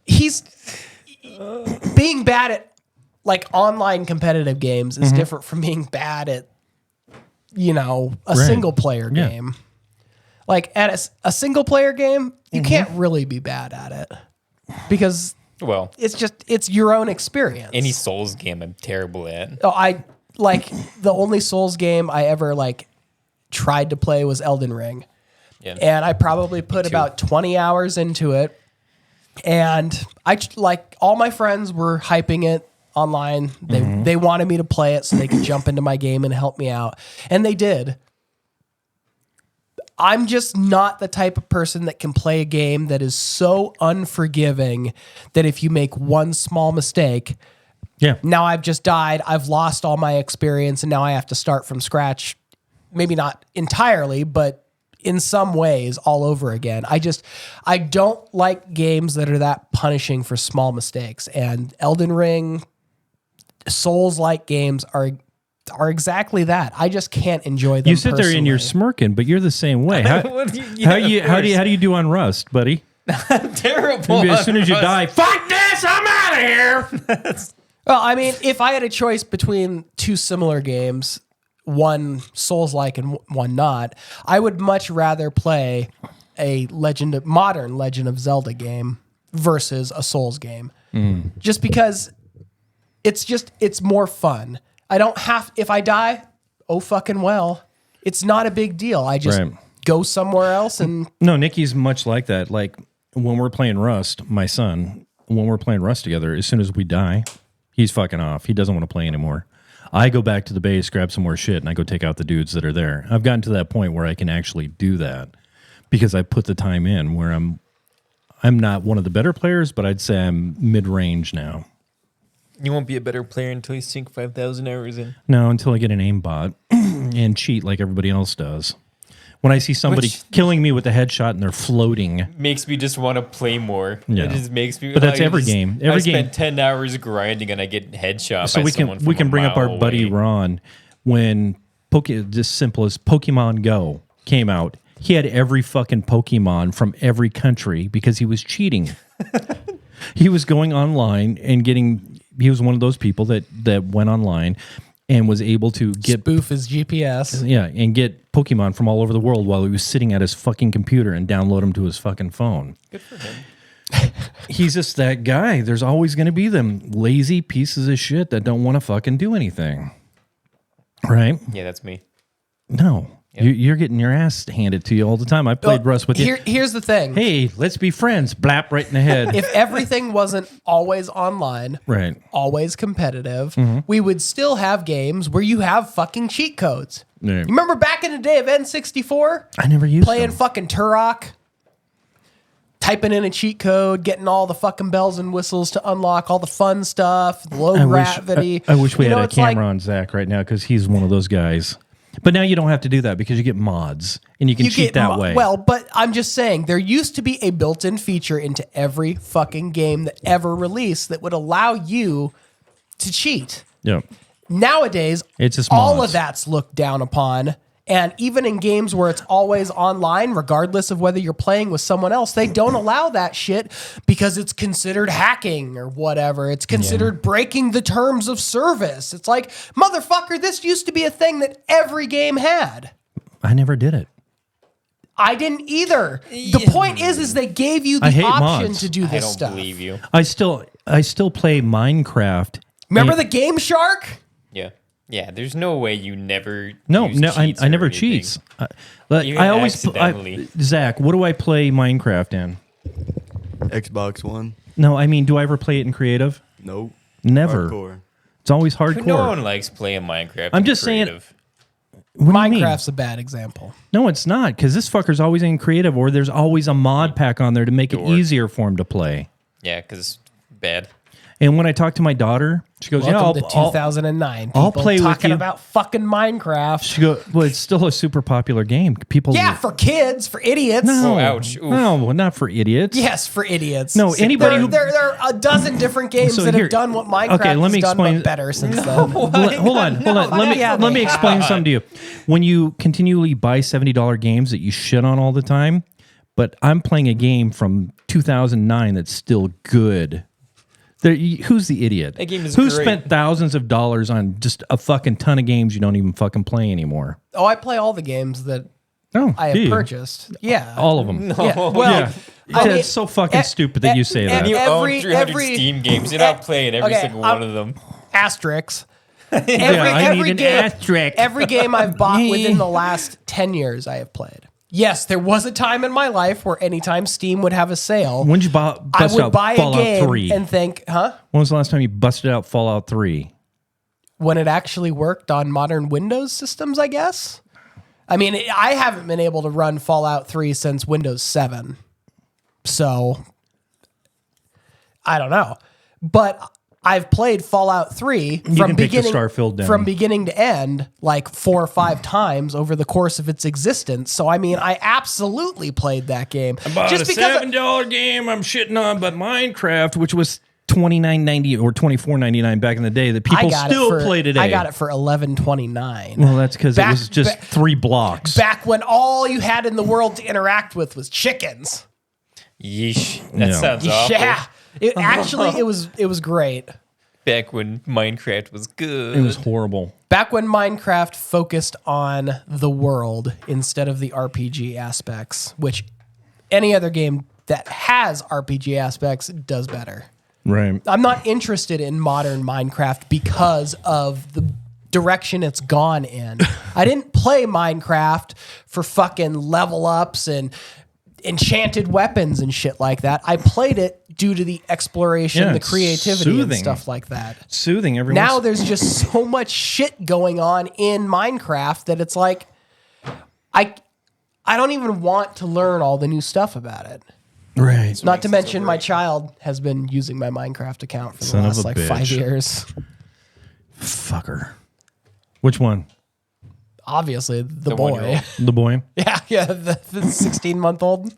Speaker 5: He's being bad at like online competitive games is different from being bad at a single player
Speaker 3: Yeah.
Speaker 5: game. Like at a single player game, you can't really be bad at it because
Speaker 4: Well,
Speaker 5: it's your own experience.
Speaker 4: any Souls game I'm terrible at.
Speaker 5: Oh, I like the only Souls game I ever like tried to play was Elden Ring.
Speaker 4: Yeah.
Speaker 5: And I probably put about 20 hours into it. And all my friends were hyping it online. They wanted me to play it so they could jump into my game and help me out. And they did. I'm just not the type of person that can play a game that is so unforgiving that if you make one small mistake,
Speaker 3: Yeah.
Speaker 5: now I've just died. I've lost all my experience and now I have to start from scratch. Maybe not entirely, but in some ways all over again. I don't like games that are that punishing for small mistakes. And Elden Ring, Souls-like games are exactly that. I just can't enjoy them.
Speaker 3: You sit there and you're
Speaker 5: personally.
Speaker 3: smirking, but you're the same way. How do you do on Rust, buddy?
Speaker 4: Terrible.
Speaker 3: Maybe as soon as you die, fuck this, I'm out of here.
Speaker 5: Well, I mean, if I had a choice between 2 similar games, one Souls-like and one not, I would much rather play a modern Legend of Zelda game versus a Souls game. Just because it's more fun. I don't have, if I die, oh fucking well. It's not a big deal. I just go somewhere else and...
Speaker 3: No, Nikki's much like that. Like when we're playing Rust, my son, when we're playing Rust together, as soon as we die, he's fucking off. He doesn't want to play anymore. I go back to the base, grab some more shit, and I go take out the dudes that are there. I've gotten to that point where I can actually do that because I put the time in where I'm not one of the better players, but I'd say I'm mid-range now.
Speaker 4: You won't be a better player until you sink 5,000 hours in.
Speaker 3: No, until I get an aimbot and cheat like everybody else does. When I see somebody killing me with a headshot and they're floating.
Speaker 4: Makes me just want to play more.
Speaker 3: Yeah.
Speaker 4: It just makes me...
Speaker 3: But that's every game. Every
Speaker 4: I
Speaker 3: game.
Speaker 4: spent 10 hours grinding and I get headshot
Speaker 3: So
Speaker 4: by someone from
Speaker 3: we can
Speaker 4: a
Speaker 3: bring up
Speaker 4: mile
Speaker 3: our buddy
Speaker 4: away.
Speaker 3: Ron when just simple as Pokemon Go came out. He had every fucking Pokemon from every country because he was cheating. He was going online and getting. He was one of those people that went online and was able to get
Speaker 5: spoof his GPS.
Speaker 3: Yeah, and get Pokemon from all over the world while he was sitting at his fucking computer and download them to his fucking phone.
Speaker 4: Good for him.
Speaker 3: He's just that guy. There's always going to be them lazy pieces of shit that don't want to fucking do anything. Right?
Speaker 4: Yeah, that's me.
Speaker 3: No. You're getting your ass handed to you all the time. I played Rust with you.
Speaker 5: Here's the thing.
Speaker 3: Hey, let's be friends. Blap right in the head.
Speaker 5: If everything wasn't always online,
Speaker 3: Right.
Speaker 5: always competitive, we would still have games where you have fucking cheat codes.
Speaker 3: Yeah.
Speaker 5: You remember back in the day of N64?
Speaker 3: I never used
Speaker 5: Playing
Speaker 3: them.
Speaker 5: fucking Turok, typing in a cheat code, getting all the fucking bells and whistles to unlock all the fun stuff, the low gravity.
Speaker 3: I wish we had a
Speaker 5: it's like-
Speaker 3: camera on Zach right now because he's one of those guys. But now you don't have to do that because you get mods and you can cheat that way.
Speaker 5: Well, but I'm just saying, there used to be a built-in feature into every fucking game that ever released that would allow you to cheat.
Speaker 3: Yeah.
Speaker 5: Nowadays,
Speaker 3: It's just
Speaker 5: all
Speaker 3: mods.
Speaker 5: of that's looked down upon. And even in games where it's always online, regardless of whether you're playing with someone else, they don't allow that shit because it's considered hacking or whatever. It's considered breaking the terms of service. It's like, motherfucker, this used to be a thing that every game had.
Speaker 3: I never did it.
Speaker 5: I didn't either. The point is they gave you
Speaker 3: I
Speaker 5: the
Speaker 3: hate
Speaker 5: option
Speaker 3: mods.
Speaker 5: to do
Speaker 4: I
Speaker 5: this
Speaker 4: don't
Speaker 5: stuff.
Speaker 4: believe you.
Speaker 3: I still play Minecraft.
Speaker 5: Remember the Game Shark?
Speaker 4: Yeah. Yeah, there's no way you never
Speaker 3: No,
Speaker 4: use
Speaker 3: no,
Speaker 4: cheats
Speaker 3: I
Speaker 4: or
Speaker 3: never
Speaker 4: anything.
Speaker 3: cheats. Like,
Speaker 4: Even
Speaker 3: I always
Speaker 4: accidentally.
Speaker 3: Zach, what do I play Minecraft in?
Speaker 6: Xbox One.
Speaker 3: No, I mean, do I ever play it in creative?
Speaker 6: Nope.
Speaker 3: Never.
Speaker 6: Hardcore.
Speaker 3: It's always hardcore.
Speaker 4: No one likes playing Minecraft.
Speaker 3: I'm
Speaker 4: in
Speaker 3: just saying-
Speaker 4: creative.
Speaker 3: What do you mean?
Speaker 5: Minecraft's a bad example.
Speaker 3: No, it's not, because this fucker's always in creative, or there's always a mod pack on there to make it easier for him to play.
Speaker 4: Yeah, because it's bad.
Speaker 3: And when I talk to my daughter, she goes,
Speaker 5: Welcome to 2009.
Speaker 3: I'll
Speaker 5: People
Speaker 3: play with
Speaker 5: talking
Speaker 3: you.
Speaker 5: about fucking Minecraft.
Speaker 3: She goes, well, it's still a super popular game. People,
Speaker 5: Yeah, for kids, for idiots.
Speaker 3: no,
Speaker 4: Oh, ouch. Oof.
Speaker 3: no, not for idiots.
Speaker 5: Yes, for idiots.
Speaker 3: No, anybody who-
Speaker 5: there are a dozen different games
Speaker 3: So
Speaker 5: that
Speaker 3: here-
Speaker 5: have done what Minecraft
Speaker 3: okay, let me
Speaker 5: has done,
Speaker 3: explain-
Speaker 5: but better since then.
Speaker 3: Hold on. Let me explain something to you. When you continually buy $70 games that you shit on all the time, but I'm playing a game from 2009 that's still good. Who's the idiot?
Speaker 4: That game is
Speaker 3: Who
Speaker 4: great.
Speaker 3: spent thousands of dollars on just a fucking ton of games you don't even fucking play anymore?
Speaker 5: Oh, I play all the games that
Speaker 3: No,
Speaker 5: I have purchased. Yeah.
Speaker 3: all of them.
Speaker 5: Yeah. Well,
Speaker 3: Yeah.
Speaker 5: I mean,
Speaker 3: It's so fucking stupid that you say that.
Speaker 4: You
Speaker 5: Every-
Speaker 4: own 300
Speaker 5: every-
Speaker 4: Steam games. You're not playing every
Speaker 5: okay,
Speaker 4: single
Speaker 5: I'm-
Speaker 4: one of them.
Speaker 5: asterisks.
Speaker 3: I need an
Speaker 5: game,
Speaker 3: asterisk.
Speaker 5: every game I've bought within the last 10 years, I have played. Yes, there was a time in my life where anytime Steam would have a sale,
Speaker 3: When did you
Speaker 5: I
Speaker 3: bust
Speaker 5: would
Speaker 3: out
Speaker 5: buy a
Speaker 3: Fallout
Speaker 5: game
Speaker 3: 3?
Speaker 5: and think, huh?
Speaker 3: When was the last time you busted out Fallout 3?
Speaker 5: When it actually worked on modern Windows systems, I guess. I mean, I haven't been able to run Fallout 3 since Windows 7. So, I don't know. But I've played Fallout 3
Speaker 3: can
Speaker 5: from
Speaker 3: take the
Speaker 5: beginning
Speaker 3: Starfield down.
Speaker 5: from beginning to end like 4 or 5 times over the course of its existence. So I mean, I absolutely played that game.
Speaker 3: Bought
Speaker 5: Just
Speaker 3: a
Speaker 5: because
Speaker 3: $7 game I'm shitting on, but Minecraft, which was $29.90 or $24.99 back in the day, that people still play today.
Speaker 5: I got it for $11.29.
Speaker 3: Well, that's because it
Speaker 5: Back-
Speaker 3: was just
Speaker 5: back-
Speaker 3: 3 blocks.
Speaker 5: Back when all you had in the world to interact with was chickens.
Speaker 4: Yeesh. That
Speaker 3: Yeah.
Speaker 4: sounds awful.
Speaker 5: Yeah. It was great.
Speaker 4: Back when Minecraft was good.
Speaker 3: It was horrible.
Speaker 5: Back when Minecraft focused on the world instead of the RPG aspects, which any other game that has RPG aspects does better.
Speaker 3: Right.
Speaker 5: I'm not interested in modern Minecraft because of the direction it's gone in. I didn't play Minecraft for fucking level ups and enchanted weapons and shit like that. I played it due to the exploration,
Speaker 3: Yeah,
Speaker 5: the
Speaker 3: it's
Speaker 5: creativity and
Speaker 3: soothing.
Speaker 5: stuff like that.
Speaker 3: Soothing everyone.
Speaker 5: Now there's just so much shit going on in Minecraft that it's like I don't even want to learn all the new stuff about it.
Speaker 3: right.
Speaker 5: Not to mention my child has been using my Minecraft account for the
Speaker 3: Son of
Speaker 5: last
Speaker 3: a
Speaker 5: like 5
Speaker 3: bitch.
Speaker 5: years.
Speaker 3: Fucker. Which one?
Speaker 5: Obviously, the boy.
Speaker 4: 1-year-old.
Speaker 3: The boy?
Speaker 5: Yeah, the 16-month-old.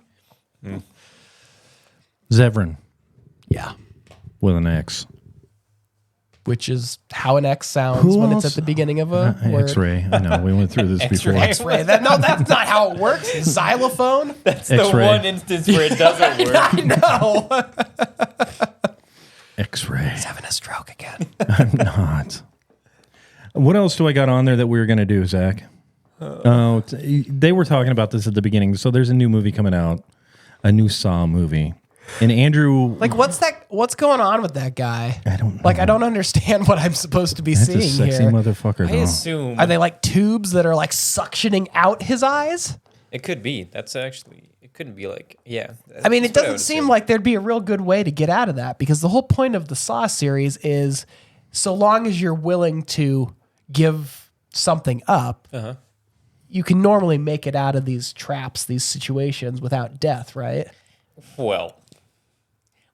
Speaker 3: Zevran
Speaker 5: Yeah.
Speaker 3: with an X.
Speaker 5: Which is how an X sounds when it's
Speaker 3: else?
Speaker 5: at the beginning of a word.
Speaker 3: X-ray. I know. We went through this before.
Speaker 5: X-ray. No, that's not how it works. Xylophone.
Speaker 4: That's the
Speaker 3: X-ray.
Speaker 4: one instance where it doesn't work.
Speaker 5: I know.
Speaker 3: X-ray.
Speaker 5: He's having a stroke again.
Speaker 3: I'm not. What else do I got on there that we were going to do, Zach? Oh, they were talking about this at the beginning. So there's a new movie coming out, a new Saw movie. And Andrew...
Speaker 5: Like, what's going on with that guy?
Speaker 3: I don't know.
Speaker 5: Like, I don't understand what I'm supposed to be
Speaker 3: That's a
Speaker 5: seeing
Speaker 3: sexy
Speaker 5: here.
Speaker 3: motherfucker,
Speaker 4: I
Speaker 3: though.
Speaker 4: assume
Speaker 5: Are they like tubes that are like suctioning out his eyes?
Speaker 4: it could be. That's actually, it couldn't be like, yeah.
Speaker 5: I mean, it
Speaker 4: that's what I
Speaker 5: doesn't
Speaker 4: would
Speaker 5: seem
Speaker 4: assume.
Speaker 5: like there'd be a real good way to get out of that because the whole point of the Saw series is so long as you're willing to give something up, you can normally make it out of these traps, these situations without death, right?
Speaker 4: Well,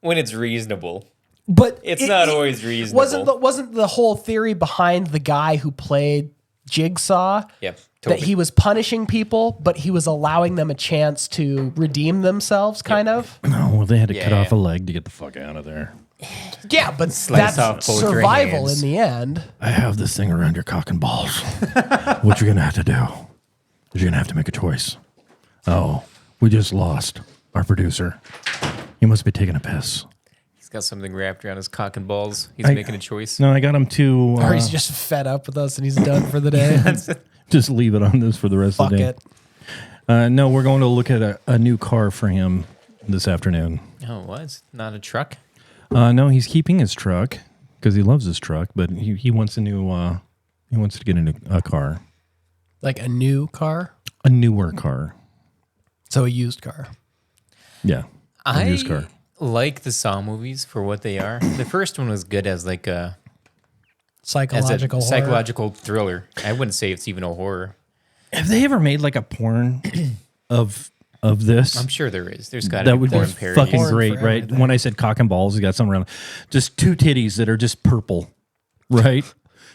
Speaker 4: when it's reasonable.
Speaker 5: But
Speaker 4: It's not always reasonable.
Speaker 5: Wasn't the whole theory behind the guy who played Jigsaw
Speaker 4: Yeah,
Speaker 5: that
Speaker 4: totally.
Speaker 5: he was punishing people, but he was allowing them a chance to redeem themselves, kind of?
Speaker 3: No, well, they had to cut
Speaker 4: Yeah.
Speaker 3: off a leg to get the fuck out of there.
Speaker 5: Yeah, but
Speaker 4: Slice off
Speaker 5: that's
Speaker 4: both your
Speaker 5: survival
Speaker 4: hands.
Speaker 5: in the end.
Speaker 3: I have this thing around your cock and balls. What you're going to have to do is you're going to have to make a choice. Oh, we just lost our producer. He must be taking a piss.
Speaker 4: He's got something wrapped around his cock and balls. He's making a choice.
Speaker 3: No, I got him to
Speaker 5: Or he's just fed up with us and he's done for the day.
Speaker 3: just leave it on this for the rest
Speaker 5: Fuck
Speaker 3: of the day.
Speaker 5: it.
Speaker 3: No, we're going to look at a new car for him this afternoon.
Speaker 4: Oh, what? It's not a truck?
Speaker 3: No, he's keeping his truck because he loves his truck, but he wants a new. He wants to get a car,
Speaker 5: Like a new car?
Speaker 3: a newer car.
Speaker 5: So a used car.
Speaker 3: Yeah, a used car.
Speaker 4: like the Saw movies for what they are. The first one was good as like a
Speaker 5: Psychological horror.
Speaker 4: psychological thriller. I wouldn't say it's even a horror.
Speaker 3: Have they ever made like a porn of this?
Speaker 4: I'm sure there is. There's got to
Speaker 3: That
Speaker 4: be
Speaker 3: would be
Speaker 4: porn parodies.
Speaker 3: fucking
Speaker 5: Porn
Speaker 3: great,
Speaker 5: for
Speaker 3: right?
Speaker 5: everything.
Speaker 3: When I said cock and balls, you got something around. Just two titties that are just purple, right?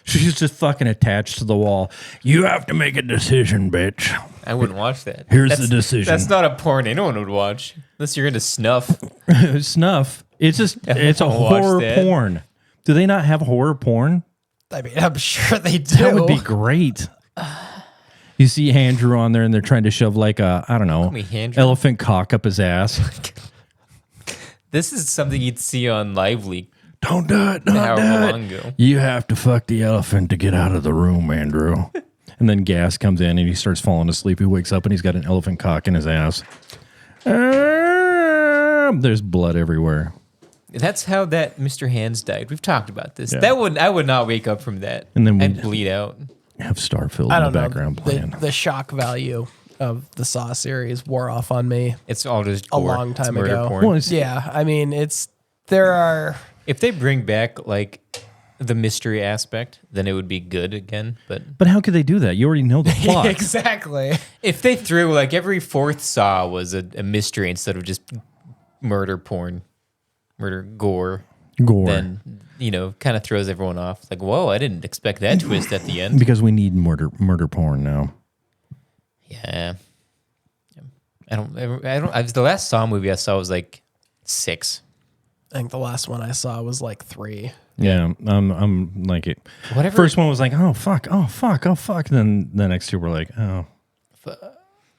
Speaker 3: She's just fucking attached to the wall. You have to make a decision, bitch.
Speaker 4: I wouldn't watch that.
Speaker 3: Here's the decision.
Speaker 4: That's not a porn anyone would watch unless you're into snuff.
Speaker 3: Snuff. It's just it's a
Speaker 4: I'll watch
Speaker 3: horror
Speaker 4: that.
Speaker 3: porn. Do they not have horror porn?
Speaker 5: I mean, I'm sure they do.
Speaker 3: That would be great. You see Andrew on there, and they're trying to shove like a I don't know
Speaker 4: me Andrew.
Speaker 3: elephant cock up his ass.
Speaker 4: This is something you'd see on Live Leak
Speaker 3: Don't do it. Don't
Speaker 4: however
Speaker 3: do it.
Speaker 4: long ago.
Speaker 3: You have to fuck the elephant to get out of the room, Andrew. And then Gas comes in and he starts falling asleep. He wakes up and he's got an elephant cock in his ass. There's blood everywhere.
Speaker 4: That's how that Mr. Hands died. We've talked about this.
Speaker 3: Yeah.
Speaker 4: I would not wake up from that.
Speaker 3: And then
Speaker 4: I'd bleed out.
Speaker 3: Have Starfield
Speaker 5: I
Speaker 3: in
Speaker 5: don't
Speaker 3: the
Speaker 5: know.
Speaker 3: background playing.
Speaker 5: The shock value of the Saw series wore off on me.
Speaker 4: It's all just
Speaker 5: A
Speaker 4: gore.
Speaker 5: long time
Speaker 4: it's murder
Speaker 5: ago.
Speaker 4: Porn.
Speaker 3: Well, it's-
Speaker 5: Yeah, I mean, there are.
Speaker 4: If they bring back like the mystery aspect, then it would be good again. But
Speaker 3: But how could they do that? You already know the plot.
Speaker 5: Exactly.
Speaker 4: if they threw like every fourth Saw was a mystery instead of just murder porn, murder gore,
Speaker 3: Gore.
Speaker 4: then kind of throws everyone off. Like, whoa, I didn't expect that twist at the end.
Speaker 3: Because we need murder porn now.
Speaker 4: Yeah, I don't. The last Saw movie I saw was like 6.
Speaker 5: I think the last one I saw was like 3.
Speaker 3: Yeah, I'm like it.
Speaker 4: Whatever.
Speaker 3: First one was like, oh fuck, oh fuck, oh fuck. Then the next two were like, oh,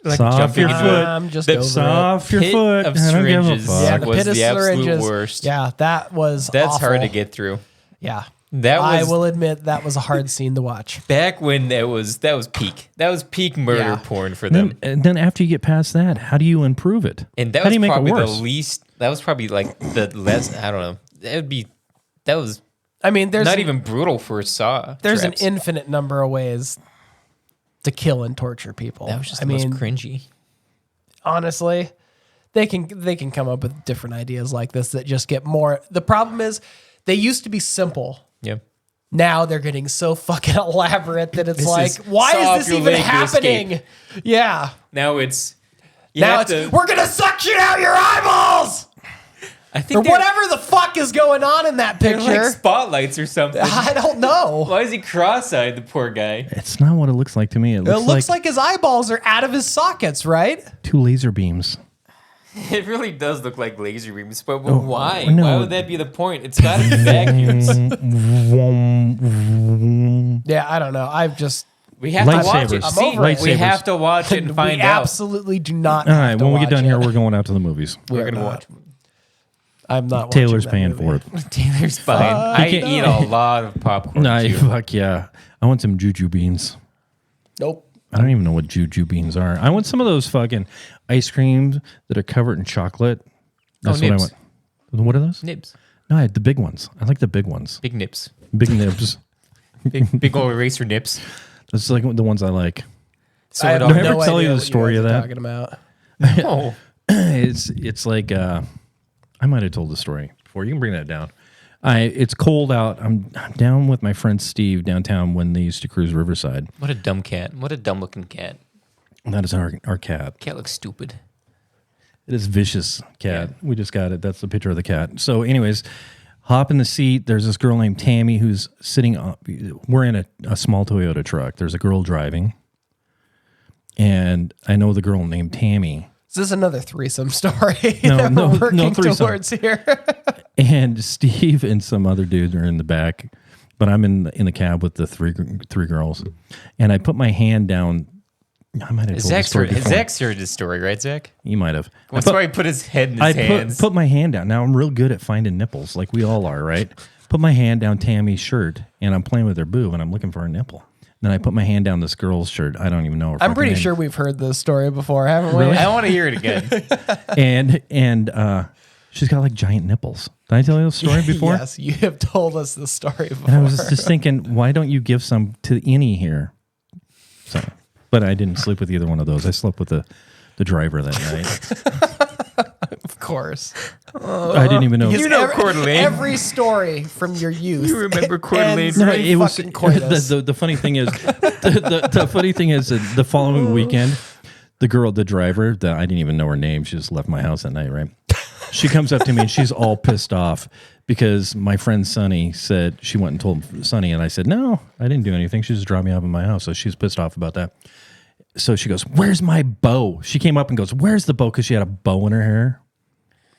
Speaker 4: Like
Speaker 3: soft
Speaker 4: jumping
Speaker 3: your
Speaker 4: into
Speaker 3: foot.
Speaker 5: I'm just
Speaker 4: the
Speaker 5: over
Speaker 3: soft your
Speaker 4: pit
Speaker 3: foot.
Speaker 4: of
Speaker 3: I don't give a
Speaker 4: syringes.
Speaker 3: fuck.
Speaker 5: Yeah, the
Speaker 4: was
Speaker 5: pit of
Speaker 4: the absolute
Speaker 5: syringes.
Speaker 4: worst.
Speaker 5: Yeah, that was
Speaker 4: That's
Speaker 5: awful.
Speaker 4: hard to get through.
Speaker 5: Yeah.
Speaker 4: That
Speaker 5: I
Speaker 4: was
Speaker 5: will admit that was a hard scene to watch.
Speaker 4: back when that was peak. That was peak murder
Speaker 5: Yeah.
Speaker 4: porn for them.
Speaker 3: And then after you get past that, how do you improve it?
Speaker 4: And that
Speaker 3: how do
Speaker 4: was
Speaker 3: you make
Speaker 4: probably
Speaker 3: it
Speaker 4: the
Speaker 3: worse?
Speaker 4: least. That was probably like the less. I don't know. That was
Speaker 5: I mean, there's
Speaker 4: not even brutal for a Saw.
Speaker 5: there's
Speaker 4: traps.
Speaker 5: an infinite number of ways to kill and torture people.
Speaker 4: That was just
Speaker 5: I
Speaker 4: the
Speaker 5: mean,
Speaker 4: most cringy.
Speaker 5: honestly, they can come up with different ideas like this that just get more. The problem is they used to be simple.
Speaker 4: Yeah.
Speaker 5: Now they're getting so fucking elaborate that it's
Speaker 4: This
Speaker 5: like,
Speaker 4: is
Speaker 5: why
Speaker 4: saw
Speaker 5: is
Speaker 4: off
Speaker 5: this
Speaker 4: your
Speaker 5: even
Speaker 4: leg to
Speaker 5: happening? Yeah.
Speaker 4: Now it's.
Speaker 5: Now it's we're gonna suction out your eyeballs
Speaker 4: I think
Speaker 5: or
Speaker 4: they're-
Speaker 5: whatever the fuck is going on in that
Speaker 4: They're
Speaker 5: picture.
Speaker 4: like spotlights or something.
Speaker 5: I don't know.
Speaker 4: Why is he cross-eyed, the poor guy?
Speaker 3: It's not what it looks like to me. It
Speaker 5: It
Speaker 3: looks,
Speaker 5: looks like his eyeballs are out of his sockets, right?
Speaker 3: two laser beams.
Speaker 4: It really does look like laser beams, but why?
Speaker 3: no.
Speaker 4: Why would that be the point? It's got to be vacuums.
Speaker 5: Yeah, I don't know. I've just
Speaker 4: We have to watch it.
Speaker 3: Lightsabers.
Speaker 4: See,
Speaker 5: I'm over it.
Speaker 4: we
Speaker 3: Lightsabers.
Speaker 4: have to watch it and find
Speaker 5: we
Speaker 4: out.
Speaker 5: absolutely do not.
Speaker 3: All
Speaker 5: have
Speaker 3: right,
Speaker 5: to
Speaker 3: when we get
Speaker 5: watch
Speaker 3: done here,
Speaker 5: it.
Speaker 3: we're going out to the movies.
Speaker 4: We're
Speaker 5: We're
Speaker 4: gonna
Speaker 5: not.
Speaker 4: watch.
Speaker 5: I'm not.
Speaker 3: Taylor's
Speaker 5: watching that
Speaker 3: paying
Speaker 5: movie.
Speaker 3: for it.
Speaker 4: Taylor's fine. I
Speaker 3: can't-
Speaker 4: eat a lot of popcorn
Speaker 3: Nah,
Speaker 4: too.
Speaker 3: fuck yeah. I want some juju beans.
Speaker 5: Nope.
Speaker 3: I don't even know what juju beans are. I want some of those fucking ice creams that are covered in chocolate. That's what I
Speaker 4: nibs.
Speaker 3: want. What are those?
Speaker 4: Nibs,
Speaker 3: No, I had the big ones. I like the big ones.
Speaker 4: big nips,
Speaker 3: Big nibs.
Speaker 4: big old eraser nips.
Speaker 3: That's like the ones I like.
Speaker 4: So
Speaker 5: I
Speaker 4: it
Speaker 5: have
Speaker 4: all,
Speaker 3: Did I ever
Speaker 5: no
Speaker 3: tell
Speaker 5: idea
Speaker 3: you the
Speaker 5: what
Speaker 3: story
Speaker 5: guys
Speaker 3: of
Speaker 5: are
Speaker 3: that?
Speaker 5: Talking about.
Speaker 4: no.
Speaker 3: It's like I might have told the story before. You can bring that down. It's cold out. I'm down with my friend Steve downtown when they used to cruise Riverside.
Speaker 4: What a dumb cat. What a dumb looking cat.
Speaker 3: That is our cat.
Speaker 4: Cat looks stupid.
Speaker 3: It is Vicious Cat. We just got it. That's the picture of the cat. So, anyways, hop in the seat. There's this girl named Tammy who's sitting up. We're in a small Toyota truck. There's a girl driving. And I know the girl named Tammy.
Speaker 5: Is this another threesome story
Speaker 3: No,
Speaker 5: that
Speaker 3: no,
Speaker 5: we're working
Speaker 3: no threesome.
Speaker 5: towards here?
Speaker 3: And Steve and some other dude are in the back. But I'm in the cab with the three girls. And I put my hand down. I might have told the story before.
Speaker 4: Zach's heard this story, right, Zach?
Speaker 3: You might have.
Speaker 4: That's why he put his head in his
Speaker 3: I
Speaker 4: hands.
Speaker 3: put my hand down. Now I'm real good at finding nipples, like we all are, right? Put my hand down Tammy's shirt, and I'm playing with her boob, and I'm looking for a nipple. Then I put my hand down this girl's shirt. I don't even know her.
Speaker 5: I'm
Speaker 3: fucking
Speaker 5: pretty
Speaker 3: name.
Speaker 5: sure we've heard this story before, haven't we?
Speaker 4: I want to hear it again.
Speaker 3: And she's got like giant nipples. Did I tell you the story before?
Speaker 5: Yes, you have told us the story before.
Speaker 3: And I was just thinking, why don't you give some to any here? So, but I didn't sleep with either one of those. I slept with the driver that night.
Speaker 5: Of course.
Speaker 3: I didn't even know.
Speaker 4: You know Coeur d'Alene.
Speaker 5: Every story from your youth.
Speaker 4: You remember Coeur d'Alene,
Speaker 5: ends
Speaker 3: No,
Speaker 5: in
Speaker 3: it was
Speaker 5: fucking coitus.
Speaker 3: the funny thing is the funny thing is that the following weekend, the driver, I didn't even know her name. She just left my house that night, right? She comes up to me and she's all pissed off because my friend Sunny said she went and told Sunny, and I said, no, I didn't do anything. She just dropped me off at my house. So she's pissed off about that. So she goes, where's my bow? She came up and goes, where's the bow? Because she had a bow in her hair.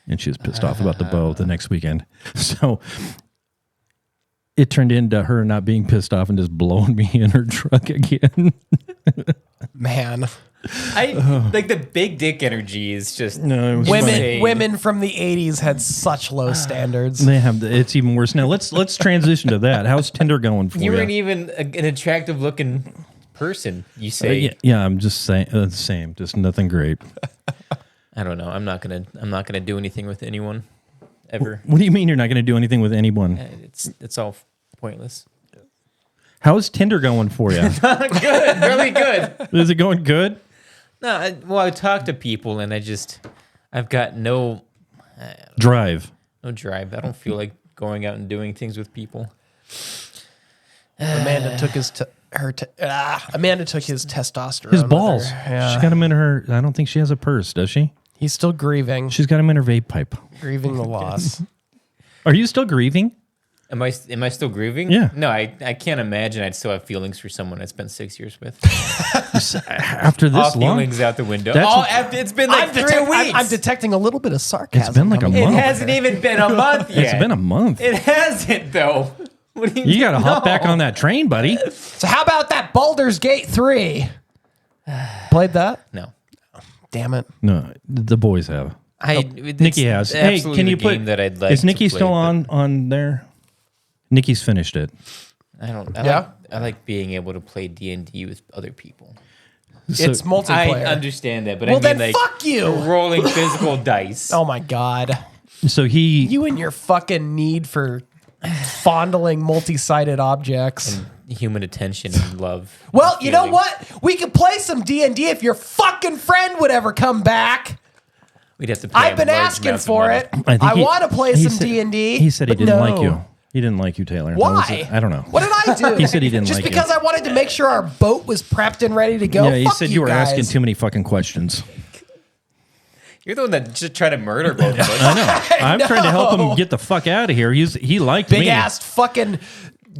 Speaker 3: And she was pissed off about the bow the next weekend. So it turned into her not being pissed off and just blowing me in her truck again.
Speaker 5: Man.
Speaker 4: Like the big dick energy is just
Speaker 3: No, it was
Speaker 4: insane.
Speaker 5: Women from the 80s had such low standards.
Speaker 3: They have it's even worse now. Let's transition to that. How's Tinder going for you?
Speaker 4: You weren't even an attractive looking person, you say.
Speaker 3: Yeah, I'm just saying the same. Just nothing great.
Speaker 4: I don't know. I'm not gonna do anything with anyone ever.
Speaker 3: What do you mean you're not going to do anything with anyone?
Speaker 4: It's all pointless.
Speaker 3: How's Tinder going for you?
Speaker 4: Good, really good.
Speaker 3: Is it going good?
Speaker 4: No, I talk to people and I've got no
Speaker 3: Drive.
Speaker 4: drive. I don't feel like going out and doing things with people.
Speaker 5: Amanda took his Amanda took his testosterone.
Speaker 3: His
Speaker 5: with
Speaker 3: balls.
Speaker 5: her. Yeah.
Speaker 3: She got him in her. I don't think she has a purse, does she?
Speaker 5: He's still grieving.
Speaker 3: She's got him in her vape pipe.
Speaker 5: Grieving the loss.
Speaker 3: Are you still grieving?
Speaker 4: Am I still grieving?
Speaker 3: Yeah.
Speaker 4: No, I can't imagine I'd still have feelings for someone I spent 6 years with.
Speaker 3: After
Speaker 4: All
Speaker 3: this long?
Speaker 4: feelings out the window.
Speaker 3: That's-
Speaker 4: It's been like 3 weeks.
Speaker 5: I'm detecting a little bit of sarcasm.
Speaker 3: It's been like a
Speaker 5: coming
Speaker 4: it
Speaker 3: month.
Speaker 4: hasn't even been a month yet.
Speaker 3: It's been a month.
Speaker 4: It hasn't though. What do
Speaker 3: You got to hop
Speaker 4: know?
Speaker 3: back on that train, buddy.
Speaker 5: So how about that Baldur's Gate 3? Played that?
Speaker 4: No.
Speaker 5: Damn it.
Speaker 3: No, the boys have. Nikki has. Hey, can you put?
Speaker 4: that I'd like
Speaker 3: is Nikki
Speaker 4: to play,
Speaker 3: still
Speaker 4: but
Speaker 3: on there? Nikki's finished it.
Speaker 4: I don't.
Speaker 5: Yeah?
Speaker 4: I like being able to play D&D with other people.
Speaker 3: So-
Speaker 5: It's multiplayer.
Speaker 4: I understand that, but
Speaker 5: Well,
Speaker 4: I mean
Speaker 5: then
Speaker 4: like
Speaker 5: fuck you.
Speaker 4: rolling physical dice.
Speaker 5: Oh my God.
Speaker 3: So he.
Speaker 5: You and your fucking need for fondling multi-sided objects.
Speaker 4: Human attention and love.
Speaker 5: Well, you know
Speaker 4: feeling.
Speaker 5: what? We could play some D&D if your fucking friend would ever come back.
Speaker 4: We'd have to pay
Speaker 5: I've
Speaker 4: him
Speaker 5: been
Speaker 4: large
Speaker 5: asking
Speaker 4: amounts of
Speaker 5: for
Speaker 4: money.
Speaker 5: it.
Speaker 3: I think
Speaker 5: I
Speaker 3: he-
Speaker 5: want to play
Speaker 3: he
Speaker 5: some
Speaker 3: said-
Speaker 5: D&D.
Speaker 3: He said he
Speaker 5: but
Speaker 3: didn't
Speaker 5: no.
Speaker 3: like you. He didn't like you, Taylor. That was
Speaker 5: Why?
Speaker 3: it. I don't know.
Speaker 5: What did I do?
Speaker 3: He said he didn't
Speaker 5: Just
Speaker 3: like you.
Speaker 5: because I wanted to make sure our boat was prepped and ready to go.
Speaker 3: Yeah, he
Speaker 5: Fuck
Speaker 3: said you were
Speaker 5: guys.
Speaker 3: asking too many fucking questions.
Speaker 4: You're the one that just tried to murder both of us.
Speaker 3: I know. I'm trying to help him get the fuck out of here. He liked
Speaker 5: Big
Speaker 3: me.
Speaker 5: ass fucking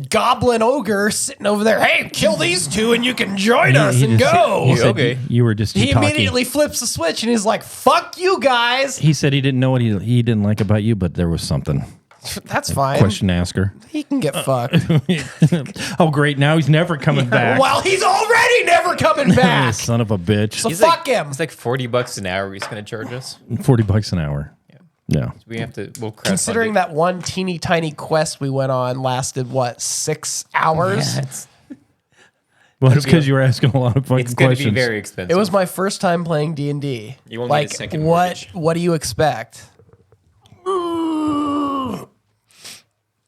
Speaker 5: goblin ogre sitting over there. Hey, kill these two and you can join us
Speaker 3: He
Speaker 5: and
Speaker 3: just-
Speaker 5: go.
Speaker 3: He said
Speaker 4: Okay.
Speaker 3: you were just too
Speaker 5: He
Speaker 3: talky.
Speaker 5: immediately flips the switch and he's like, "Fuck you guys."
Speaker 3: He said he didn't know what he didn't like about you, but there was something.
Speaker 5: That's fine.
Speaker 3: Question asker.
Speaker 5: He can get fucked.
Speaker 3: Oh, great. Now he's never coming back.
Speaker 5: Well, he's already never coming back.
Speaker 3: Son of a bitch.
Speaker 5: So
Speaker 4: He's
Speaker 5: fuck
Speaker 4: like,
Speaker 5: him.
Speaker 4: It's like $40 an hour he's going to charge us.
Speaker 3: $40 an hour. Yeah.
Speaker 4: We'll crowdfund
Speaker 5: Considering
Speaker 4: it.
Speaker 5: that one teeny tiny quest we went on lasted what, 6 hours?
Speaker 4: Yeah, it's
Speaker 3: Well, it's because you were asking a lot of fucking
Speaker 4: it's going to
Speaker 3: questions.
Speaker 4: be very expensive.
Speaker 5: It was my first time playing D&D.
Speaker 4: You won't need a
Speaker 5: Like,
Speaker 4: second
Speaker 5: what?
Speaker 4: mortgage.
Speaker 5: What do you expect?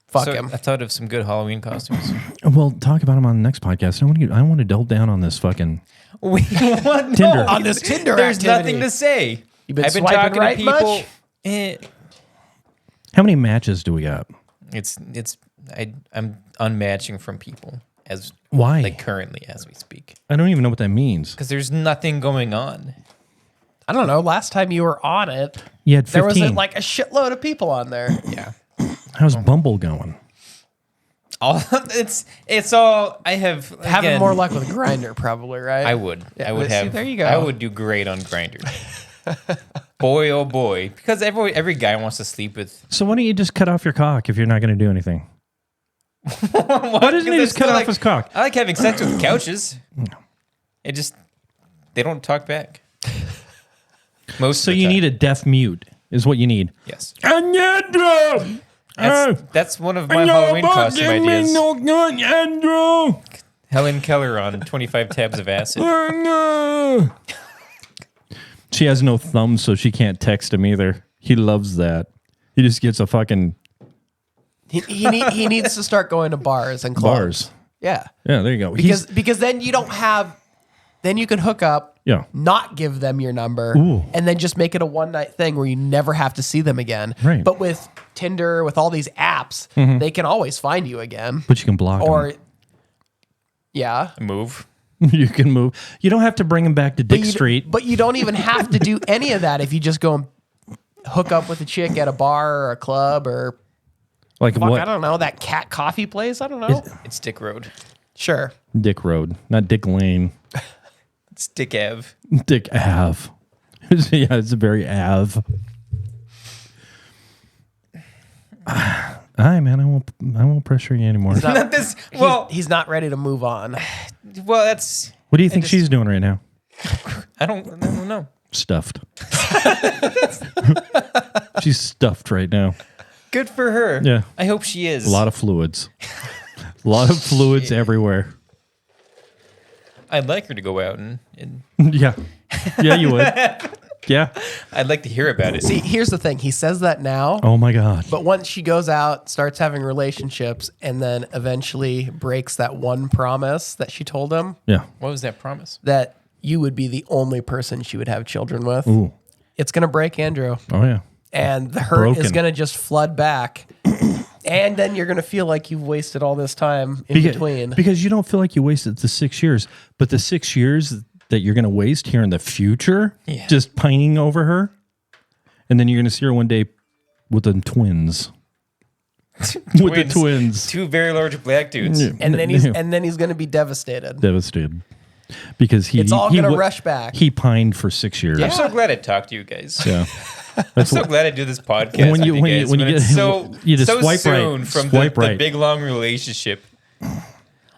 Speaker 5: Fuck
Speaker 4: So
Speaker 5: him.
Speaker 4: I thought of some good Halloween costumes.
Speaker 3: Well, talk about him on the next podcast. I want to delve down on this fucking
Speaker 4: We want
Speaker 3: Tinder.
Speaker 5: On this Tinder
Speaker 4: There's
Speaker 5: activity.
Speaker 4: nothing to say.
Speaker 5: You been
Speaker 4: I've been
Speaker 5: swiping
Speaker 4: talking
Speaker 5: right
Speaker 4: to people.
Speaker 5: much?
Speaker 3: How many matches do we got?
Speaker 4: I'm unmatching from people as
Speaker 3: Why?
Speaker 4: like currently as we speak
Speaker 3: I don't even know what that means.
Speaker 4: because there's nothing going on.
Speaker 5: I don't know. Last time you were on it,
Speaker 3: You had 15.
Speaker 5: there was like a shitload of people on there.
Speaker 4: Yeah.
Speaker 3: How's Bumble going?
Speaker 4: All it's all I have
Speaker 5: Having
Speaker 4: again,
Speaker 5: more luck with a grinder, probably, right?
Speaker 4: I would.
Speaker 5: Yeah,
Speaker 4: I would
Speaker 5: see,
Speaker 4: have.
Speaker 5: there you go.
Speaker 4: I would do great on Grindr. Boy, oh boy, because every guy wants to sleep with.
Speaker 3: So why don't you just cut off your cock if you're not going to do anything? Why doesn't he just cut off his cock?
Speaker 4: I like having sex with couches. It just they don't talk back. Most.
Speaker 3: So
Speaker 4: of the
Speaker 3: you
Speaker 4: time.
Speaker 3: need a deaf mute is what you need.
Speaker 4: Yes.
Speaker 3: Andrew!
Speaker 4: That's one of my Halloween costume ideas.
Speaker 3: Andrew!
Speaker 4: Helen Keller on 25 tabs of acid.
Speaker 3: She has no thumb, so she can't text him either. He loves that. He just gets a fucking
Speaker 5: He needs to start going to bars and clubs.
Speaker 3: bars.
Speaker 5: Yeah.
Speaker 3: Yeah, there you go.
Speaker 5: Because then you don't have then you can hook up,
Speaker 3: Yeah.
Speaker 5: not give them your number,
Speaker 3: Ooh.
Speaker 5: and then just make it a one-night thing where you never have to see them again.
Speaker 3: Right.
Speaker 5: But with Tinder, with all these apps, they can always find you again.
Speaker 3: But you can block
Speaker 5: Or,
Speaker 3: them.
Speaker 5: yeah.
Speaker 4: Move.
Speaker 3: You can move. You don't have to bring them back to Dick
Speaker 5: But you-
Speaker 3: Street.
Speaker 5: But you don't even have to do any of that if you just go and hook up with a chick at a bar or a club or,
Speaker 3: Like
Speaker 5: fuck,
Speaker 3: what?
Speaker 5: I don't know, that cat coffee place? I don't know.
Speaker 4: It's Dick Road.
Speaker 5: Sure.
Speaker 3: Dick Road, not Dick Lane.
Speaker 4: It's Dick Ave.
Speaker 3: Dick Ave. Yeah, it's a very Ave. All right, man. I won't pressure you anymore.
Speaker 4: Not this. Well,
Speaker 5: He's not ready to move on.
Speaker 4: that's.
Speaker 3: What do you think
Speaker 4: just-
Speaker 3: she's doing right now?
Speaker 4: I don't know.
Speaker 3: Stuffed. She's stuffed right now.
Speaker 4: Good for her.
Speaker 3: Yeah.
Speaker 4: I hope she is.
Speaker 3: A lot of fluids. A lot of fluids everywhere.
Speaker 4: I'd like her to go out and
Speaker 3: Yeah. Yeah, you would. Yeah.
Speaker 4: I'd like to hear about it.
Speaker 5: See, here's the thing. He says that now,
Speaker 3: Oh my God.
Speaker 5: but once she goes out, starts having relationships, and then eventually breaks that one promise that she told him
Speaker 3: Yeah.
Speaker 4: What was that promise?
Speaker 5: that you would be the only person she would have children with,
Speaker 3: Ooh.
Speaker 5: it's going to break Andrew.
Speaker 3: Oh yeah.
Speaker 5: And the hurt is
Speaker 3: Broken.
Speaker 5: going to just flood back. And then you're going to feel like you've wasted all this time in between.
Speaker 3: Because you don't feel like you wasted the 6 years, but the 6 years that you're going to waste here in the future,
Speaker 4: Yeah.
Speaker 3: just pining over her, and then you're going to see her one day with the twins. With the twins.
Speaker 4: Two very large black dudes.
Speaker 3: Yeah.
Speaker 5: And then he's going to be devastated.
Speaker 3: Devastated. Because
Speaker 5: It's all gonna rush back.
Speaker 3: He pined for 6 years.
Speaker 4: I'm so glad I talked to you guys.
Speaker 3: Yeah.
Speaker 4: I'm so glad I do this podcast
Speaker 3: When you-
Speaker 4: with
Speaker 3: when you-
Speaker 4: guys.
Speaker 3: when you
Speaker 4: it's
Speaker 3: get-
Speaker 4: so
Speaker 3: you just
Speaker 4: so
Speaker 3: swipe right.
Speaker 4: soon from
Speaker 3: Swipe
Speaker 4: the
Speaker 3: right.
Speaker 4: big long relationship.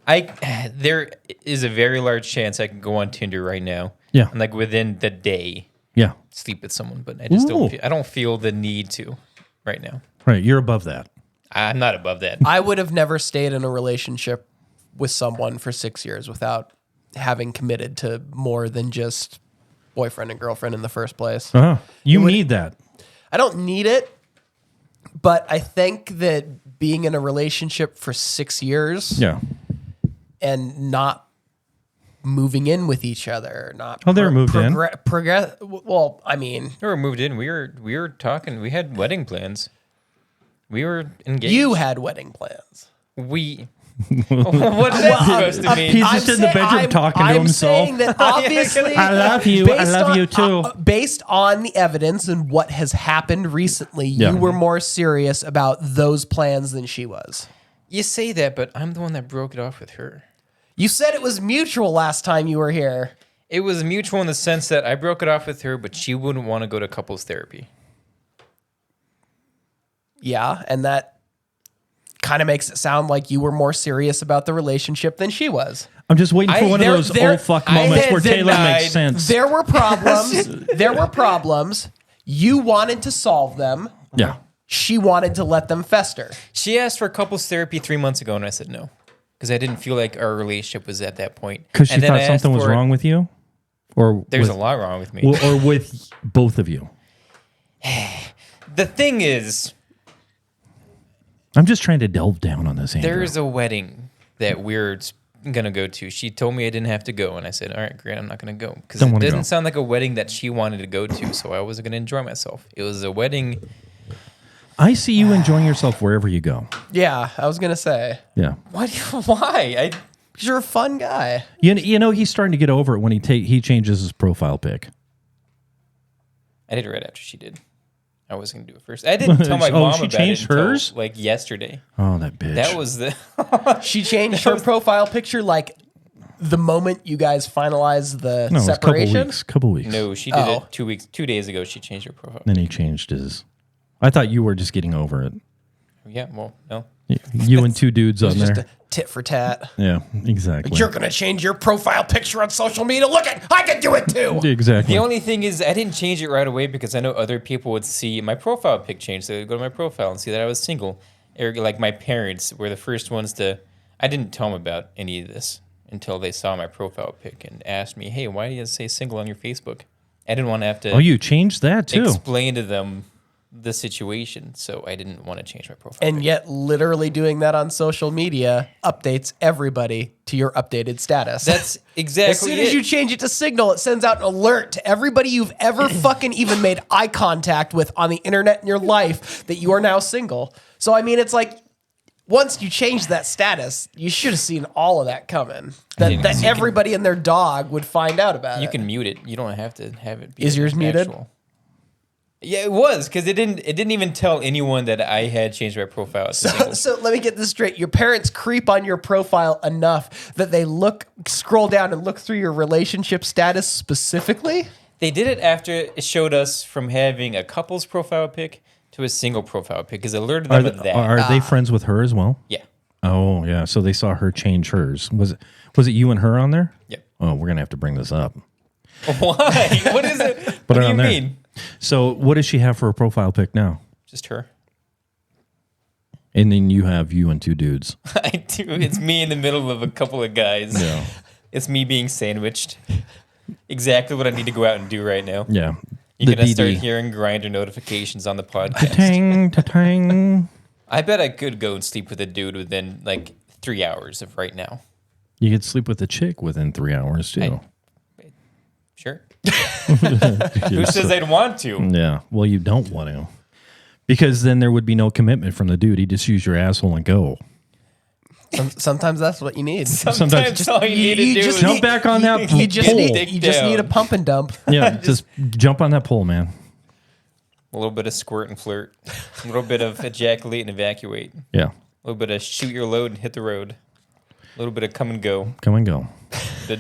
Speaker 4: There is a very large chance I can go on Tinder right now.
Speaker 3: Yeah.
Speaker 4: And like within the day
Speaker 3: Yeah.
Speaker 4: sleep with someone, but I just
Speaker 3: Ooh.
Speaker 4: don't. I don't feel the need to right now.
Speaker 3: Right. You're above that.
Speaker 4: I'm not above that.
Speaker 5: I would have never stayed in a relationship with someone for 6 years without having committed to more than just boyfriend and girlfriend in the first place.
Speaker 3: Uh-huh. You need that.
Speaker 5: I don't need it, but I think that being in a relationship for 6 years
Speaker 3: Yeah.
Speaker 5: and not moving in with each other, not
Speaker 3: Oh, they were moved in.
Speaker 5: Well, I mean,
Speaker 4: We were moved in. We were talking. We had wedding plans. We were engaged.
Speaker 5: you had wedding plans.
Speaker 4: We. What's that supposed to mean?
Speaker 3: He's just in the bedroom talking to himself.
Speaker 5: I'm saying that obviously,
Speaker 3: I love you. I
Speaker 5: based
Speaker 3: love
Speaker 5: on-
Speaker 3: you too.
Speaker 5: Based on the evidence and what has happened recently,
Speaker 3: Yeah.
Speaker 5: you were more serious about those plans than she was.
Speaker 4: You say that, but I'm the one that broke it off with her.
Speaker 5: You said it was mutual last time you were here.
Speaker 4: It was mutual in the sense that I broke it off with her, but she wouldn't want to go to couples therapy.
Speaker 5: Yeah, and that kind of makes it sound like you were more serious about the relationship than she was.
Speaker 3: I'm just waiting for one of
Speaker 5: there-
Speaker 3: those
Speaker 5: there-
Speaker 3: oh fuck
Speaker 4: I
Speaker 3: moments
Speaker 4: had
Speaker 3: where Taylor
Speaker 4: denied-
Speaker 3: makes sense.
Speaker 5: There were problems. There were problems. You wanted to solve them.
Speaker 3: Yeah.
Speaker 5: She wanted to let them fester.
Speaker 4: She asked for couples therapy 3 months ago, and I said no. Because I didn't feel like our relationship was at that point.
Speaker 3: Because she
Speaker 4: And then
Speaker 3: thought
Speaker 4: I asked
Speaker 3: something was
Speaker 4: for it.
Speaker 3: wrong with you? Or
Speaker 4: There's
Speaker 3: with,
Speaker 4: a lot wrong with me.
Speaker 3: or with both of you?
Speaker 4: The thing is,
Speaker 3: I'm just trying to delve down on this, Andrew.
Speaker 4: there's a wedding that we're going to go to. She told me I didn't have to go, and I said, all right, great, I'm not going to go. Because
Speaker 3: Don't
Speaker 4: it
Speaker 3: wanna
Speaker 4: doesn't
Speaker 3: go.
Speaker 4: sound like a wedding that she wanted to go to, so I wasn't going to enjoy myself. It was a wedding.
Speaker 3: I see you enjoying yourself wherever you go.
Speaker 5: Yeah, I was gonna say.
Speaker 3: Yeah.
Speaker 4: What? Why?
Speaker 5: 'Cause you're a fun guy.
Speaker 3: You know, he's starting to get over it when he changes his profile pic.
Speaker 4: I did it right after she did. I was going to do it first. I didn't tell my
Speaker 3: Oh,
Speaker 4: mom
Speaker 3: she
Speaker 4: about
Speaker 3: changed
Speaker 4: it until,
Speaker 3: hers?
Speaker 4: like yesterday.
Speaker 3: Oh, that bitch.
Speaker 4: That was the...
Speaker 5: She changed her profile picture like the moment you guys finalized the
Speaker 3: no, it was
Speaker 5: separation.
Speaker 3: couple weeks.
Speaker 4: No, she did
Speaker 5: Oh.
Speaker 4: it 2 days ago. She changed her profile.
Speaker 3: Then he changed his. I thought you were just getting over it.
Speaker 4: Yeah, well, no.
Speaker 3: You and two dudes on
Speaker 5: Just
Speaker 3: there.
Speaker 5: a tit for tat.
Speaker 3: Yeah, exactly.
Speaker 5: You're gonna change your profile picture on social media. Look at, I can do it too.
Speaker 3: Exactly.
Speaker 4: The only thing is, I didn't change it right away because I know other people would see my profile pic change. So they'd go to my profile and see that I was single. Or like my parents were the first ones to... I didn't tell them about any of this until they saw my profile pic and asked me, hey, why do you say single on your Facebook? I didn't want to have to
Speaker 3: Oh, you changed that too.
Speaker 4: explain to them the situation, so I didn't want to change my profile.
Speaker 5: And
Speaker 4: pic.
Speaker 5: yet, literally doing that on social media updates everybody to your updated status.
Speaker 4: That's exactly
Speaker 5: as soon as you change it to Signal, it sends out an alert to everybody you've ever fucking even made eye contact with on the internet in your life that you are now single. So, I mean, it's like, once you change that status, you should have seen all of that coming. That everybody and their dog would find out about it.
Speaker 4: You can mute it. You don't have to have it be
Speaker 5: Is yours muted?
Speaker 4: actual. Yeah, it was, because it didn't even tell anyone that I had changed my profile. To single.
Speaker 5: So let me get this straight. Your parents creep on your profile enough that they scroll down and look through your relationship status specifically?
Speaker 4: They did it after it showed us from having a couple's profile pic to a single profile pic, because it alerted them of that.
Speaker 3: Are they friends with her as well?
Speaker 4: Yeah.
Speaker 3: Oh, yeah. So they saw her change hers. Was it you and her on there?
Speaker 4: Yep.
Speaker 3: Oh, we're going to have to bring this up.
Speaker 4: Why? What is it?
Speaker 3: Put
Speaker 4: what
Speaker 3: it
Speaker 4: do you
Speaker 3: on there.
Speaker 4: mean?
Speaker 3: So what does she have for a profile pic now?
Speaker 4: Just her.
Speaker 3: And then you have you and two dudes.
Speaker 4: I do. It's me in the middle of a couple of guys.
Speaker 3: Yeah.
Speaker 4: It's me being sandwiched. Exactly what I need to go out and do right now.
Speaker 3: Yeah.
Speaker 4: You're
Speaker 3: The
Speaker 4: going to start
Speaker 3: DD.
Speaker 4: hearing Grindr notifications on the podcast.
Speaker 3: Tang, ta-tang.
Speaker 4: I bet I could go and sleep with a dude within like 3 hours of right now.
Speaker 3: You could sleep with a chick within 3 hours, too.
Speaker 4: Sure. Who says I'd want to?
Speaker 3: Yeah. Well, you don't want to. Because then there would be no commitment from the dude. He'd just use your asshole and go.
Speaker 5: Sometimes that's what you need.
Speaker 4: Sometimes
Speaker 3: just-
Speaker 4: all you need to do
Speaker 5: just
Speaker 4: is
Speaker 3: Jump back on that
Speaker 5: You just
Speaker 3: pole.
Speaker 5: need a pump and dump.
Speaker 3: Yeah, just jump on that pole, man.
Speaker 4: a little bit of squirt and flirt, a little bit of ejaculate and evacuate,
Speaker 3: Yeah.
Speaker 4: a little bit of shoot your load and hit the road, a little bit of come and go,
Speaker 3: Come and go.
Speaker 4: but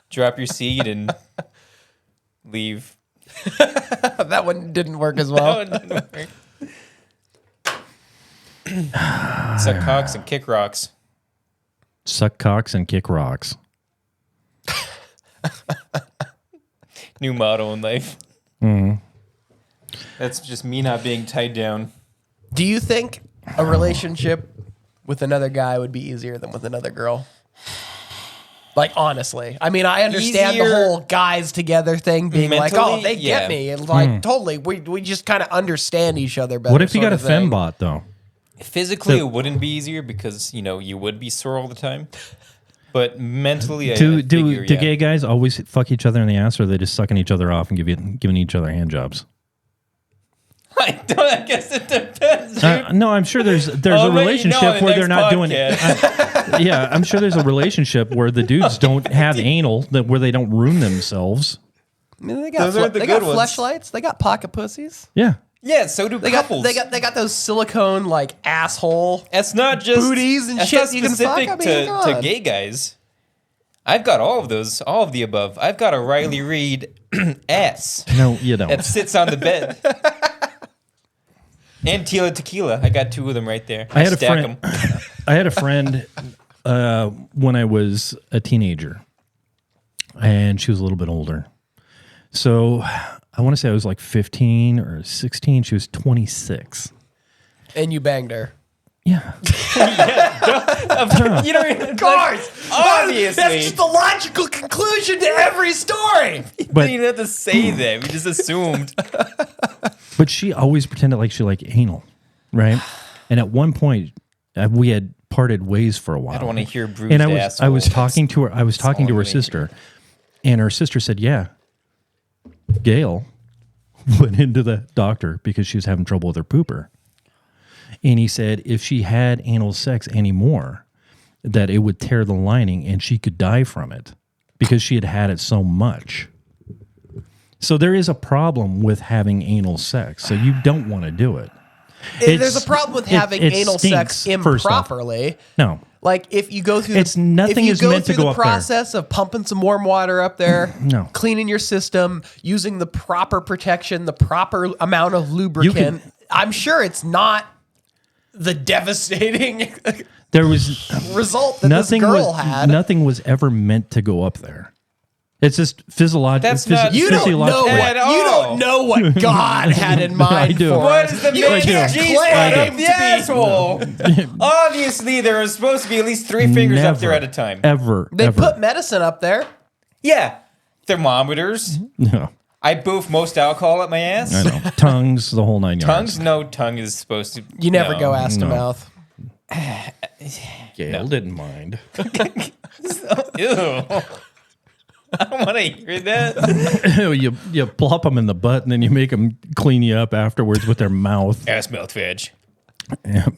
Speaker 4: drop your seed and leave.
Speaker 5: That one didn't work as well.
Speaker 4: Oh, it didn't work. Suck cocks and kick rocks.
Speaker 3: Suck cocks and kick rocks.
Speaker 4: New motto in life. That's just me not being tied down.
Speaker 5: Do you think a relationship with another guy would be easier than with another girl? Like, honestly. I mean, I understand the
Speaker 4: Easier
Speaker 5: whole guys together thing being like, oh,
Speaker 4: mentally,
Speaker 5: they
Speaker 4: yeah.
Speaker 5: get me. And like, totally. We just kind of understand each other better.
Speaker 3: What if you got
Speaker 5: sort
Speaker 3: a
Speaker 5: of thing.
Speaker 3: fembot, though?
Speaker 4: Physically,
Speaker 3: So-
Speaker 4: it wouldn't be easier because, you would be sore all the time. But mentally, I
Speaker 3: Do
Speaker 4: figure, yeah.
Speaker 3: gay guys always fuck each other in the ass, or are they just sucking each other off and giving each other hand jobs?
Speaker 4: I guess it depends, dude.
Speaker 3: No, I'm sure there's
Speaker 4: I'll
Speaker 3: a
Speaker 4: let you know
Speaker 3: relationship
Speaker 4: on the
Speaker 3: where they're
Speaker 4: next
Speaker 3: not doing it.
Speaker 4: podcast.
Speaker 3: Yeah, I'm sure there's a relationship where the dudes don't have anal, where they don't ruin themselves.
Speaker 5: I mean, they got,
Speaker 4: Those are the
Speaker 5: they got
Speaker 4: good ones.
Speaker 5: fleshlights. They got pocket pussies.
Speaker 3: Yeah.
Speaker 4: Yeah, so do
Speaker 5: They
Speaker 4: couples.
Speaker 5: got those silicone like asshole.
Speaker 4: That's not just
Speaker 5: booties and
Speaker 4: that's
Speaker 5: shit
Speaker 4: not
Speaker 5: you can fuck?
Speaker 4: specific
Speaker 5: I mean, come
Speaker 4: to
Speaker 5: on.
Speaker 4: gay guys. I've got all of those, all of the above. I've got a Riley Reid ass
Speaker 3: No, you don't.
Speaker 4: that sits on the bed. And Tila Tequila. I got two of them right there.
Speaker 3: I had a
Speaker 4: stack
Speaker 3: friend.
Speaker 4: 'em.
Speaker 3: I had a friend when I was a teenager, and she was a little bit older. So I want to say I was like 15 or 16. She was 26.
Speaker 5: And you banged her.
Speaker 3: Yeah.
Speaker 4: You know, of
Speaker 5: course.
Speaker 4: obviously.
Speaker 5: That's just the logical conclusion to every story.
Speaker 3: But
Speaker 4: You didn't have to say that. We just assumed.
Speaker 3: But she always pretended like she liked anal, right? And at one point, we had parted ways for a while.
Speaker 4: I don't want to hear bruised
Speaker 3: And I was
Speaker 4: asshole.
Speaker 3: talking to her. I was talking to her
Speaker 4: all I
Speaker 3: sister, and her sister said, "Yeah, Gail went into the doctor because she was having trouble with her pooper." And he said if she had anal sex anymore, that it would tear the lining and she could die from it because she had had it so much. So there is a problem with having anal sex. So you don't want to do it.
Speaker 5: There's a problem with having
Speaker 3: it
Speaker 5: anal sex
Speaker 3: stinks, first off.
Speaker 5: improperly.
Speaker 3: No.
Speaker 5: Like if you go through,
Speaker 3: It's nothing
Speaker 5: if you
Speaker 3: is
Speaker 5: go
Speaker 3: meant to
Speaker 5: through
Speaker 3: go
Speaker 5: the
Speaker 3: up there.
Speaker 5: process of pumping some warm water up there,
Speaker 3: No.
Speaker 5: cleaning your system, using the proper protection, the proper amount of lubricant. I'm sure it's not the devastating
Speaker 3: There was
Speaker 5: result that
Speaker 3: nothing
Speaker 5: this girl
Speaker 3: was
Speaker 5: had.
Speaker 3: nothing was ever meant to go up there. It's just physiological.
Speaker 4: That's not-
Speaker 5: You don't know
Speaker 3: physiological.
Speaker 5: what
Speaker 4: At all.
Speaker 5: you don't know what God had in mind
Speaker 3: do.
Speaker 5: for
Speaker 3: What
Speaker 5: us.
Speaker 4: What is the
Speaker 5: You
Speaker 4: main
Speaker 5: can't
Speaker 4: G
Speaker 5: claim
Speaker 4: spot
Speaker 5: to
Speaker 4: of the
Speaker 5: be-
Speaker 4: asshole? Obviously, there are supposed to be at least 3 fingers up there
Speaker 3: Never,
Speaker 4: at a time.
Speaker 3: Ever.
Speaker 5: They
Speaker 3: ever.
Speaker 5: put medicine up there.
Speaker 4: Yeah. Thermometers.
Speaker 3: No.
Speaker 4: I boof most alcohol at my ass.
Speaker 3: I know. Tongues, the whole 9 yards.
Speaker 4: Tongues, no tongue is supposed to.
Speaker 5: You never
Speaker 4: no.
Speaker 5: go ass to
Speaker 3: No.
Speaker 5: mouth.
Speaker 3: Gail didn't mind.
Speaker 4: Ew. I don't want to hear that.
Speaker 3: you plop them in the butt and then you make them clean you up afterwards with their mouth.
Speaker 4: Ass mouth veg.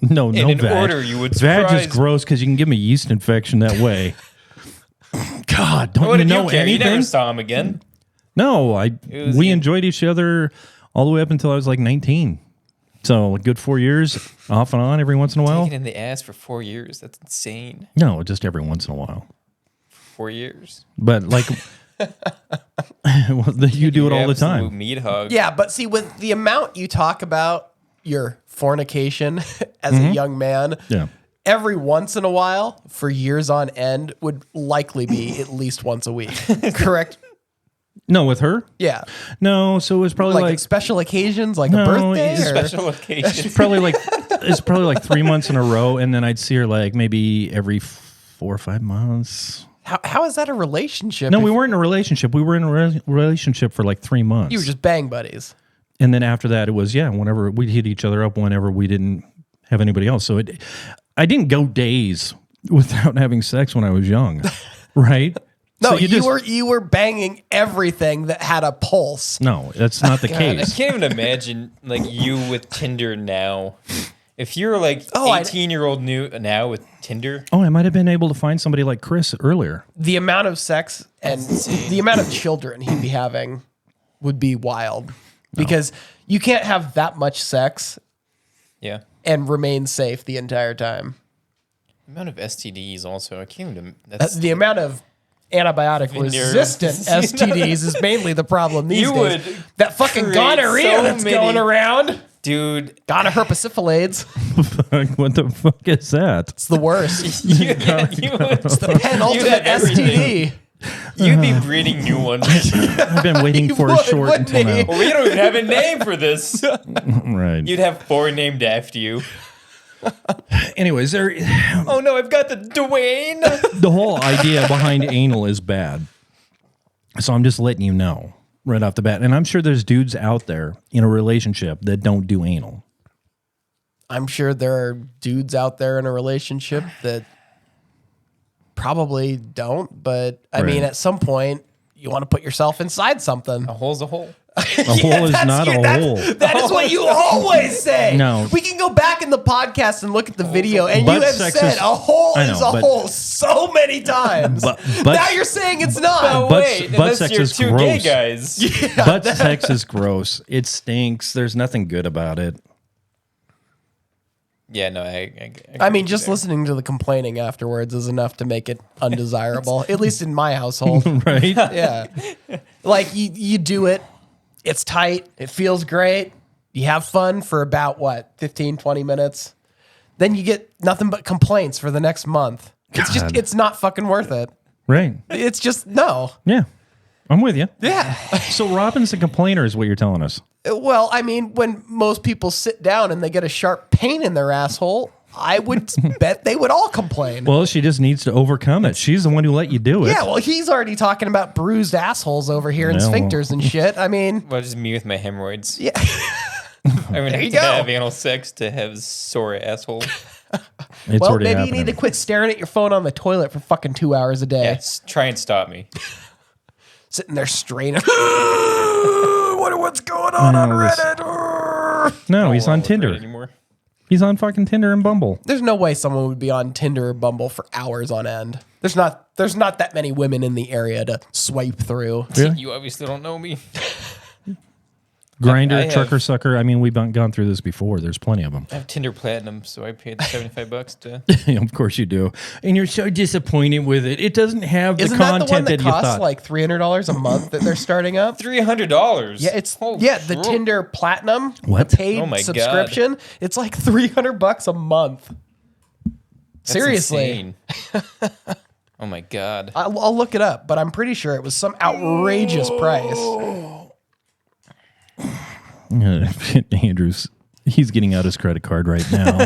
Speaker 3: No
Speaker 4: In
Speaker 3: vag.
Speaker 4: order, you would
Speaker 3: Vag is
Speaker 4: surprise-
Speaker 3: gross because you can give me yeast infection that way. God, don't
Speaker 4: What
Speaker 3: you
Speaker 4: did
Speaker 3: know
Speaker 4: you care? You
Speaker 3: anything?
Speaker 4: never saw him again.
Speaker 3: No,
Speaker 4: was
Speaker 3: we
Speaker 4: the-
Speaker 3: enjoyed each other all the way up until I was like 19. So a good 4 years, off and on every once in a while.
Speaker 4: Taken in the ass for 4 years. That's insane.
Speaker 3: No, just every once in a while.
Speaker 4: 4 years.
Speaker 3: But like, you do it all the
Speaker 4: Absolute
Speaker 3: time.
Speaker 4: Meat hog.
Speaker 5: Yeah, but see, with the amount you talk about your fornication as a young man,
Speaker 3: Yeah.
Speaker 5: every once in a while, for years on end, would likely be at least once a week. Correct?
Speaker 3: No, with her?
Speaker 5: Yeah.
Speaker 3: No, so it was probably
Speaker 5: Like,
Speaker 3: like
Speaker 5: special occasions, like a
Speaker 3: No,
Speaker 5: birthday?
Speaker 3: it's
Speaker 5: Or?
Speaker 4: Special occasion.
Speaker 3: it's probably like 3 months in a row, and then I'd see her like maybe every 4 or 5 months.
Speaker 5: How is that a relationship?
Speaker 3: No,
Speaker 5: if
Speaker 3: we weren't in a relationship. We were in a relationship for like 3 months.
Speaker 5: You were just bang buddies.
Speaker 3: And then after that, it was, whenever we'd hit each other up whenever we didn't have anybody else. So I didn't go days without having sex when I was young, right?
Speaker 5: No,
Speaker 3: So
Speaker 5: you were banging everything that had a pulse.
Speaker 3: No, that's not the
Speaker 4: I
Speaker 3: case.
Speaker 4: can't even imagine like you with Tinder now. If you're like
Speaker 5: Oh,
Speaker 4: 18-year-old new now with Tinder,
Speaker 3: Oh, I might have been able to find somebody like Chris earlier.
Speaker 5: The amount of sex and the amount of children he'd be having would be wild. Because you can't have that much sex
Speaker 4: yeah.
Speaker 5: and remain safe the entire time.
Speaker 4: The amount of STDs also. I can't even. That's
Speaker 5: The amount of antibiotic resistant STDs is mainly the problem these
Speaker 4: You
Speaker 5: days.
Speaker 4: would
Speaker 5: That fucking
Speaker 4: create
Speaker 5: gonorrhea
Speaker 4: so
Speaker 5: that's
Speaker 4: many-
Speaker 5: going around.
Speaker 4: dude.
Speaker 5: Gonorrhea.
Speaker 3: What the fuck is that?
Speaker 5: It's the worst.
Speaker 4: You would,
Speaker 5: The penultimate
Speaker 4: have everything.
Speaker 5: STD.
Speaker 4: you'd be breeding new ones.
Speaker 3: I've been waiting for a
Speaker 5: would,
Speaker 3: short
Speaker 5: wouldn't
Speaker 3: until
Speaker 5: he?
Speaker 3: now.
Speaker 4: Well, we don't even have a name for this.
Speaker 3: Right.
Speaker 4: You'd have 4 named after you.
Speaker 3: Anyways,
Speaker 4: Oh no, I've got the Dwayne.
Speaker 3: the whole idea behind anal is bad. So I'm just letting you know right off the bat. And I'm sure there's dudes out there in a relationship that don't do anal.
Speaker 5: I'm sure there are dudes out there in a relationship that probably don't, but I mean,
Speaker 3: Right.
Speaker 5: at some point, you want to put yourself inside something.
Speaker 4: A hole's a hole.
Speaker 3: A hole is not a hole.
Speaker 5: That is what you always say.
Speaker 3: No.
Speaker 5: We can go back in the podcast and look at the video, and
Speaker 3: Butt
Speaker 5: you have
Speaker 3: sex
Speaker 5: said
Speaker 3: is-
Speaker 5: a hole
Speaker 3: I
Speaker 5: is
Speaker 3: know,
Speaker 5: a
Speaker 3: but-
Speaker 5: hole so many times.
Speaker 3: But-
Speaker 5: now you're saying it's not.
Speaker 4: Oh
Speaker 3: Butt-
Speaker 4: wait,
Speaker 3: butt
Speaker 4: unless
Speaker 3: sex
Speaker 4: you're
Speaker 3: is
Speaker 4: 2
Speaker 3: gross.
Speaker 4: gay guys.
Speaker 3: Butt sex is gross. It stinks. There's nothing good about it.
Speaker 4: Yeah, no,
Speaker 5: I mean, just listening to the complaining afterwards is enough to make it undesirable, at least in my household.
Speaker 3: Right?
Speaker 5: Yeah. Like you do it, it's tight, it feels great. You have fun for about 15, 20 minutes. Then you get nothing but complaints for the next month.
Speaker 3: God.
Speaker 5: It's not fucking worth it.
Speaker 3: Right.
Speaker 5: It's just no.
Speaker 3: Yeah. I'm with you.
Speaker 5: Yeah.
Speaker 3: So Robin's a complainer is what you're telling us.
Speaker 5: Well, I mean, when most people sit down and they get a sharp pain in their asshole, I would bet they would all complain.
Speaker 3: Well, she just needs to overcome it. She's the one who let you do it.
Speaker 5: Yeah, well, he's already talking about bruised assholes over here and
Speaker 3: Yeah, well.
Speaker 5: sphincters and shit. I mean,
Speaker 4: Well, just me with my hemorrhoids.
Speaker 5: yeah.
Speaker 4: I would have
Speaker 5: you
Speaker 4: to
Speaker 5: go.
Speaker 4: have anal sex to have sore asshole.
Speaker 3: It's
Speaker 5: Well,
Speaker 3: already
Speaker 5: maybe
Speaker 3: happening.
Speaker 5: you need to quit staring at your phone on the toilet for fucking 2 hours a day.
Speaker 4: Yes, try and stop me.
Speaker 5: Sitting there straining. What's going on
Speaker 3: this-
Speaker 5: Reddit?
Speaker 3: No, he's on
Speaker 4: Won't look right
Speaker 3: Tinder.
Speaker 4: anymore.
Speaker 3: He's on fucking Tinder and Bumble.
Speaker 5: There's no way someone would be on Tinder or Bumble for hours on end. There's not that many women in the area to swipe through.
Speaker 3: Really?
Speaker 4: You obviously don't know me.
Speaker 3: Grinder,
Speaker 4: I have-
Speaker 3: trucker, sucker. I mean, we've gone through this before. There's plenty of them.
Speaker 4: I have Tinder Platinum, so I paid the $75 to.
Speaker 3: Of course you do. And you're so disappointed with it. It doesn't have
Speaker 5: Isn't
Speaker 3: the
Speaker 5: that the one
Speaker 3: content
Speaker 5: that
Speaker 3: that, you
Speaker 5: costs
Speaker 3: thought.
Speaker 5: like $300 a month that they're starting up?
Speaker 4: $300.
Speaker 5: Yeah, it's
Speaker 4: Holy
Speaker 5: the
Speaker 4: shit.
Speaker 5: Tinder Platinum,
Speaker 3: What?
Speaker 5: the paid
Speaker 4: Oh my God.
Speaker 5: subscription. It's like $300 a month.
Speaker 4: That's
Speaker 5: Seriously,
Speaker 4: insane. Oh my god.
Speaker 5: I'll look it up, but I'm pretty sure it was some outrageous price.
Speaker 3: Andrew's, he's getting out his credit card right now.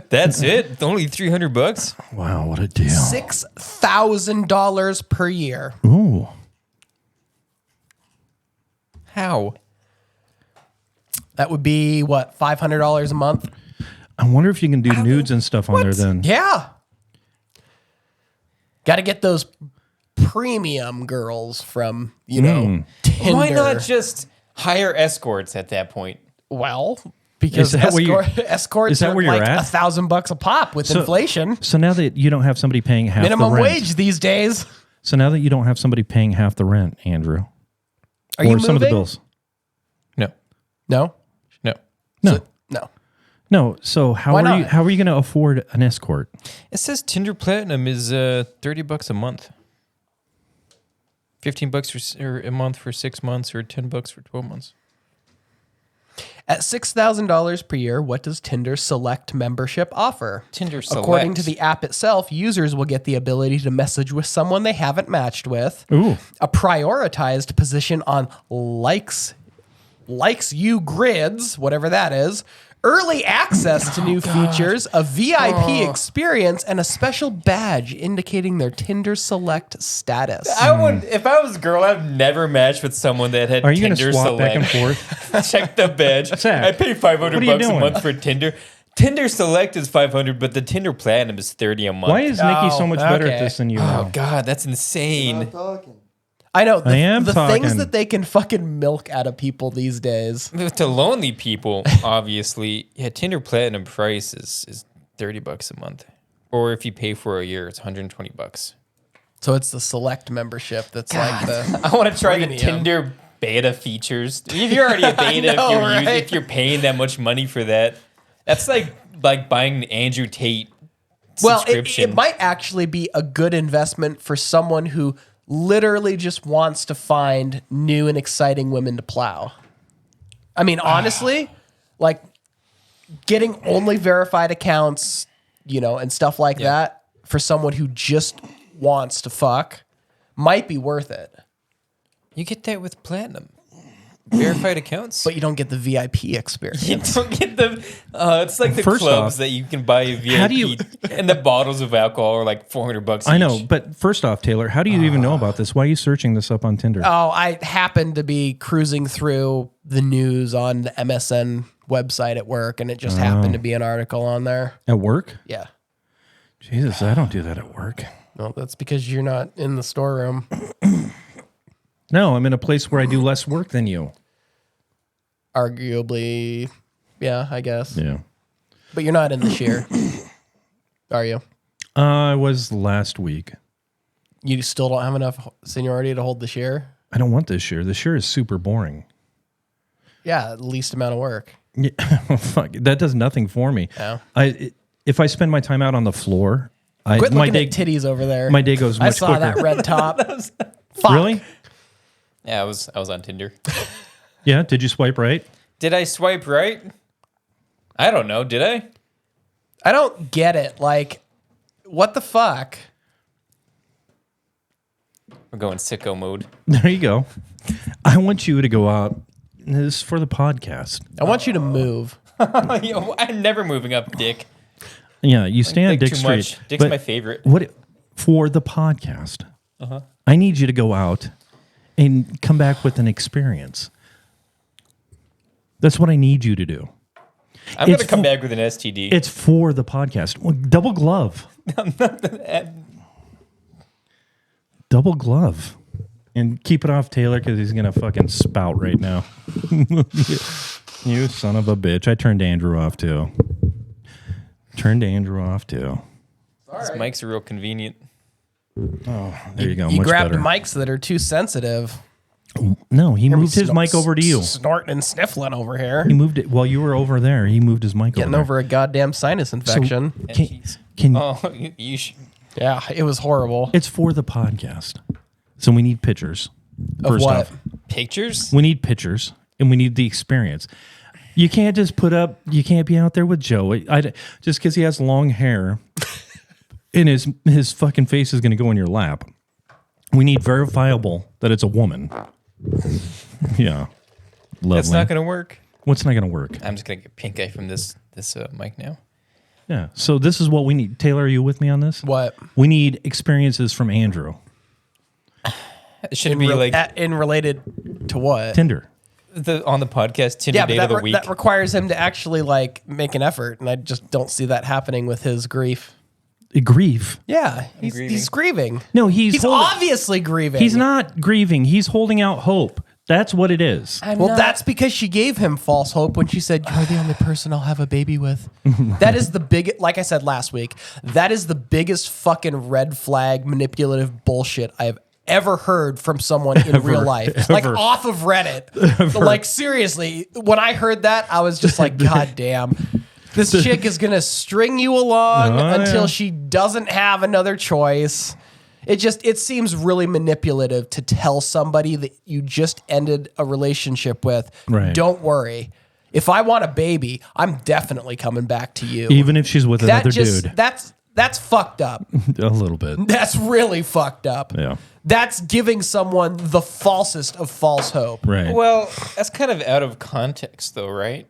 Speaker 4: That's it? Only $300?
Speaker 3: Wow, what a deal.
Speaker 5: $6,000 per year.
Speaker 3: Ooh.
Speaker 4: How?
Speaker 5: That would be what, $500 a month?
Speaker 3: I wonder if you can do nudes and stuff on there then.
Speaker 5: Yeah. Got to get those premium girls from, Tinder.
Speaker 4: Why not just hire escorts at that point?
Speaker 5: Well, because
Speaker 3: Is that where
Speaker 5: escorts
Speaker 3: is that
Speaker 5: are
Speaker 3: where you're
Speaker 5: like
Speaker 3: at?
Speaker 5: $1,000 a pop with inflation.
Speaker 3: So now that you don't have somebody paying half
Speaker 5: Minimum
Speaker 3: the rent.
Speaker 5: wage these days.
Speaker 3: So now that you don't have somebody paying half the rent, Andrew.
Speaker 5: Are you
Speaker 3: some of the
Speaker 5: moving?
Speaker 3: bills.
Speaker 4: No.
Speaker 5: No.
Speaker 4: No.
Speaker 3: No.
Speaker 5: No.
Speaker 3: No. So how
Speaker 5: Why
Speaker 3: are you
Speaker 5: not?
Speaker 3: how are you going to afford an escort?
Speaker 4: It says Tinder Platinum is $30 a month. $15 or a month for 6 months, or $10 for 12 months.
Speaker 5: At $6,000 per year, what does Tinder Select membership offer?
Speaker 4: Tinder Select.
Speaker 5: According to the app itself, users will get the ability to message with someone they haven't matched with,
Speaker 3: Ooh.
Speaker 5: a prioritized position on likes you grids, whatever that is, early access to new features, a VIP experience, and a special badge indicating their Tinder Select status.
Speaker 4: I would, if I was a girl, I'd never match with someone that had
Speaker 3: Are you going to
Speaker 4: Tinder
Speaker 3: swap
Speaker 4: Select.
Speaker 3: back and forth?
Speaker 4: Check the badge.
Speaker 3: Zach,
Speaker 4: I pay $500
Speaker 3: what are you
Speaker 4: a
Speaker 3: doing?
Speaker 4: month for Tinder. Tinder Select is $500, but the Tinder Platinum is $30 a month.
Speaker 3: Why is Nikki so much better at
Speaker 5: okay.
Speaker 3: this than you
Speaker 4: Oh
Speaker 3: are?
Speaker 4: God, that's insane.
Speaker 5: I know.
Speaker 3: I am
Speaker 5: the
Speaker 3: talking.
Speaker 5: things that they can fucking milk out of people these days.
Speaker 4: To lonely people, obviously, yeah, Tinder Platinum price is $30 a month, or if you pay for a year, it's $120.
Speaker 5: So it's the Select membership that's like the.
Speaker 4: I want to try the
Speaker 5: Premium.
Speaker 4: Tinder beta features. If you're already a beta,
Speaker 5: know, right?
Speaker 4: if you're paying that much money for that, that's like buying the Andrew Tate
Speaker 5: Well,
Speaker 4: subscription.
Speaker 5: it might actually be a good investment for someone who literally just wants to find new and exciting women to plow. I mean, honestly, like getting only verified accounts, and stuff like that for someone who just wants to fuck might be worth it.
Speaker 4: You get that with Platinum. Verified accounts.
Speaker 5: But you don't get the VIP experience.
Speaker 4: You don't get the. It's like the
Speaker 3: First
Speaker 4: clubs
Speaker 3: off,
Speaker 4: that you can buy a VIP,
Speaker 3: how do you-
Speaker 4: and the bottles of alcohol are like $400 each.
Speaker 3: I know, but first off, Taylor, how do you even know about this? Why are you searching this up on Tinder?
Speaker 5: Oh, I happened to be cruising through the news on the MSN website at work, and it just happened to be an article on there.
Speaker 3: At work?
Speaker 5: Yeah.
Speaker 3: Jesus, I don't do that at work.
Speaker 5: Well, that's because you're not in the storeroom.
Speaker 3: No, I'm in a place where I do less work than you.
Speaker 5: Arguably, yeah, I guess.
Speaker 3: Yeah.
Speaker 5: But you're not in the shear, are you?
Speaker 3: I was last week.
Speaker 5: You still don't have enough seniority to hold the shear?
Speaker 3: I don't want this year. This year is super boring.
Speaker 5: Yeah, least amount of work.
Speaker 3: Yeah, fuck, that does nothing for me.
Speaker 5: Yeah.
Speaker 3: If I spend my time out on the floor,
Speaker 5: Quit
Speaker 3: my
Speaker 5: looking
Speaker 3: day
Speaker 5: at titties over there.
Speaker 3: my day goes much
Speaker 5: I saw
Speaker 3: quicker.
Speaker 5: that red top. Fuck.
Speaker 3: Really?
Speaker 4: Yeah, I was on Tinder.
Speaker 3: Yeah. Did you swipe right?
Speaker 4: Did I swipe right? I don't know. Did I?
Speaker 5: I don't get it. Like, what the fuck?
Speaker 4: We're going sicko mode.
Speaker 3: There you go. I want you to go out. This is for the podcast.
Speaker 5: I want you to move.
Speaker 4: Yo, I'm never moving up, Dick.
Speaker 3: Yeah, you stay on
Speaker 4: Think
Speaker 3: Dick
Speaker 4: too
Speaker 3: Street.
Speaker 4: much. Dick's
Speaker 3: but
Speaker 4: my favorite.
Speaker 3: What for the podcast? I need you to go out and come back with an experience. That's what I need you to do.
Speaker 4: I'm going
Speaker 3: It's
Speaker 4: to come
Speaker 3: fu-
Speaker 4: back with an STD.
Speaker 3: It's for the podcast. Well, double glove. Double glove. And keep it off Taylor because he's going to fucking spout right now. You son of a bitch. I turned Andrew off too.
Speaker 4: These mics are real convenient.
Speaker 3: There you go.
Speaker 5: You
Speaker 3: Much
Speaker 5: grabbed
Speaker 3: better.
Speaker 5: mics that are too sensitive.
Speaker 3: No, he moved his mic over to you.
Speaker 5: Snorting and sniffling over here.
Speaker 3: He moved it while you were over there. He moved his mic
Speaker 5: Getting over a goddamn sinus infection.
Speaker 4: And
Speaker 3: Can,
Speaker 4: cheese.
Speaker 3: can
Speaker 4: Oh, you should.
Speaker 5: Yeah, it was horrible.
Speaker 3: it's for the podcast, so we need pictures.
Speaker 5: Of
Speaker 3: First
Speaker 5: what?
Speaker 3: off,
Speaker 4: Pictures?
Speaker 3: we need pictures, and we need the experience. You can't just put up. You can't be out there with Joe. Just because he has long hair, and his fucking face is going to go in your lap. We need verifiable that it's a woman. Yeah, lovely.
Speaker 4: That's not going to work.
Speaker 3: What's not going to work?
Speaker 4: I'm just going to get pink eye from this mic now.
Speaker 3: Yeah. So this is what we need. Taylor, are you with me on this?
Speaker 5: What?
Speaker 3: We need experiences from Andrew.
Speaker 4: It should be like
Speaker 5: in related to what?
Speaker 3: Tinder.
Speaker 4: on the podcast Tinder
Speaker 5: Yeah, but
Speaker 4: date of the week.
Speaker 5: that requires him to actually like make an effort, and I just don't see that happening with his grief.
Speaker 3: Grief.
Speaker 5: Yeah, he's grieving.
Speaker 3: No, he's
Speaker 5: obviously grieving.
Speaker 3: He's not grieving. He's holding out hope. That's what it is.
Speaker 5: That's because she gave him false hope when she said, "You're the only person I'll have a baby with." That is the big, like I said last week, that is the biggest fucking red flag manipulative bullshit I've ever heard from someone in real life. Like off of Reddit. Like seriously, when I heard that, I was just like, God damn. This chick is going to string you along until she doesn't have another choice. It seems really manipulative to tell somebody that you just ended a relationship with, don't worry. If I want a baby, I'm definitely coming back to you.
Speaker 3: Even if she's with another dude.
Speaker 5: That's fucked up.
Speaker 3: A little bit.
Speaker 5: That's really fucked up.
Speaker 3: Yeah.
Speaker 5: That's giving someone the falsest of false hope.
Speaker 3: Right.
Speaker 4: Well, that's kind of out of context, though, right?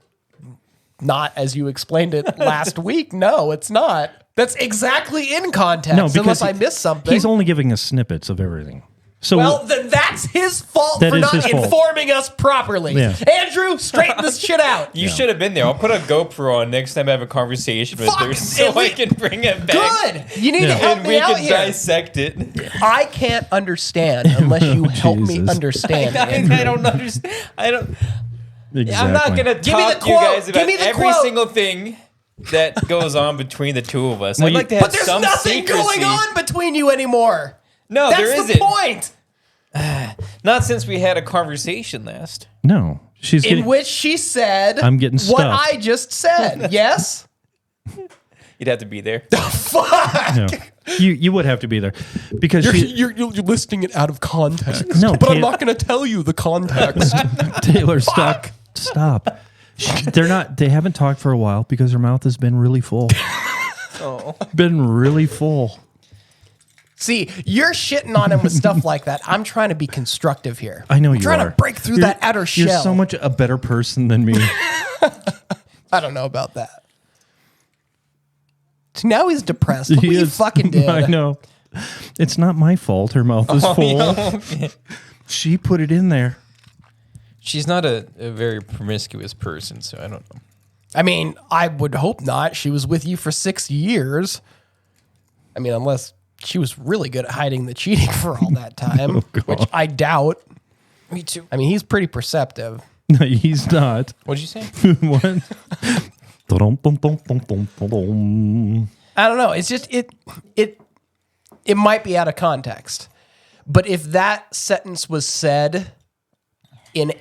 Speaker 5: Not as you explained it last week. No, it's not. That's exactly in context.
Speaker 3: No, because
Speaker 5: unless I missed something.
Speaker 3: He's only giving us snippets of everything. So
Speaker 5: well, then that's his fault
Speaker 3: That
Speaker 5: for
Speaker 3: is
Speaker 5: not
Speaker 3: his fault.
Speaker 5: informing us properly.
Speaker 3: Yeah.
Speaker 5: Andrew, straighten this shit out.
Speaker 4: You should have been there. I'll put a GoPro on next time I have a conversation with her so I can bring it back.
Speaker 5: Good. You need to help
Speaker 4: And
Speaker 5: me
Speaker 4: we
Speaker 5: out
Speaker 4: can
Speaker 5: here.
Speaker 4: dissect it.
Speaker 5: I can't understand unless you help me
Speaker 3: Jesus.
Speaker 5: understand. Andrew.
Speaker 4: I don't understand.
Speaker 3: exactly.
Speaker 4: I'm not going to
Speaker 5: Give me
Speaker 4: talk
Speaker 5: the
Speaker 4: to you
Speaker 5: quote.
Speaker 4: guys
Speaker 5: Give
Speaker 4: about
Speaker 5: me the
Speaker 4: every
Speaker 5: quote.
Speaker 4: single thing that goes on between the two of us. I'd like to have
Speaker 5: But there's
Speaker 4: some
Speaker 5: nothing
Speaker 4: secrecy.
Speaker 5: going on between you anymore.
Speaker 4: No,
Speaker 5: That's
Speaker 4: there
Speaker 5: the
Speaker 4: isn't.
Speaker 5: point.
Speaker 4: Not since we had a conversation last.
Speaker 3: No. She's
Speaker 5: In
Speaker 3: getting,
Speaker 5: which she said,
Speaker 3: I'm getting
Speaker 5: what
Speaker 3: stuffed.
Speaker 5: I just said. Yes?
Speaker 4: You'd have to be there.
Speaker 5: Fuck.
Speaker 3: no. You would have to be there because
Speaker 5: You're listing it out of context.
Speaker 3: No,
Speaker 5: but I'm
Speaker 3: Taylor-
Speaker 5: not going to tell you the context.
Speaker 3: Taylor, stop. They haven't talked for a while because her mouth has been really full. Been really full.
Speaker 5: See, you're shitting on him with stuff like that. I'm trying to be constructive here.
Speaker 3: I know
Speaker 5: I'm
Speaker 3: you
Speaker 5: trying
Speaker 3: are.
Speaker 5: to break through that outer shell.
Speaker 3: You're so much a better person than me.
Speaker 5: I don't know about that. So now he's depressed. Look
Speaker 3: He
Speaker 5: what you
Speaker 3: is.
Speaker 5: fucking did.
Speaker 3: I know. It's not my fault. Her mouth is full. She put it in there.
Speaker 4: She's not a very promiscuous person, so I don't know.
Speaker 5: I mean, I would hope not. She was with you for 6 years. I mean, unless she was really good at hiding the cheating for all that time, which I doubt.
Speaker 4: Me too.
Speaker 5: I mean, he's pretty perceptive.
Speaker 3: No, he's not.
Speaker 4: What'd you say?
Speaker 3: What?
Speaker 5: I don't know. It's just it might be out of context. But if that sentence was said in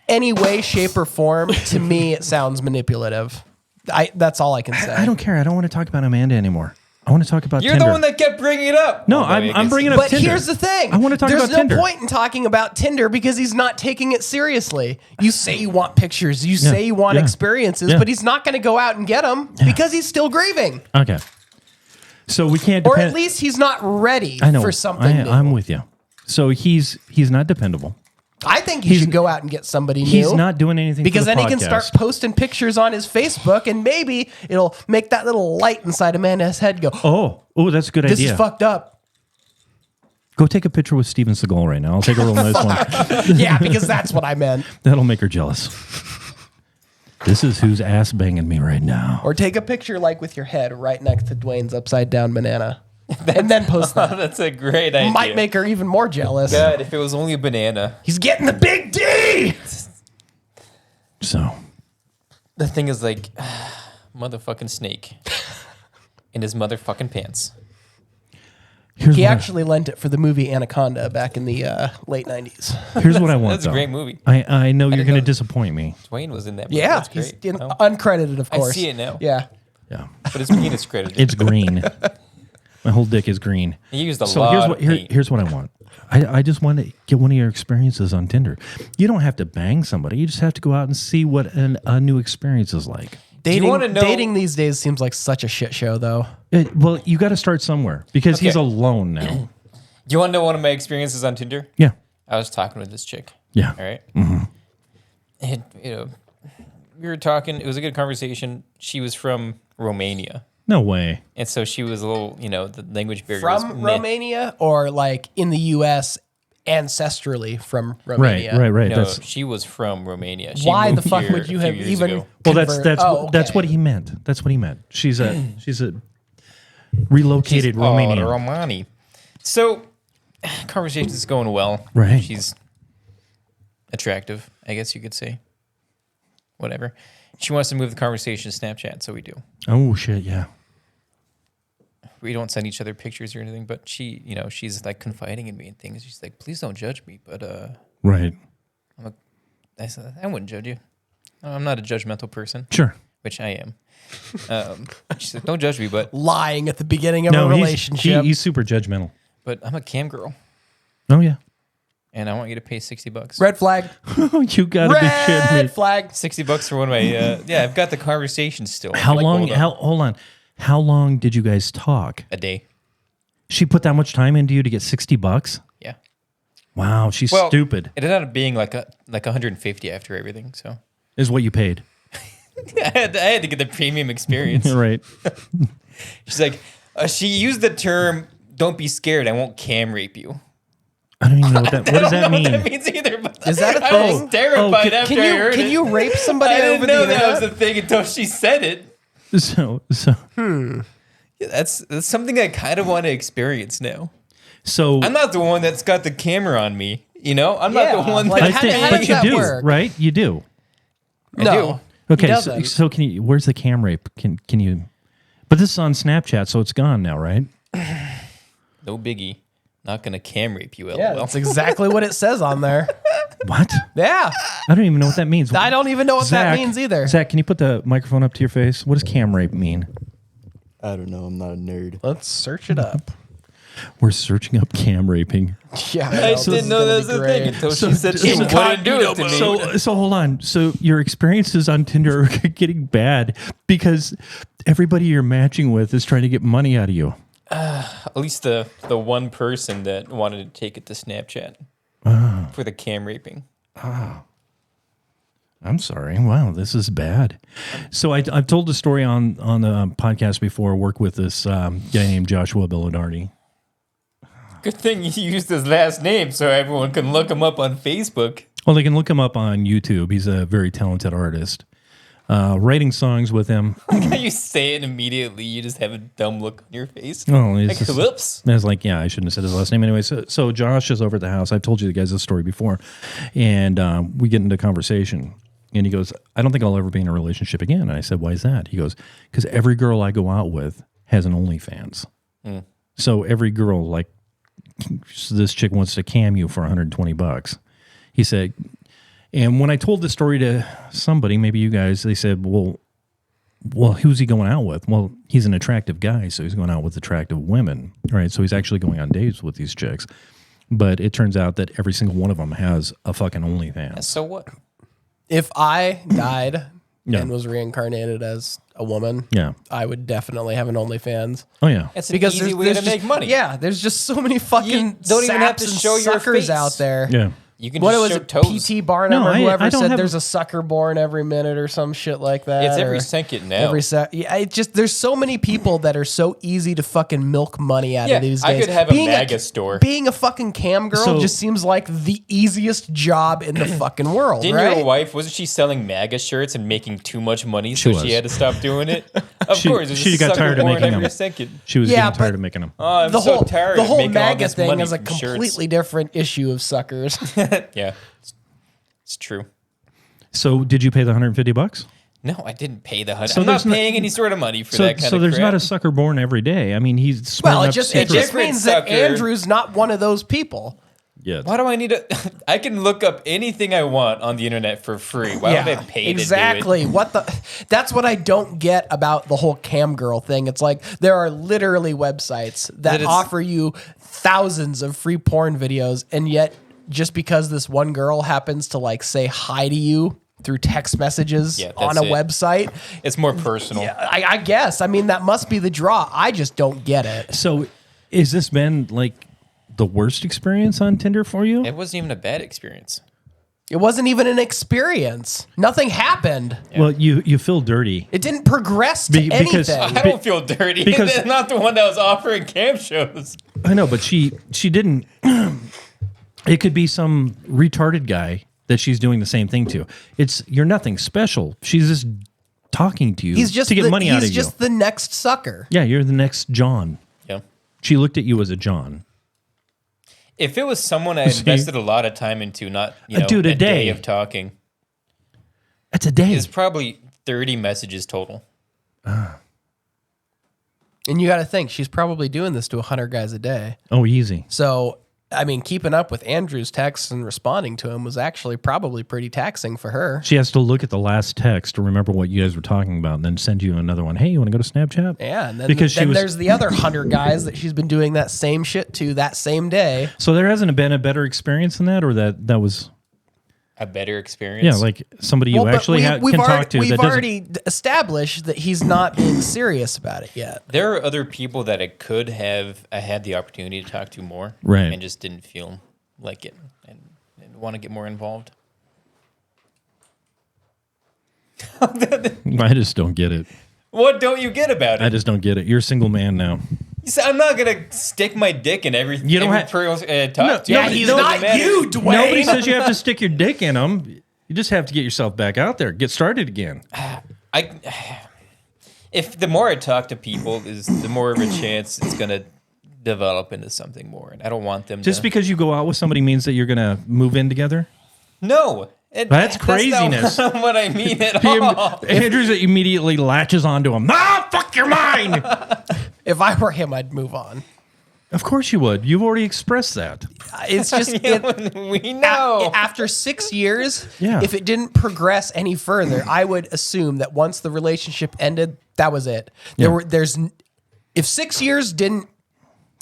Speaker 5: any way, shape, or form, to me it sounds manipulative. That's all I can say.
Speaker 3: I don't care. I don't want to talk about Amanda anymore. I want to talk about
Speaker 4: You're
Speaker 3: Tinder.
Speaker 4: the one that kept bringing it up.
Speaker 3: No,
Speaker 4: Oh, I
Speaker 3: I'm
Speaker 4: guess-
Speaker 3: bringing up
Speaker 5: But
Speaker 3: Tinder.
Speaker 5: here's the thing.
Speaker 3: I want to talk about Tinder.
Speaker 5: There's no point in talking about Tinder because he's not taking it seriously. You say you want pictures. You say you want experiences,
Speaker 3: Yeah.
Speaker 5: but he's not going to go out and get them because he's still grieving.
Speaker 3: Okay. So we can't
Speaker 5: Or
Speaker 3: depend.
Speaker 5: at least he's not ready
Speaker 3: I know.
Speaker 5: for something new.
Speaker 3: I'm with you. So he's not dependable.
Speaker 5: I think he should go out and get somebody new.
Speaker 3: He's not doing anything
Speaker 5: because
Speaker 3: for the
Speaker 5: then he can
Speaker 3: podcast.
Speaker 5: start posting pictures on his Facebook, and maybe it'll make that little light inside Amanda's head go,
Speaker 3: Oh, that's a good
Speaker 5: this
Speaker 3: idea.
Speaker 5: is fucked up.
Speaker 3: Go take a picture with Steven Seagal right now. I'll take a real nice one.
Speaker 5: Yeah, because that's what I meant.
Speaker 3: That'll make her jealous. This is who's ass banging me right now.
Speaker 5: Or take a picture like with your head right next to Dwayne's upside down banana. And then post that.
Speaker 4: That's a great idea.
Speaker 5: Might make her even more jealous.
Speaker 4: God, if it was only a banana.
Speaker 5: He's getting the big D!
Speaker 3: So
Speaker 4: The thing is like, motherfucking snake in his motherfucking pants.
Speaker 3: here's
Speaker 5: He
Speaker 3: what
Speaker 5: actually lent it for the movie Anaconda back in the late 90s.
Speaker 3: here's what I want.
Speaker 4: That's a
Speaker 3: though.
Speaker 4: great movie.
Speaker 3: I know you're
Speaker 4: didn't
Speaker 3: going to
Speaker 4: know-
Speaker 3: disappoint me.
Speaker 4: Dwayne was in that movie.
Speaker 5: Yeah,
Speaker 4: That's
Speaker 5: he's
Speaker 4: great.
Speaker 5: in,
Speaker 4: No?
Speaker 5: uncredited, of
Speaker 4: I
Speaker 5: course.
Speaker 4: see it now.
Speaker 5: Yeah.
Speaker 3: Yeah,
Speaker 4: But his penis credited.
Speaker 3: it's green. My whole dick is green.
Speaker 4: He used a
Speaker 3: So
Speaker 4: lot of paint.
Speaker 3: here's what I want. I just want to get one of your experiences on Tinder. You don't have to bang somebody. You just have to go out and see what a new experience is like.
Speaker 5: Dating,
Speaker 4: wanna know-
Speaker 5: dating these days seems like such a shit show, though.
Speaker 3: Well, you got to start somewhere because he's
Speaker 4: Okay.
Speaker 3: alone now.
Speaker 4: Do you want to know one of my experiences on Tinder?
Speaker 3: Yeah.
Speaker 4: I was talking with this chick.
Speaker 3: Yeah.
Speaker 4: All right. And, we were talking. It was a good conversation. She was from Romania.
Speaker 3: No way.
Speaker 4: And so she was a little, the language barrier was
Speaker 5: From
Speaker 4: meh.
Speaker 5: Romania or like in the U.S. ancestrally from Romania.
Speaker 3: Right.
Speaker 4: No,
Speaker 3: That's
Speaker 4: she was from Romania. She
Speaker 5: Why the
Speaker 4: moved
Speaker 5: fuck
Speaker 4: here
Speaker 5: would you
Speaker 4: a few
Speaker 5: have
Speaker 4: years
Speaker 5: even?
Speaker 4: ago.
Speaker 3: well. That's
Speaker 5: okay.
Speaker 3: what he meant. That's what he meant. She's a relocated Romanian.
Speaker 4: Romani. So, conversation's going well.
Speaker 3: Right.
Speaker 4: She's attractive, I guess you could say. Whatever. She wants to move the conversation to Snapchat, so we do.
Speaker 3: Oh shit! Yeah.
Speaker 4: We don't send each other pictures or anything, but she, she's like confiding in me and things. She's like, please don't judge me. But
Speaker 3: Right.
Speaker 4: I said, I wouldn't judge you. I'm not a judgmental person,
Speaker 3: Sure.
Speaker 4: which I am. She said, don't judge me, but
Speaker 5: Lying at the beginning of a
Speaker 3: he's-
Speaker 5: relationship.
Speaker 3: he's super judgmental.
Speaker 4: I'm a cam girl,
Speaker 3: Oh yeah.
Speaker 4: and I want you to pay $60.
Speaker 5: Red flag.
Speaker 3: You gotta be shitting
Speaker 5: Red
Speaker 3: me.
Speaker 5: flag.
Speaker 4: $60 for one of my. Yeah, I've got the conversation still.
Speaker 3: How
Speaker 4: Like,
Speaker 3: long?
Speaker 4: hold on.
Speaker 3: Hold on. How long did you guys talk?
Speaker 4: A day.
Speaker 3: She put that much time into you to get $60?
Speaker 4: Yeah.
Speaker 3: Wow, she's
Speaker 4: Well,
Speaker 3: stupid.
Speaker 4: It ended up being like 150 after everything. So
Speaker 3: Is what you paid.
Speaker 4: I had to get the premium experience.
Speaker 3: Right.
Speaker 4: She's like, she used the term, "Don't be scared. I won't cam rape you."
Speaker 3: I don't even know what that. What does that
Speaker 4: What that
Speaker 3: mean?
Speaker 4: means either. But
Speaker 5: Is that a
Speaker 4: I
Speaker 5: thing?
Speaker 4: was terrified
Speaker 3: Oh,
Speaker 4: after I heard
Speaker 5: Can
Speaker 4: it.
Speaker 5: you rape somebody
Speaker 4: I didn't
Speaker 5: over
Speaker 4: know
Speaker 5: the
Speaker 4: that
Speaker 5: internet?
Speaker 4: was the thing until she said it.
Speaker 3: So
Speaker 4: Yeah, that's something I kind of want to experience now.
Speaker 3: so
Speaker 4: I'm not the one that's got the camera on me. I'm not
Speaker 5: Yeah,
Speaker 4: the one
Speaker 5: like,
Speaker 4: that
Speaker 3: I think,
Speaker 5: how
Speaker 3: but
Speaker 5: does
Speaker 3: you
Speaker 5: that
Speaker 3: do,
Speaker 5: work?
Speaker 3: right? You do.
Speaker 5: No.
Speaker 3: Okay,
Speaker 5: He
Speaker 3: so,
Speaker 5: doesn't.
Speaker 3: so can you? Where's the cam rape? Can you? But this is on Snapchat, so it's gone now, right?
Speaker 4: No biggie. Not gonna cam rape you, LOL.
Speaker 5: Yeah, that's exactly what it says on there.
Speaker 3: What?
Speaker 5: Yeah.
Speaker 3: I don't even know what that means.
Speaker 5: I don't even know what that
Speaker 3: Zach,
Speaker 5: means either.
Speaker 3: Zach, can you put the microphone up to your face? What does cam rape mean?
Speaker 6: I don't know. I'm not a nerd.
Speaker 5: Let's search it up.
Speaker 3: We're searching up cam raping.
Speaker 5: Yeah,
Speaker 4: I didn't know that was a thing until she said she wouldn't do it to me.
Speaker 3: So hold on. So your experiences on Tinder are getting bad because everybody you're matching with is trying to get money out of you.
Speaker 4: At least the one person that wanted to take it to Snapchat for the cam raping.
Speaker 3: I'm sorry. Wow, this is bad. So I've told the story on the podcast before. I work with this guy named Joshua Bilodardi.
Speaker 4: Good thing you used his last name so everyone can look him up on Facebook.
Speaker 3: Well, they can look him up on YouTube. He's a very talented artist. Writing songs with him.
Speaker 4: You say it immediately, you just have a dumb look on your face.
Speaker 3: Oh,
Speaker 4: Like,
Speaker 3: it's just,
Speaker 4: whoops.
Speaker 3: I was like, yeah, I shouldn't have said his last name anyway. So Josh is over at the house. I've told you guys this story before. And we get into conversation. And he goes, I don't think I'll ever be in a relationship again. And I said, why is that? He goes, because every girl I go out with has an OnlyFans. So every girl, like, this chick wants to cam you for $120. He said, and when I told this story to somebody, maybe you guys, they said, well, who's he going out with? Well, he's an attractive guy, so he's going out with attractive women, right? So he's actually going on dates with these chicks. But it turns out that every single one of them has a fucking OnlyFans.
Speaker 4: So what?
Speaker 5: If I died
Speaker 3: Yeah.
Speaker 5: and was reincarnated as a woman,
Speaker 3: Yeah.
Speaker 5: I would definitely have an OnlyFans.
Speaker 3: Oh, yeah.
Speaker 4: It's an easy way to make money.
Speaker 5: Yeah, there's just so many fucking
Speaker 4: You don't even have to
Speaker 5: saps and
Speaker 4: show your
Speaker 5: suckers
Speaker 4: face.
Speaker 5: out there.
Speaker 3: Yeah.
Speaker 4: You can
Speaker 5: What
Speaker 4: just
Speaker 5: was
Speaker 4: show
Speaker 5: it?
Speaker 4: toes.
Speaker 5: PT Barnum
Speaker 3: No,
Speaker 5: or whoever
Speaker 3: I don't
Speaker 5: said
Speaker 3: have-
Speaker 5: there's a sucker born every minute or some shit like that.
Speaker 4: It's every
Speaker 5: or
Speaker 4: second now.
Speaker 5: Every yeah, it just there's so many people that are so easy to fucking milk money out
Speaker 4: Yeah,
Speaker 5: of these
Speaker 4: I
Speaker 5: days.
Speaker 4: could have a MAGA store.
Speaker 5: Being a fucking cam girl
Speaker 3: So-
Speaker 5: just seems like the easiest job in the fucking world,
Speaker 4: Didn't
Speaker 5: right?
Speaker 4: your wife, wasn't she selling MAGA shirts and making too much money, so
Speaker 3: She
Speaker 4: she
Speaker 3: was.
Speaker 4: had to stop doing it? Of
Speaker 3: She-
Speaker 4: course, there's
Speaker 3: she
Speaker 4: a
Speaker 3: got
Speaker 4: sucker
Speaker 3: tired of
Speaker 4: born
Speaker 3: making
Speaker 4: every
Speaker 3: them.
Speaker 4: second.
Speaker 3: She was
Speaker 5: Yeah,
Speaker 3: getting tired
Speaker 5: but
Speaker 3: of making them.
Speaker 4: Oh, I'm
Speaker 5: the
Speaker 4: so
Speaker 5: whole
Speaker 4: tired
Speaker 5: the
Speaker 4: of
Speaker 5: whole
Speaker 4: making all
Speaker 5: MAGA
Speaker 4: this
Speaker 5: thing
Speaker 4: money
Speaker 5: is a
Speaker 4: from shirts.
Speaker 5: completely different issue of suckers.
Speaker 4: Yeah, it's true.
Speaker 3: So did you pay the $150?
Speaker 4: No, I didn't pay the $100.
Speaker 3: So
Speaker 4: I'm not
Speaker 3: there's no-
Speaker 4: paying any sort of money for
Speaker 3: So,
Speaker 4: that kind
Speaker 3: so
Speaker 4: of
Speaker 3: there's
Speaker 4: crap.
Speaker 3: not a sucker born every day. I mean, he's smart
Speaker 5: Well, it
Speaker 3: enough
Speaker 5: just
Speaker 3: to
Speaker 5: it
Speaker 3: see
Speaker 5: just
Speaker 3: through
Speaker 4: different
Speaker 5: means that
Speaker 4: sucker.
Speaker 5: Andrew's not one of those people.
Speaker 3: Yeah.
Speaker 4: Why do I need to? I can look up anything I want on the internet for free. Why would I pay
Speaker 5: exactly.
Speaker 4: to do it?
Speaker 5: What the? That's what I don't get about the whole cam girl thing. It's like there are literally websites that
Speaker 4: it's-
Speaker 5: offer you thousands of free porn videos, and yet just because this one girl happens to like say hi to you through text messages
Speaker 4: Yeah,
Speaker 5: on
Speaker 4: that's
Speaker 5: a
Speaker 4: it.
Speaker 5: website,
Speaker 4: It's more personal.
Speaker 5: I guess. I mean, that must be the draw. I just don't get it.
Speaker 3: So has this been like the worst experience on Tinder for you?
Speaker 4: It wasn't even a bad experience.
Speaker 5: It wasn't even an experience. Nothing happened.
Speaker 3: Well, you feel dirty.
Speaker 5: It didn't progress to
Speaker 3: Because-
Speaker 5: anything.
Speaker 4: I don't feel dirty.
Speaker 3: because-
Speaker 4: I'm not the one that was offering camp shows.
Speaker 3: I know, but she didn't. It could be some retarded guy that she's doing the same thing to. You're nothing special. She's just talking to you
Speaker 5: He's just
Speaker 3: to get money out of you.
Speaker 5: He's just the next sucker.
Speaker 3: Yeah, you're the next John.
Speaker 4: Yeah.
Speaker 3: She looked at you as a John.
Speaker 4: If it was someone I invested a lot of time into, not
Speaker 3: Dude, a
Speaker 4: a day
Speaker 3: day.
Speaker 4: of talking,
Speaker 3: That's a day.
Speaker 4: it's probably 30 messages total.
Speaker 5: And you got to think, she's probably doing this to 100 guys a day.
Speaker 3: Oh, easy.
Speaker 5: So, I mean, keeping up with Andrew's texts and responding to him was actually probably pretty taxing for her.
Speaker 3: She has to look at the last text to remember what you guys were talking about and then send you another one. Hey, you want to go to Snapchat?
Speaker 5: Yeah, and then,
Speaker 3: Because
Speaker 5: there's the other 100 guys that she's been doing that same shit to that same day.
Speaker 3: So there hasn't been a better experience than that, or that was...
Speaker 4: A better experience.
Speaker 3: Yeah, like somebody you
Speaker 5: but
Speaker 3: actually can talk to.
Speaker 5: We've
Speaker 3: that doesn't-
Speaker 5: already established that he's not being serious about it yet.
Speaker 4: There are other people that I had the opportunity to talk to more,
Speaker 3: Right.
Speaker 4: and just didn't feel like it and want to get more involved.
Speaker 3: I just don't get it.
Speaker 4: What don't you get about
Speaker 3: I
Speaker 4: it?
Speaker 3: just don't get it. You're a single man now.
Speaker 4: You say, I'm not gonna stick my dick in every
Speaker 3: You don't
Speaker 4: every
Speaker 3: have-
Speaker 4: person I talk to.
Speaker 5: Yeah,
Speaker 4: It
Speaker 5: he's
Speaker 4: doesn't
Speaker 5: not
Speaker 4: matter.
Speaker 5: you, Dwayne.
Speaker 3: Nobody says you have to stick your dick in them. You just have to get yourself back out there. Get started again.
Speaker 4: If the more I talk to people, is the more of a chance it's gonna develop into something more. And I don't want them
Speaker 3: Just
Speaker 4: to.
Speaker 3: because you go out with somebody means that you're going to move in together?
Speaker 4: No.
Speaker 3: That's craziness.
Speaker 4: That's not what I mean at all.
Speaker 3: Andrews immediately latches onto him. Ah, fuck your mind.
Speaker 5: If I were him, I'd move on.
Speaker 3: Of course you would. You've already expressed that.
Speaker 5: It's just
Speaker 4: We know.
Speaker 5: after 6 years,
Speaker 3: Yeah.
Speaker 5: if it didn't progress any further, I would assume that once the relationship ended, that was it. If 6 years didn't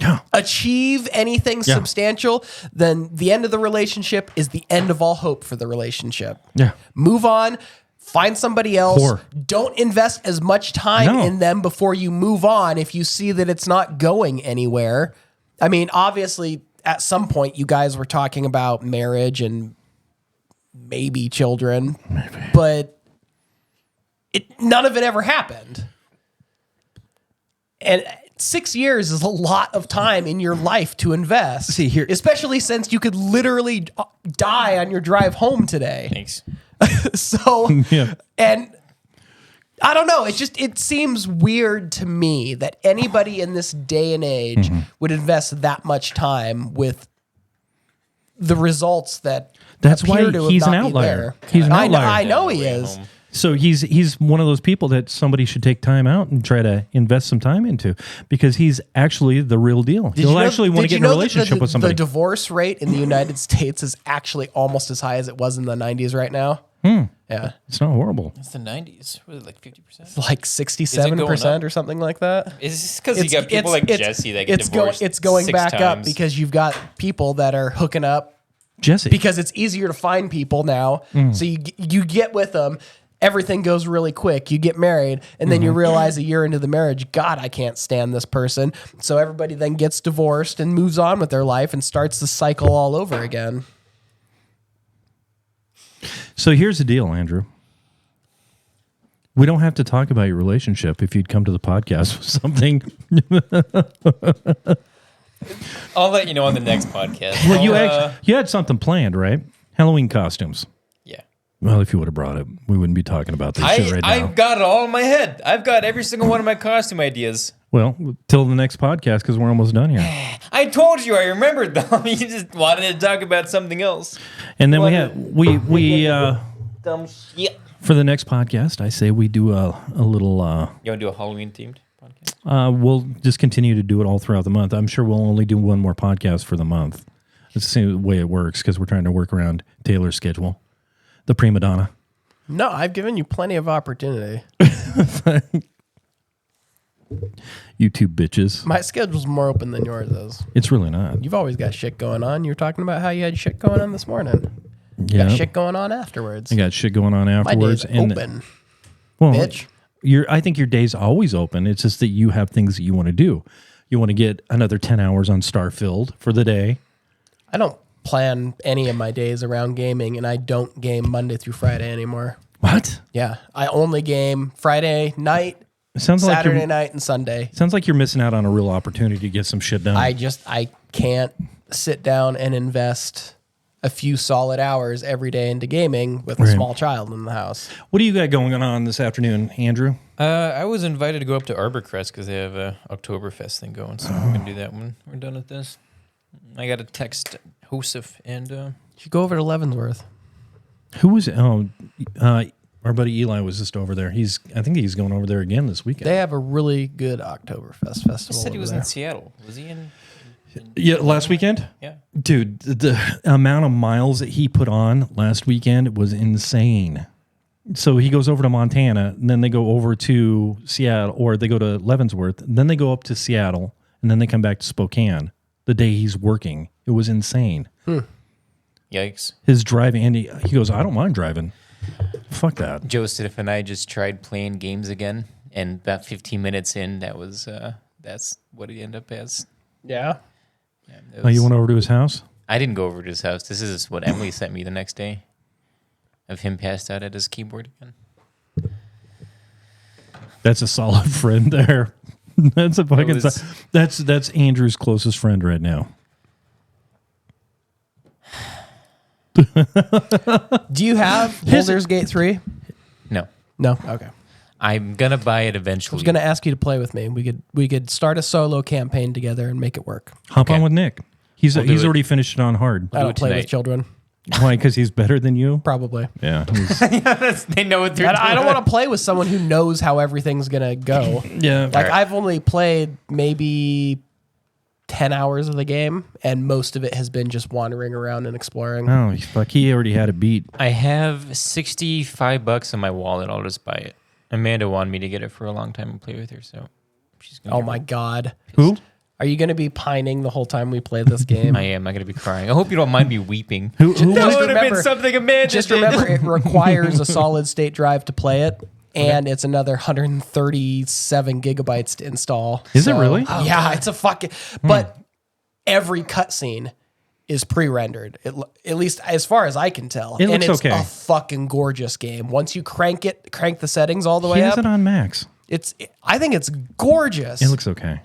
Speaker 3: Yeah.
Speaker 5: achieve anything
Speaker 3: Yeah.
Speaker 5: substantial, then the end of the relationship is the end of all hope for the relationship.
Speaker 3: Yeah.
Speaker 5: Move on. Find somebody else.
Speaker 3: Whore.
Speaker 5: Don't invest as much time
Speaker 3: No.
Speaker 5: in them before you move on if you see that it's not going anywhere. I mean, obviously, at some point, you guys were talking about marriage and maybe children, but none of it ever happened. And 6 years is a lot of time in your life to invest.
Speaker 3: See, here-
Speaker 5: especially since you could literally die on your drive home today.
Speaker 4: Thanks.
Speaker 5: So,
Speaker 3: Yeah.
Speaker 5: and I don't know. It seems weird to me that anybody in this day and age would invest that much time with the results that
Speaker 3: That's
Speaker 5: appear
Speaker 3: why
Speaker 5: to have
Speaker 3: he's an
Speaker 5: not be
Speaker 3: outlier.
Speaker 5: there.
Speaker 3: He's an
Speaker 5: I know,
Speaker 3: outlier.
Speaker 5: I know he
Speaker 4: Way
Speaker 5: is.
Speaker 4: home.
Speaker 3: So he's one of those people that somebody should take time out and try to invest some time into because he's actually the real deal. He'll actually want to get in a relationship with somebody.
Speaker 5: The divorce rate in the United States is actually almost as high as it was in the 90s right now. Yeah.
Speaker 3: It's not horrible.
Speaker 4: It's the 90s. Was it like 50%?
Speaker 5: Like 67%
Speaker 4: up?
Speaker 5: or something like that.
Speaker 4: Is this because you got people like Jesse that get divorced
Speaker 5: it's going
Speaker 4: 6
Speaker 5: back up
Speaker 4: times?
Speaker 5: because you've got people that are hooking up
Speaker 3: Jesse.
Speaker 5: because it's easier to find people now. So you get with them. Everything goes really quick. You get married, and then you realize a year into the marriage, God, I can't stand this person. So everybody then gets divorced and moves on with their life and starts the cycle all over again.
Speaker 3: So here's the deal, Andrew. We don't have to talk about your relationship if you'd come to the podcast with something.
Speaker 4: I'll let you know on the next podcast.
Speaker 3: Well,
Speaker 4: I'll,
Speaker 3: you had something planned, right? Halloween costumes.
Speaker 4: yeah.
Speaker 3: Well, if you would have brought it, we wouldn't be talking about this shit right now.
Speaker 4: I've got it all in my head. I've got every single one of my costume ideas.
Speaker 3: Well, till the next podcast because we're almost done here.
Speaker 4: I told you I remembered them. You just wanted to talk about something else.
Speaker 3: And then we
Speaker 4: Dumb shit.
Speaker 3: for the next podcast, I say we do a little.
Speaker 4: You want to do a Halloween themed podcast?
Speaker 3: We'll just continue to do it all throughout the month. I'm sure we'll only do one more podcast for the month. It's the same way it works because we're trying to work around Taylor's schedule, the prima donna.
Speaker 5: No, I've given you plenty of opportunity.
Speaker 3: You two bitches.
Speaker 5: My schedule's more open than yours is.
Speaker 3: It's really not.
Speaker 5: You've always got shit going on. You were talking about how you had shit going on this morning. You
Speaker 3: Yeah,
Speaker 5: got shit going on afterwards.
Speaker 3: I got shit going on
Speaker 5: My
Speaker 3: afterwards.
Speaker 5: day's open,
Speaker 3: Well,
Speaker 5: bitch.
Speaker 3: I think your day's always open. It's just that you have things that you want to do. You want to get another 10 hours on Starfield for the day.
Speaker 5: I don't plan any of my days around gaming, and I don't game Monday through Friday anymore.
Speaker 3: What?
Speaker 5: Yeah, I only game Friday night,
Speaker 3: It sounds like
Speaker 5: Saturday
Speaker 3: you're,
Speaker 5: night, and Sunday.
Speaker 3: sounds like you're missing out on a real opportunity to get some shit done.
Speaker 5: I can't sit down and invest a few solid hours every day into gaming with a small child in the house.
Speaker 3: What do you got going on this afternoon, Andrew?
Speaker 4: I was invited to go up to Arborcrest because they have a Oktoberfest thing going, so I'm gonna do that when we're done with this. I got to text Joseph and
Speaker 5: You should go over to Leavenworth.
Speaker 3: Who was? Our buddy Eli was just over there. I think he's going over there again this weekend.
Speaker 5: They have a really good Oktoberfest festival.
Speaker 4: he said he
Speaker 5: over
Speaker 4: was
Speaker 5: there.
Speaker 4: in Seattle. Was he in?
Speaker 3: Yeah, last weekend.
Speaker 4: Yeah.
Speaker 3: Dude, the amount of miles that he put on last weekend was insane. So he goes over to Montana, and then they go over to Seattle, or they go to Leavenworth, and then they go up to Seattle, and then they come back to Spokane the day he's working. It was insane.
Speaker 4: Yikes.
Speaker 3: His driving, and he goes, I don't mind driving. Fuck that.
Speaker 4: Joseph and I just tried playing games again, and about 15 minutes in, that's what it ended up as.
Speaker 5: Yeah.
Speaker 3: Oh, you went over to his house?
Speaker 4: I didn't go over to his house. This is what Emily sent me the next day of him passed out at his keyboard again.
Speaker 3: That's a solid friend there. That's a fucking.
Speaker 4: was-
Speaker 3: That's Andrew's closest friend right now.
Speaker 5: Do you have Baldur's Gate 3?
Speaker 4: No.
Speaker 5: No? Okay.
Speaker 4: I'm going to buy it
Speaker 5: I
Speaker 4: eventually.
Speaker 5: was going to ask you to play with me. We could start a solo campaign together and make it work.
Speaker 3: Hop on with Nick. He's
Speaker 4: do
Speaker 3: he's
Speaker 4: it.
Speaker 3: already finished it on hard.
Speaker 5: I don't
Speaker 4: it
Speaker 5: play with
Speaker 4: tonight.
Speaker 5: children.
Speaker 3: Why? Because he's better than you.
Speaker 5: Probably.
Speaker 3: Yeah.
Speaker 4: They know what they're doing.
Speaker 5: I don't want to play with someone who knows how everything's going to go.
Speaker 3: Yeah.
Speaker 5: Like, I've only played maybe 10 hours of the game, and most of it has been just wandering around and exploring.
Speaker 3: Oh fuck! He already had it beat.
Speaker 4: I have $65 in my wallet. I'll just buy it. Amanda wanted me to get it for a long time and play with her, so she's going to
Speaker 5: Oh my God.
Speaker 3: Who?
Speaker 5: Are you going to be pining the whole time we play this game?
Speaker 4: I am. I'm going to be crying. I hope you don't mind me weeping.
Speaker 3: Who?
Speaker 5: Just
Speaker 4: would have been
Speaker 5: remember-
Speaker 4: something Amanda
Speaker 5: Just
Speaker 4: did.
Speaker 5: remember, it requires a solid state drive to play it, and it's another 137 gigabytes to install.
Speaker 3: Is it really?
Speaker 5: Yeah, it's a fucking. But every cutscene is pre-rendered, at least as far as I can tell.
Speaker 3: It
Speaker 5: and
Speaker 3: looks
Speaker 5: it's
Speaker 3: okay.
Speaker 5: a fucking gorgeous game. Once you crank the settings all the
Speaker 3: He
Speaker 5: way
Speaker 3: has
Speaker 5: up,
Speaker 3: it on max.
Speaker 5: I think it's gorgeous.
Speaker 3: It looks okay.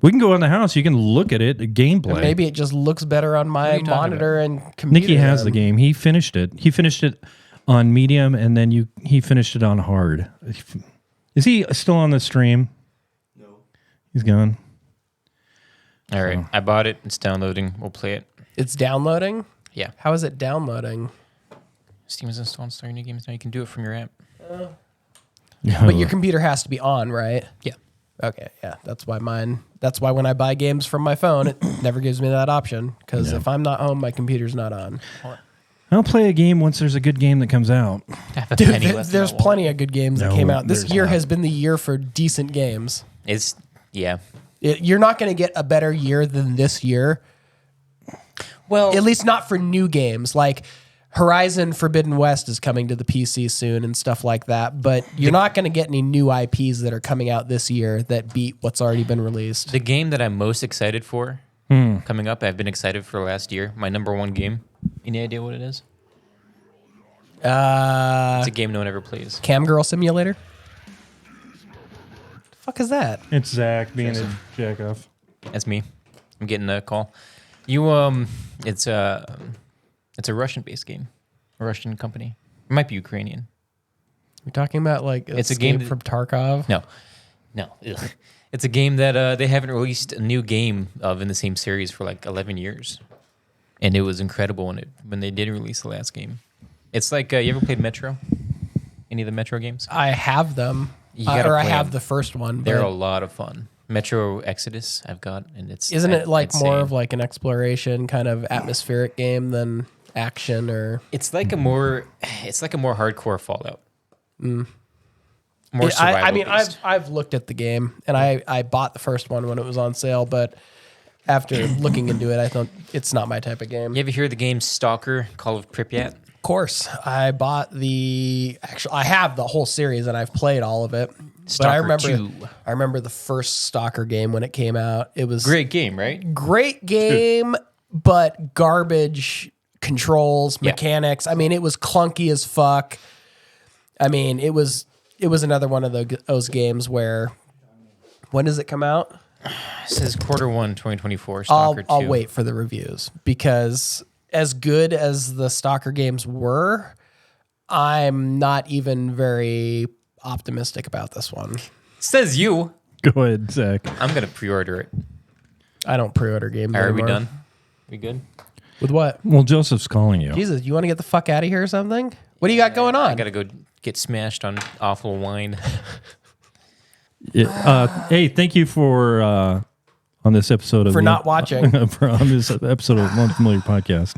Speaker 3: We can go in the house. You can look at it. Gameplay.
Speaker 5: Maybe it just looks better on my
Speaker 4: you talking
Speaker 5: monitor and computer.
Speaker 3: Nikki has the
Speaker 5: then.
Speaker 3: game. He finished it. He finished it on medium, and then he finished it on hard. Is he still on the stream? No. He's gone.
Speaker 4: All right. I bought it. It's downloading. We'll play it.
Speaker 5: It's downloading.
Speaker 4: Yeah.
Speaker 5: How is it downloading?
Speaker 4: Steam is installing starting new games now. You can do it from your app.
Speaker 5: But your computer has to be on, right?
Speaker 4: Yeah.
Speaker 5: Okay, yeah. That's why when I buy games from my phone, it never gives me that option. Because if I'm not home, my computer's not on.
Speaker 3: I'll play a game once there's a good game that comes out.
Speaker 4: Have a
Speaker 5: Dude,
Speaker 4: penny left in
Speaker 5: there's
Speaker 4: my wallet.
Speaker 5: plenty of good games that
Speaker 3: No,
Speaker 5: came out. This
Speaker 3: there's
Speaker 5: year
Speaker 3: not.
Speaker 5: has been the year for decent games.
Speaker 4: It's, yeah.
Speaker 5: You're not going to get a better year than this year.
Speaker 4: Well,
Speaker 5: At least not for new games. Like Horizon Forbidden West is coming to the PC soon and stuff like that. But you're not going to get any new IPs that are coming out this year that beat what's already been released.
Speaker 4: the game that I'm most excited for coming up, I've been excited for last year. My number one game. Any idea what it is? It's a game no one ever plays.
Speaker 5: Cam Girl Simulator? The fuck is that?
Speaker 3: It's Zach being a jack off.
Speaker 4: That's me. I'm getting a call. It's a Russian-based game, a Russian company. It might be Ukrainian.
Speaker 5: You're talking about like
Speaker 4: It's a game
Speaker 5: Escape from Tarkov?
Speaker 4: No. Ugh. It's a game that they haven't released a new game of in the same series for like 11 years, and it was incredible when they did release the last game. It's like you ever played Metro? Any of the Metro games?
Speaker 5: I have them.
Speaker 4: You gotta
Speaker 5: Or I
Speaker 4: play
Speaker 5: have
Speaker 4: them.
Speaker 5: the first one.
Speaker 4: They're
Speaker 5: but
Speaker 4: a lot of fun. Metro Exodus, I've got, and it's
Speaker 5: isn't it like
Speaker 4: insane.
Speaker 5: more of like an exploration kind of atmospheric game than action or?
Speaker 4: It's like a more hardcore Fallout. More
Speaker 5: Yeah,
Speaker 4: survival.
Speaker 5: I mean, I've looked at the game and I bought the first one when it was on sale, but after looking into it, I thought it's not my type of game.
Speaker 4: You ever hear the game Stalker, Call of Pripyat?
Speaker 5: Of course, I bought I have the whole series and I've played all of it. But I remember the first Stalker game when it came out. It was
Speaker 4: Great game, right?
Speaker 5: great game, but garbage controls,
Speaker 4: Yeah.
Speaker 5: mechanics. I mean, it was clunky as fuck. I mean, it was another one of those games where when does it come out?
Speaker 4: It says Q1 2024
Speaker 5: I'll
Speaker 4: Stalker 2.
Speaker 5: I'll wait for the reviews because as good as the Stalker games were, I'm not even very optimistic about this one.
Speaker 4: Says you.
Speaker 3: Go ahead, Zach.
Speaker 4: I'm gonna pre-order it.
Speaker 5: I don't pre-order games
Speaker 4: Are we
Speaker 5: anymore.
Speaker 4: done? We good?
Speaker 5: With what?
Speaker 3: Well, Joseph's calling you.
Speaker 5: Jesus, you want to get the fuck out of here or something? What do you got going on?
Speaker 4: I gotta go get smashed on awful wine.
Speaker 3: Hey, thank you for on this episode of
Speaker 5: For not watching.
Speaker 3: on this episode of One Familiar Podcast.